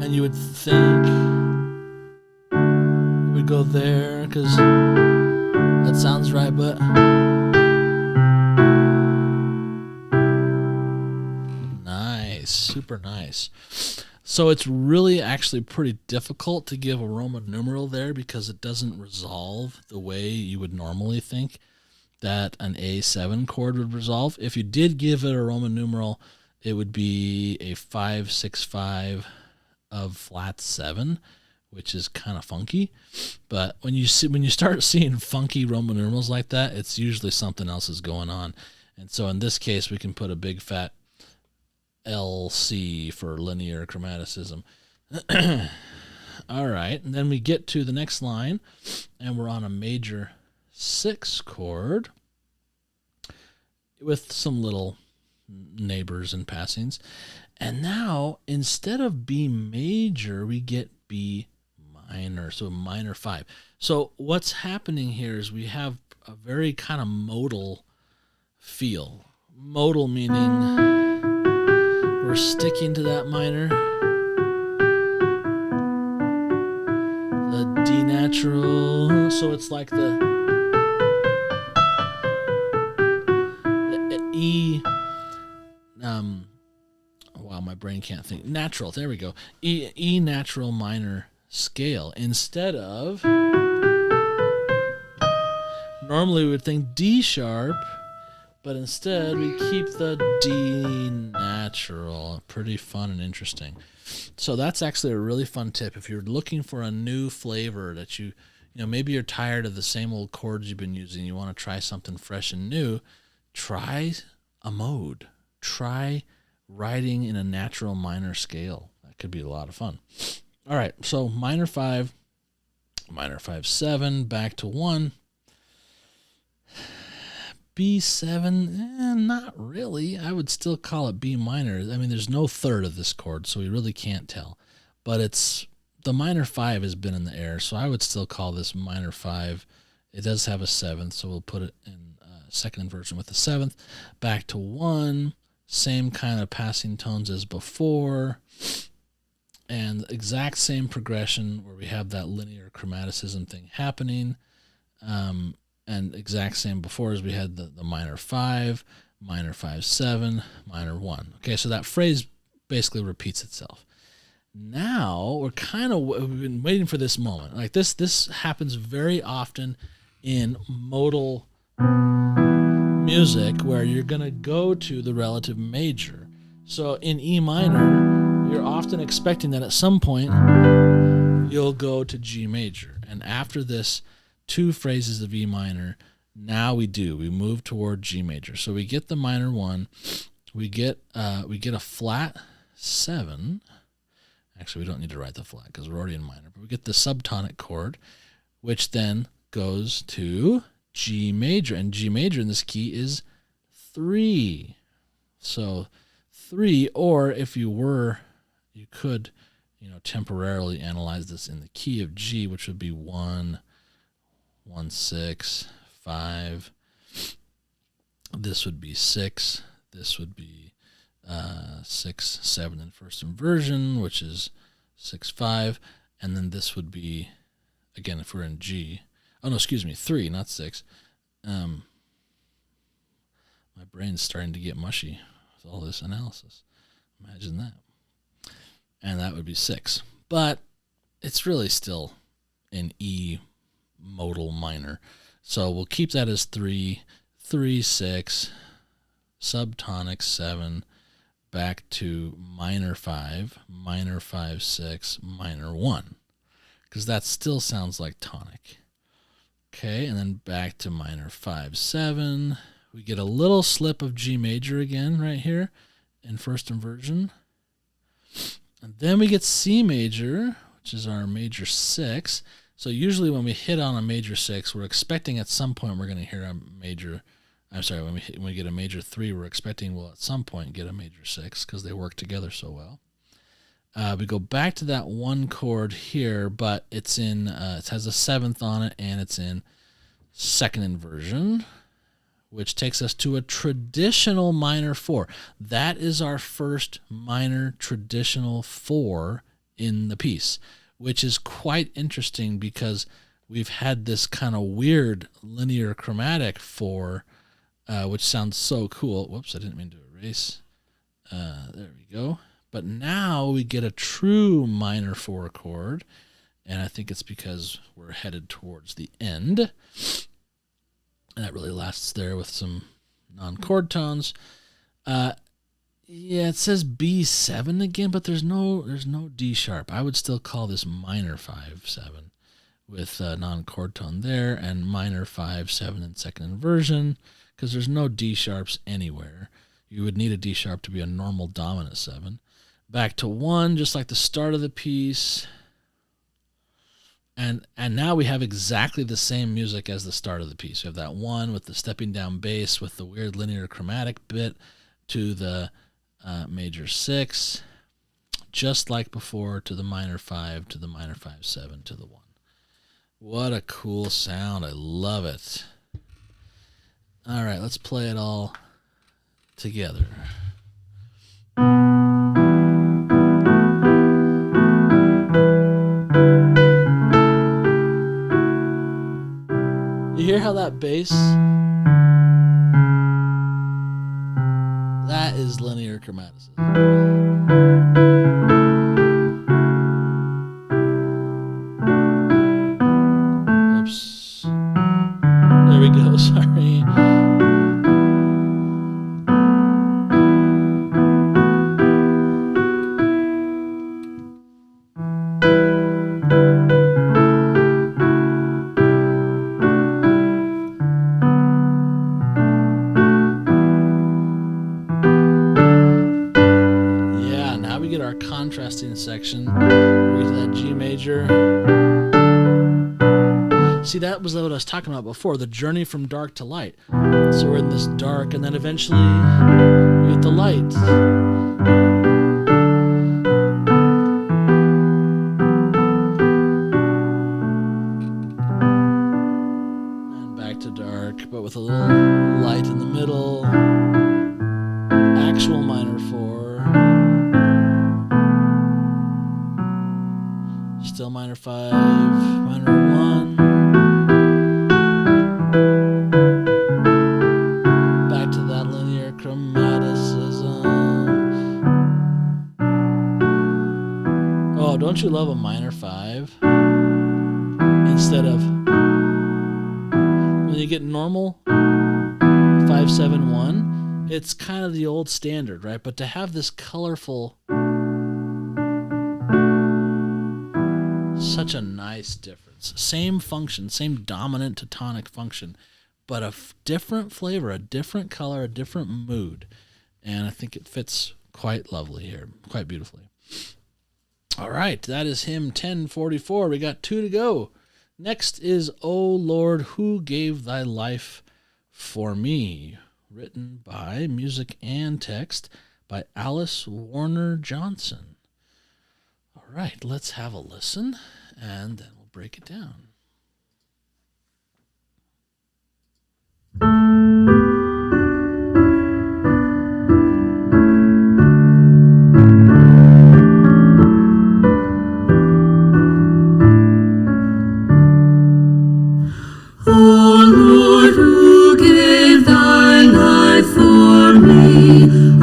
And you would think it would go there because that sounds right, but nice, super nice. So it's really actually pretty difficult to give a Roman numeral there because it doesn't resolve the way you would normally think that an A7 chord would resolve. If you did give it a Roman numeral, it would be a 5-6-5 of flat 7, which is kind of funky. But when you start seeing funky Roman numerals like that, it's usually something else is going on. And so in this case, we can put a big fat LC for linear chromaticism. All right, and then we get to the next line, and we're on a major 6 chord with some little neighbors and passings. And now, instead of B major, we get B minor, so minor 5. So what's happening here is we have a very kind of modal feel. Modal meaning we're sticking to that minor. The D natural, so it's like the E, wow, my brain can't think. Natural, there we go. E natural minor scale. Instead of, normally we would think D sharp, but instead we keep the D natural. Pretty fun and interesting. So that's actually a really fun tip. If you're looking for a new flavor that maybe you're tired of the same old chords you've been using, you want to try something fresh and new, try a mode. Try writing in a natural minor scale. That could be a lot of fun. All right, so minor 5, minor 5-7, back to 1. B7, not really. I would still call it B minor. I mean, there's no third of this chord, so we really can't tell. But the minor 5 has been in the air, so I would still call this minor 5. It does have a 7th, so we'll put it in second inversion with the 7th. Back to 1, same kind of passing tones as before, and exact same progression where we have that linear chromaticism thing happening. And exact same before as we had the minor 5, minor 5-7, minor 1. Okay, so that phrase basically repeats itself. Now we've been waiting for this moment. Like this happens very often in modal music where you're going to go to the relative major. So in E minor, you're often expecting that at some point you'll go to G major. And after this 2 phrases of E minor, now we move toward G major. So we get the minor 1, we get a flat 7. Actually, we don't need to write the flat because we're already in minor, but we get the subtonic chord, which then goes to G major, and G major in this key is 3. So 3, or if you could, temporarily analyze this in the key of G, which would be 1, 1, 6, 5. This would be 6. This would be 6, 7 in first inversion, which is 6, 5, and then this would be, again, if we're in G. Oh no, excuse me, 3, not 6. My brain's starting to get mushy with all this analysis. Imagine that. And that would be 6. But it's really still in E modal minor. So we'll keep that as 3, 3, 6, subtonic 7, back to minor 5, 6, minor 1. Because that still sounds like tonic. Okay, and then back to minor 5, 7. We get a little slip of G major again right here in first inversion. And then we get C major, which is our major 6. So usually when we hit on a major 6, we're expecting at some point we're going to hear a major. When we get a major 3, we're expecting we'll at some point get a major 6 because they work together so well. We go back to that 1 chord here, but it's in it has a 7th on it, and it's in second inversion, which takes us to a traditional minor 4. That is our first minor traditional 4 in the piece, which is quite interesting because we've had this kind of weird linear chromatic 4, which sounds so cool. Whoops, I didn't mean to erase. There we go. But now we get a true minor 4 chord, and I think it's because we're headed towards the end. And that really lasts there with some non-chord tones. Yeah, it says B7 again, but there's no D sharp. I would still call this minor 5, 7 with non-chord tone there, and minor 5, 7 in second inversion, because there's no D sharps anywhere. You would need a D sharp to be a normal dominant 7. Back to 1, just like the start of the piece. And now we have exactly the same music as the start of the piece. We have that 1 with the stepping down bass with the weird linear chromatic bit to the major 6, just like before, to the minor 5, to the minor 5, 7, to the 1. What a cool sound. I love it. All right, let's play it all together. You hear how that bass? That is linear chromaticism. Oops. There we go, sorry. Contrasting section. We get to that G major. See, that was what I was talking about before, the journey from dark to light. So we're in this dark, and then eventually we get the light. And back to dark, but with a little light in the middle. Actual minor 4. Still minor 5, minor 1. Back to that linear chromaticism. Oh, don't you love a minor 5? Instead of When you get normal 5-7-1, it's kind of the old standard, right? But to have this colorful, such a nice difference. Same function, same dominant to tonic function, but a different flavor, a different color, a different mood. And I think it fits quite lovely here, quite beautifully. All right, that is hymn 1044. We got 2 to go. Next is O Lord, Who Gave Thy Life for Me, written by music and text by Alice Warner Johnson. All right, let's have a listen, and then we'll break it down.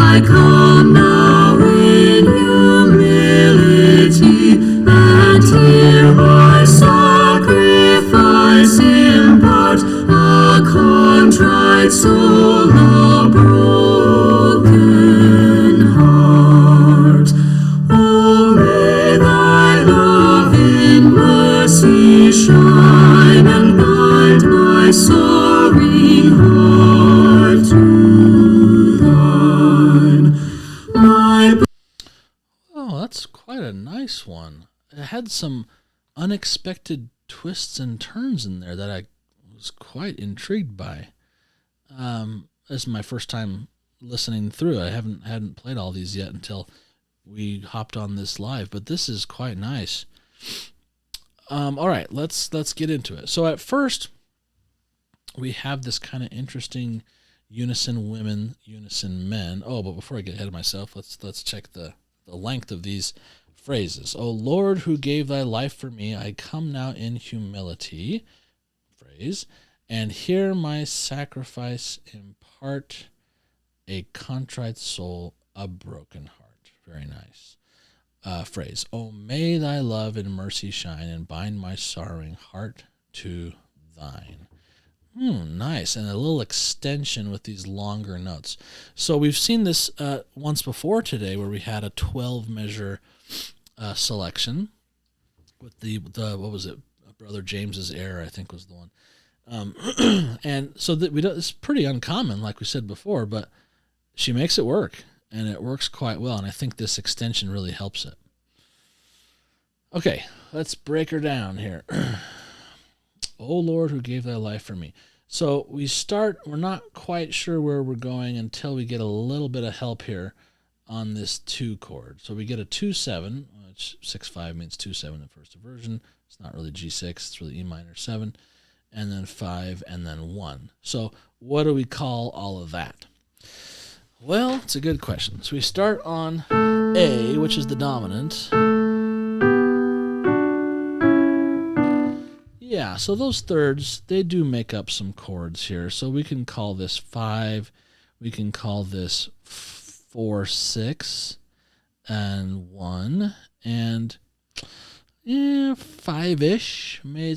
I come now in humility, and here my sacrifice impart, a contrite soul, a broken heart. Oh, may thy love in mercy shine, and bind my sorry heart to thine. Oh, that's quite a nice one. It had some unexpected twists and turns in there that I was quite intrigued by. This is my first time listening through. I hadn't played all these yet until we hopped on this live, but this is quite nice. All right, let's get into it. So at first, we have this kind of interesting unison women, unison men. Oh, but before I get ahead of myself, let's check the length of these phrases. O Lord, who gave thy life for me, I come now in humility, phrase, and hear my sacrifice impart, a contrite soul, a broken heart. Very nice. Phrase. O may thy love and mercy shine, and bind my sorrowing heart to thine. Nice. And a little extension with these longer notes. So we've seen this once before today, where we had a 12 measure selection with the what was it? Brother James's Error, I think was the one. And so that it's pretty uncommon, like we said before, but she makes it work, and it works quite well. And I think this extension really helps it. Okay, let's break her down here. O Lord, who gave thy life for me. So we're not quite sure where we're going until we get a little bit of help here on this 2 chord. So we get a 2-7, which 6-5 means 2-7 in first inversion. It's not really G6, it's really E minor 7, and then 5, and then 1. So what do we call all of that? Well, it's a good question. So we start on A, which is the dominant. Yeah, so those thirds, they do make up some chords here. So we can call this 5, we can call this 4-6, and 1, and 5-ish. I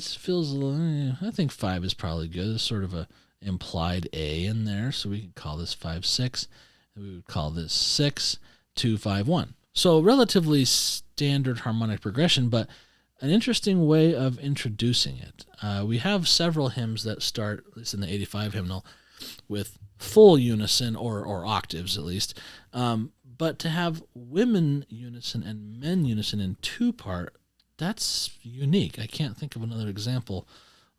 think 5 is probably good. There's sort of a implied A in there, so we can call this 5-6, and we would call this 6-2-5-1. So relatively standard harmonic progression, but an interesting way of introducing it. We have several hymns that start, at least in the 85 hymnal, with full unison or octaves at least. But to have women unison and men unison in 2-part, that's unique. I can't think of another example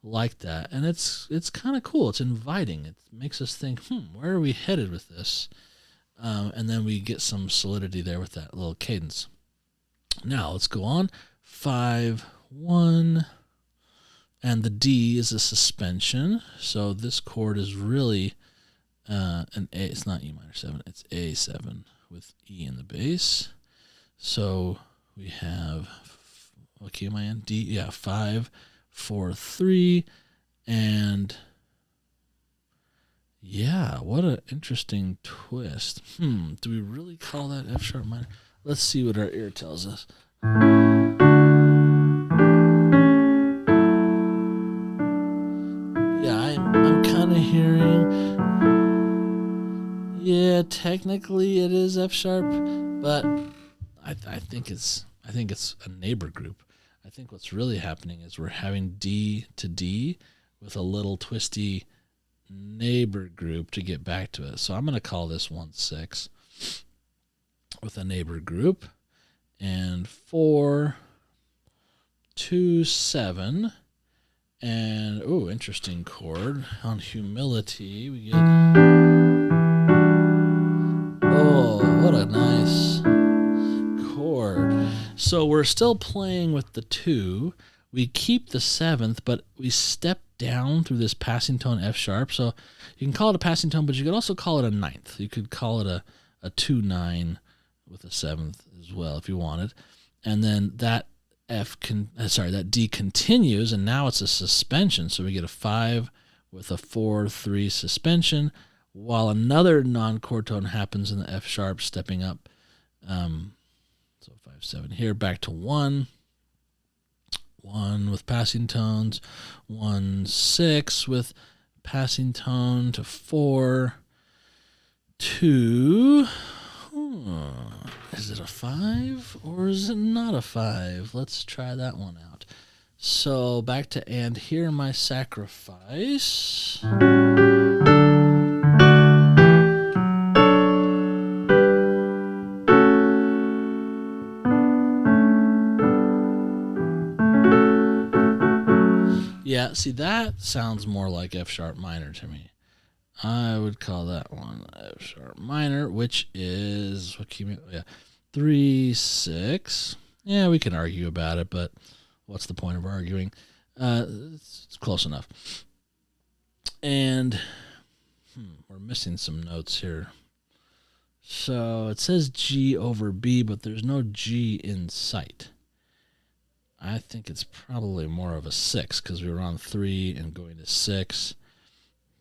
like that. And it's kind of cool. It's inviting. It makes us think, where are we headed with this? And then we get some solidity there with that little cadence. Now let's go on. 5-1, and the D is a suspension. So this chord is really an A. It's not E minor 7. It's A7 with E in the bass. So we have, what key am I in? D. Yeah, 5-4-3, and yeah, what an interesting twist. Do we really call that F sharp minor? Let's see what our ear tells us. Yeah, I'm technically it is F sharp, but I think it's a neighbor group. I think what's really happening is we're having D to D with a little twisty neighbor group to get back to it. So I'm going to call this 1-6 with a neighbor group, and 4-2-7, and interesting chord on humility. We get what a nice chord. So we're still playing with the 2. We keep the 7th, but we step down through this passing tone F sharp. So you can call it a passing tone, but you could also call it a 9th. You could call it a 2-9 with a 7th as well if you wanted. And then that that D continues, and now it's a suspension. So we get a 5 with a 4-3 suspension, while another non-chord tone happens in the F sharp, stepping up. So 5-7 here, back to 1 with passing tones, 1-6 with passing tone to 4-2. Is it a 5 or is it not a 5? Let's try that one out. So back to "And Hear My Sacrifice." Yeah, see, that sounds more like F sharp minor to me. I would call that one F sharp minor, which is 3-6. Yeah, we can argue about it, but what's the point of arguing? It's close enough. And we're missing some notes here. So it says G over B, but there's no G in sight. I think it's probably more of a 6 because we were on 3 and going to 6,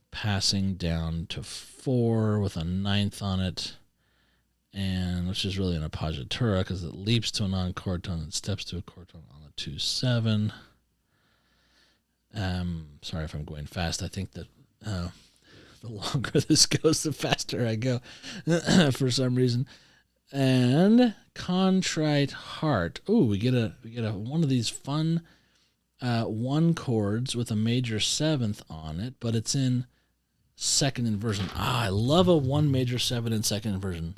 passing down to 4 with a 9th on it, and which is really an appoggiatura because it leaps to a non-chord tone and steps to a chord tone on the 2-7. Sorry if I'm going fast. I think that the longer this goes, the faster I go for some reason. And "Contrite Heart." We get a one of these fun 1 chords with a major 7th on it, but it's in second inversion. I love a 1 major 7 in second inversion.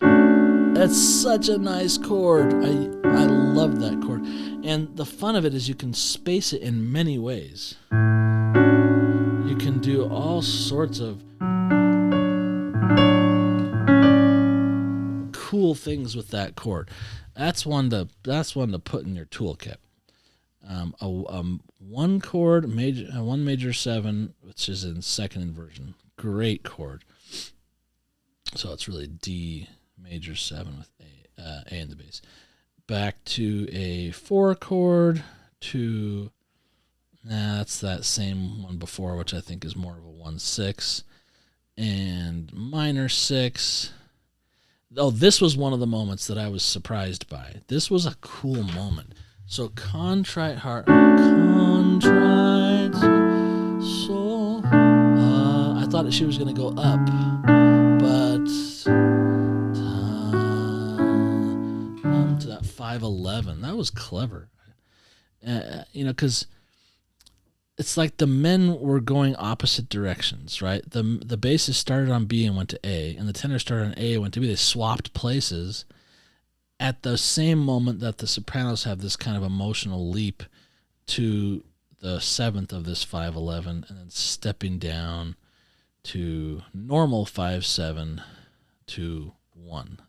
That's such a nice chord. I love that chord. And the fun of it is you can space it in many ways. You can do all sorts of cool things with that chord. That's one to put in your toolkit. A 1 chord major, 1 major 7, which is in second inversion. Great chord. So it's really D major 7 with A in the bass. Back to a 4 chord to that's that same one before, which I think is more of a 1-6 and minor 6. Oh, this was one of the moments that I was surprised by. This was a cool moment. So "Contrite Heart," contrite soul. I thought she was going to go up, but to that 5-11. That was clever. Because it's like the men were going opposite directions, right? The bassist started on B and went to A, and the tenor started on A and went to B. They swapped places at the same moment that the sopranos have this kind of emotional leap to the 7th of this 5-11, and then stepping down to normal 5-7 to 1.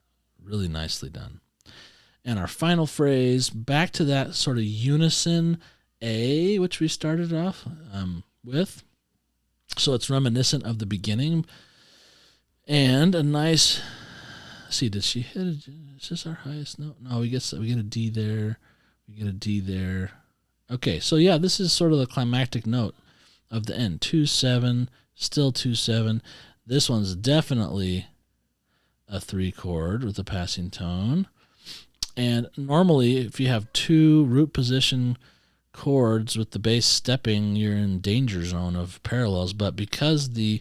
Really nicely done. And our final phrase, back to that sort of unison A, which we started off with. So it's reminiscent of the beginning. And a nice, did she hit it? Is this our highest note? No, we get a D there. We get a D there. Okay, so yeah, this is sort of the climactic note of the end. 2-7, still 2-7. This one's definitely a 3 chord with a passing tone. And normally, if you have 2 root position chords with the bass stepping, you're in danger zone of parallels. But because the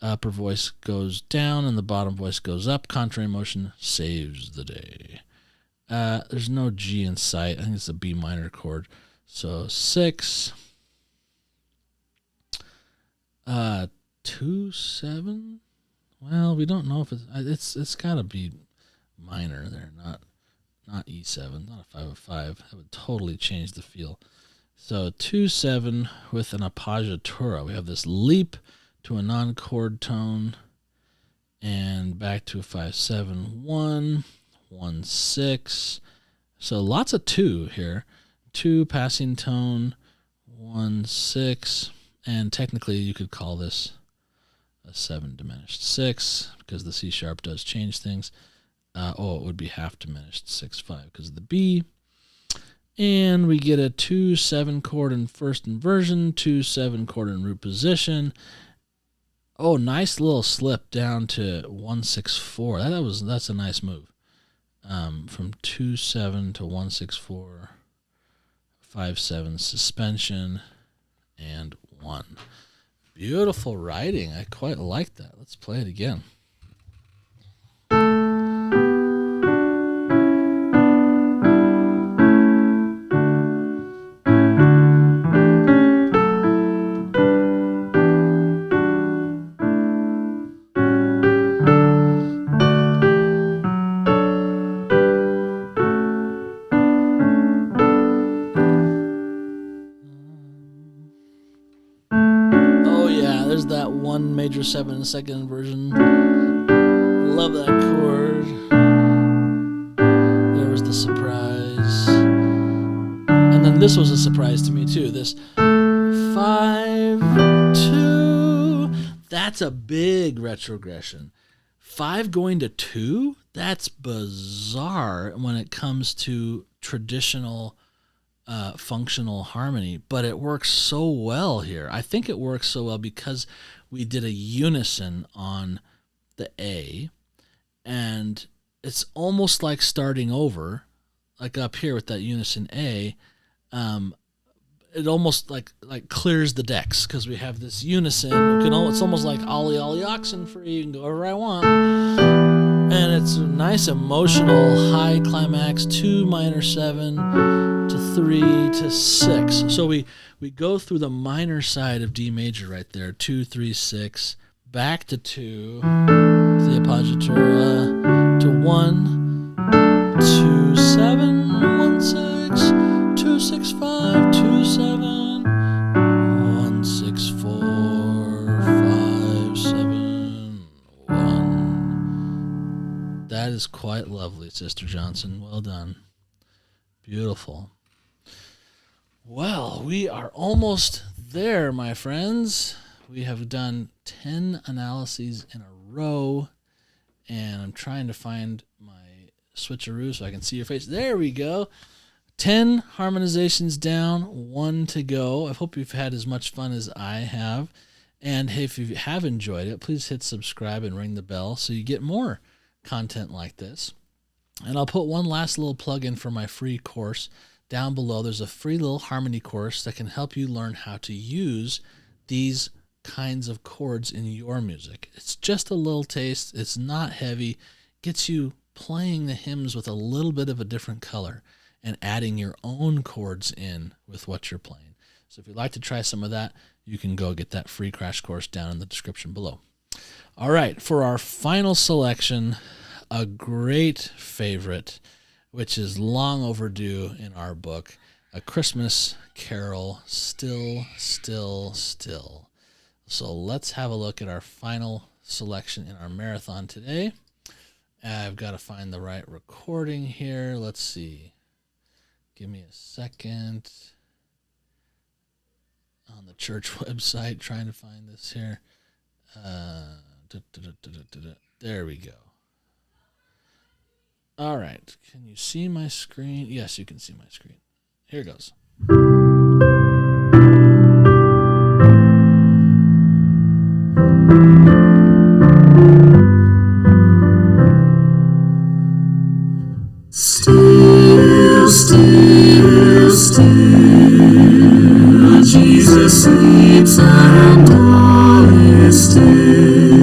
Upper voice goes down and the bottom voice goes up. Contrary motion saves the day. There's no G in sight. I think it's a B minor chord. So 6, 2, 7. Well, we don't know if it's got to be minor there, not E7, not a 5/5. That would totally change the feel. So 2/7 with an appoggiatura. We have this leap to a non-chord tone and back to a 5/7, 1, 1, 6. So lots of 2 here. 2 passing tone, 1, 6, and technically you could call this a 7 diminished 6 because the C sharp does change things. It would be half diminished 6/5 because of the B. And we get a 2/7 chord in first inversion, 2/7 chord in root position. Oh, nice little slip down to 1/6/4. That's a nice move. From 2/7 to 1/6/4, 5/7 suspension, and 1. Beautiful writing. I quite like that. Let's play it again. There's that 1 major 7 in the second inversion. Love that chord. There was the surprise. And then this was a surprise to me too. This 5/2. That's a big retrogression. 5 going to 2? That's bizarre when it comes to traditional functional harmony, but it works so well here. I think it works so well because we did a unison on the A, and it's almost like starting over, like up here with that unison A. It almost like clears the decks because we have this unison. It's almost like Ollie Ollie oxen free. You can go wherever I want. And it's a nice emotional high climax, 2 minor 7 to 3 to 6. So we go through the minor side of D major right there, 2, 3, 6, back to 2, to the appoggiatura, to 1, 2, 7, 1, 6, 2, 6, 5, 2, 7, 1, 6, 4, 5, 7, 1. That is quite lovely, Sister Johnson. Well done. Beautiful. Well, we are almost there, my friends. We have done 10 analyses in a row, and I'm trying to find my switcheroo so I can see your face. There we go. 10 harmonizations down, 1 to go. I hope you've had as much fun as I have. And hey, if you have enjoyed it, please hit subscribe and ring the bell so you get more content like this. And I'll put one last little plug in for my free course. Down below, there's a free little harmony course that can help you learn how to use these kinds of chords in your music. It's just a little taste. It's not heavy. Gets you playing the hymns with a little bit of a different color and adding your own chords in with what you're playing. So if you'd like to try some of that, you can go get that free crash course down in the description below. All right, for our final selection, a great favorite, which is long overdue in our book, A Christmas Carol, Still, Still, Still. So let's have a look at our final selection in our marathon today. I've got to find the right recording here. Let's see. Give me a second. On the church website, trying to find this here. There we go. All right. Can you see my screen? Yes, you can see my screen. Here goes. Still, still, still, Jesus sleeps and all is still.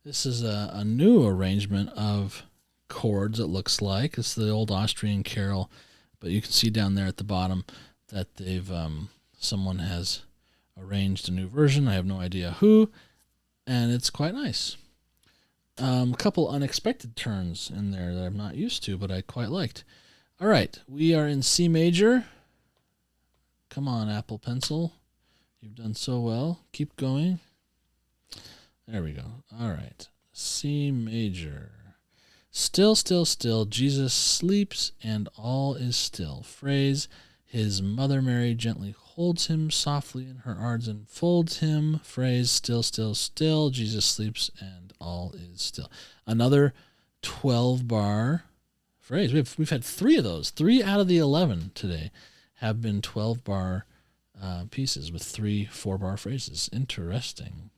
This is a new arrangement of chords, it looks like. It's the old Austrian carol, but you can see down there at the bottom that they've someone has arranged a new version. I have no idea who, and it's quite nice. A couple unexpected turns in there that I'm not used to, but I quite liked. All right, we are in C major. Come on, Apple Pencil. You've done so well. Keep going. There we go. All right. C major. Still, still, still. Jesus sleeps and all is still. Phrase. His mother Mary gently holds him softly in her arms and folds him. Phrase. Still, still, still. Jesus sleeps and all is still. Another 12-bar phrase. We've had 3 of those. 3 out of the 11 today have been 12-bar pieces with 3 4-bar phrases. Interesting.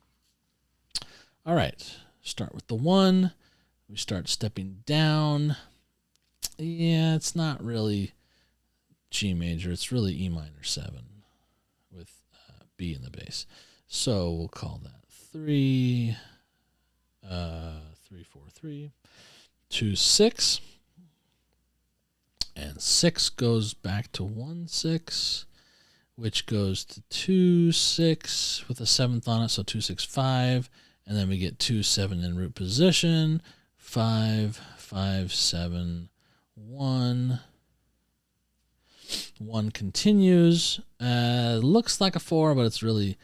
All right, start with the 1. We start stepping down. Yeah, it's not really G major. It's really E minor 7 with B in the bass. So we'll call that 3, 3, 4, 3, 2, 6. And 6 goes back to 1, 6, which goes to 2, 6 with a 7th on it, so 2, 6, 5. And then we get 2, 7 in root position, 5, 5, 7, 1. 1 continues. Looks like a 4, but it's really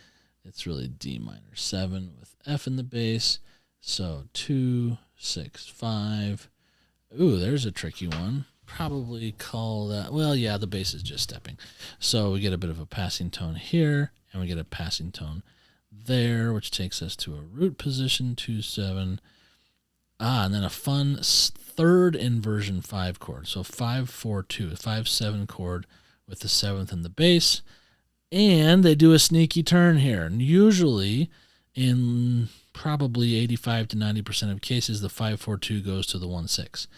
D minor 7 with F in the bass. So 2, 6, 5. Ooh, there's a tricky one. Probably call that, well, yeah, the bass is just stepping. So we get a bit of a passing tone here, and we get a passing tone there, which takes us to a root position, 2, 7. And then a fun 3rd inversion 5 chord. So 5, 4, 2, 5, 7 chord with the 7th in the bass. And they do a sneaky turn here. And usually, in probably 85 to 90% of cases, the 5, 4, 2 goes to the 1, 6.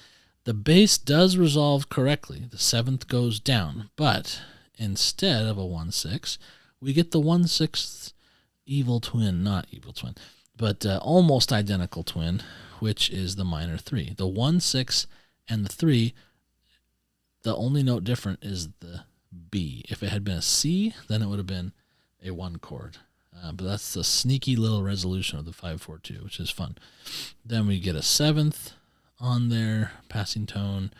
The bass does resolve correctly. The 7th goes down. But instead of a 1, 6, we get the 1, 6 evil twin, not evil twin, but almost identical twin, which is the minor 3. The 1, 6 and the 3, the only note different is the B. If it had been a C, then it would have been a 1 chord. But that's the sneaky little resolution of the 5, 4, 2, which is fun. Then we get a 7th on there, passing tone.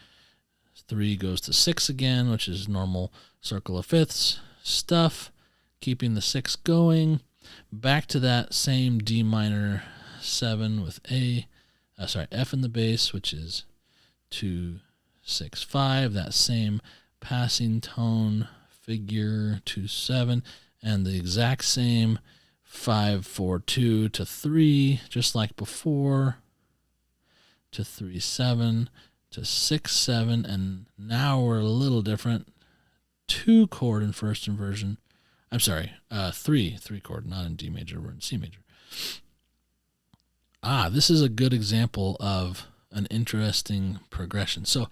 3 goes to 6 again, which is normal circle of fifths stuff. Keeping the 6 going. Back to that same D minor 7 with F in the bass, which is 2, 6, 5. That same passing tone figure 2, 7, and the exact same 5, 4, 2 to 3, just like before, to 3, 7, to 6, 7, and now we're a little different. 2 chord in first inversion. I'm sorry, 3 chord, not in D major, we're in C major. This is a good example of an interesting progression. So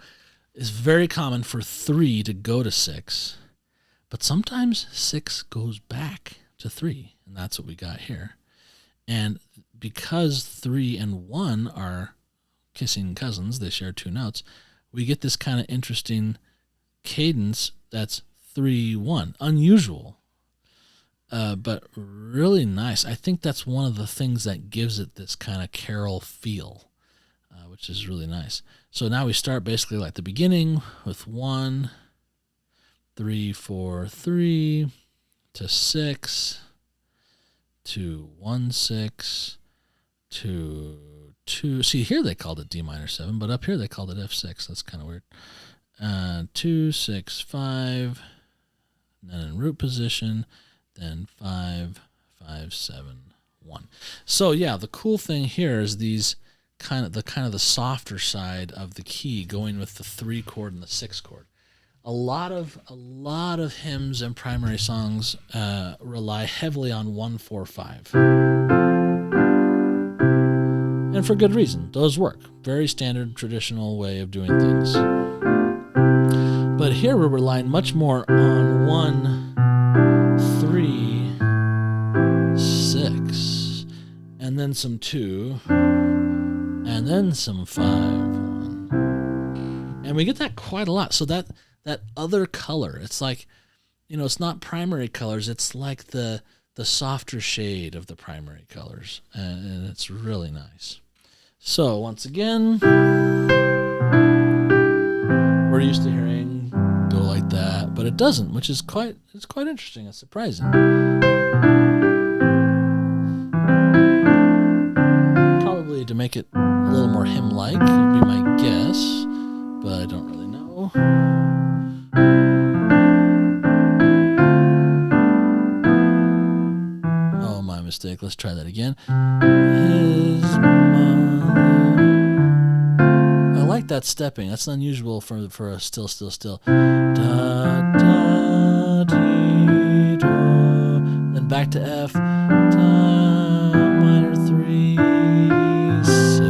it's very common for 3 to go to 6, but sometimes 6 goes back to 3, and that's what we got here. And because 3 and 1 are kissing cousins, they share 2 notes, we get this kind of interesting cadence that's 3, 1. Unusual, but really nice. I think that's one of the things that gives it this kind of carol feel, which is really nice. So now we start basically like the beginning with 1, 3, 4, 3, to 6, to 1, 6, to 2. See, here they called it D minor 7, but up here they called it F6. That's kind of weird. 2, 6, 5, and then in root position, then 5, 5, 7, 1. So yeah, the cool thing here is these kind of the softer side of the key going with the 3 chord and the 6 chord. A lot of hymns and primary songs rely heavily on 1, 4, 5. And for good reason. Those work. Very standard, traditional way of doing things. But here we're relying much more on 1, 3, 6, and then some 2, and then some 5, 1. And we get that quite a lot. So that other color, it's like, it's not primary colors. It's like the softer shade of the primary colors. And it's really nice. So once again, we're used to hearing go like that, but it doesn't, which is quite interesting. It's surprising. Probably to make it a little more hymn-like would be my guess, but I don't really know. Oh, my mistake. Let's try that again. His mother. I like that stepping. That's unusual for a still. Da, da, dee, da. Then back to F. Da, minor 3, 6,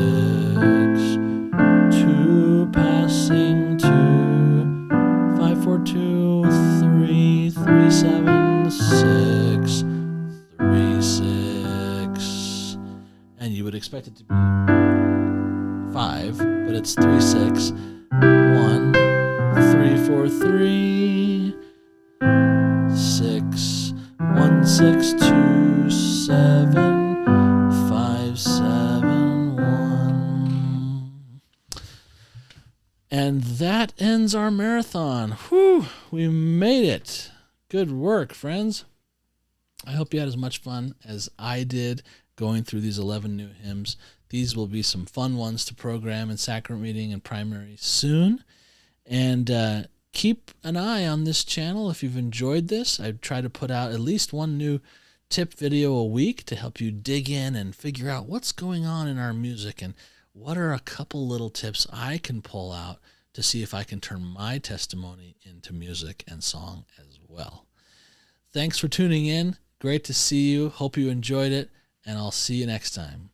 2, passing 2, 5, 4, 2, 3, 3, 7, 6, 3, 6. And you would expect it to be 5, but it's 3, 6, 1, 3, 4, 3, 6, 1, 6, 2, 7, 5, 7, 1. And that ends our marathon. Whew, we made it. Good work, friends. I hope you had as much fun as I did going through these 11 new hymns. These will be some fun ones to program in sacrament meeting and primary soon. And keep an eye on this channel if you've enjoyed this. I try to put out at least one new tip video a week to help you dig in and figure out what's going on in our music and what are a couple little tips I can pull out to see if I can turn my testimony into music and song as well. Thanks for tuning in. Great to see you. Hope you enjoyed it, and I'll see you next time.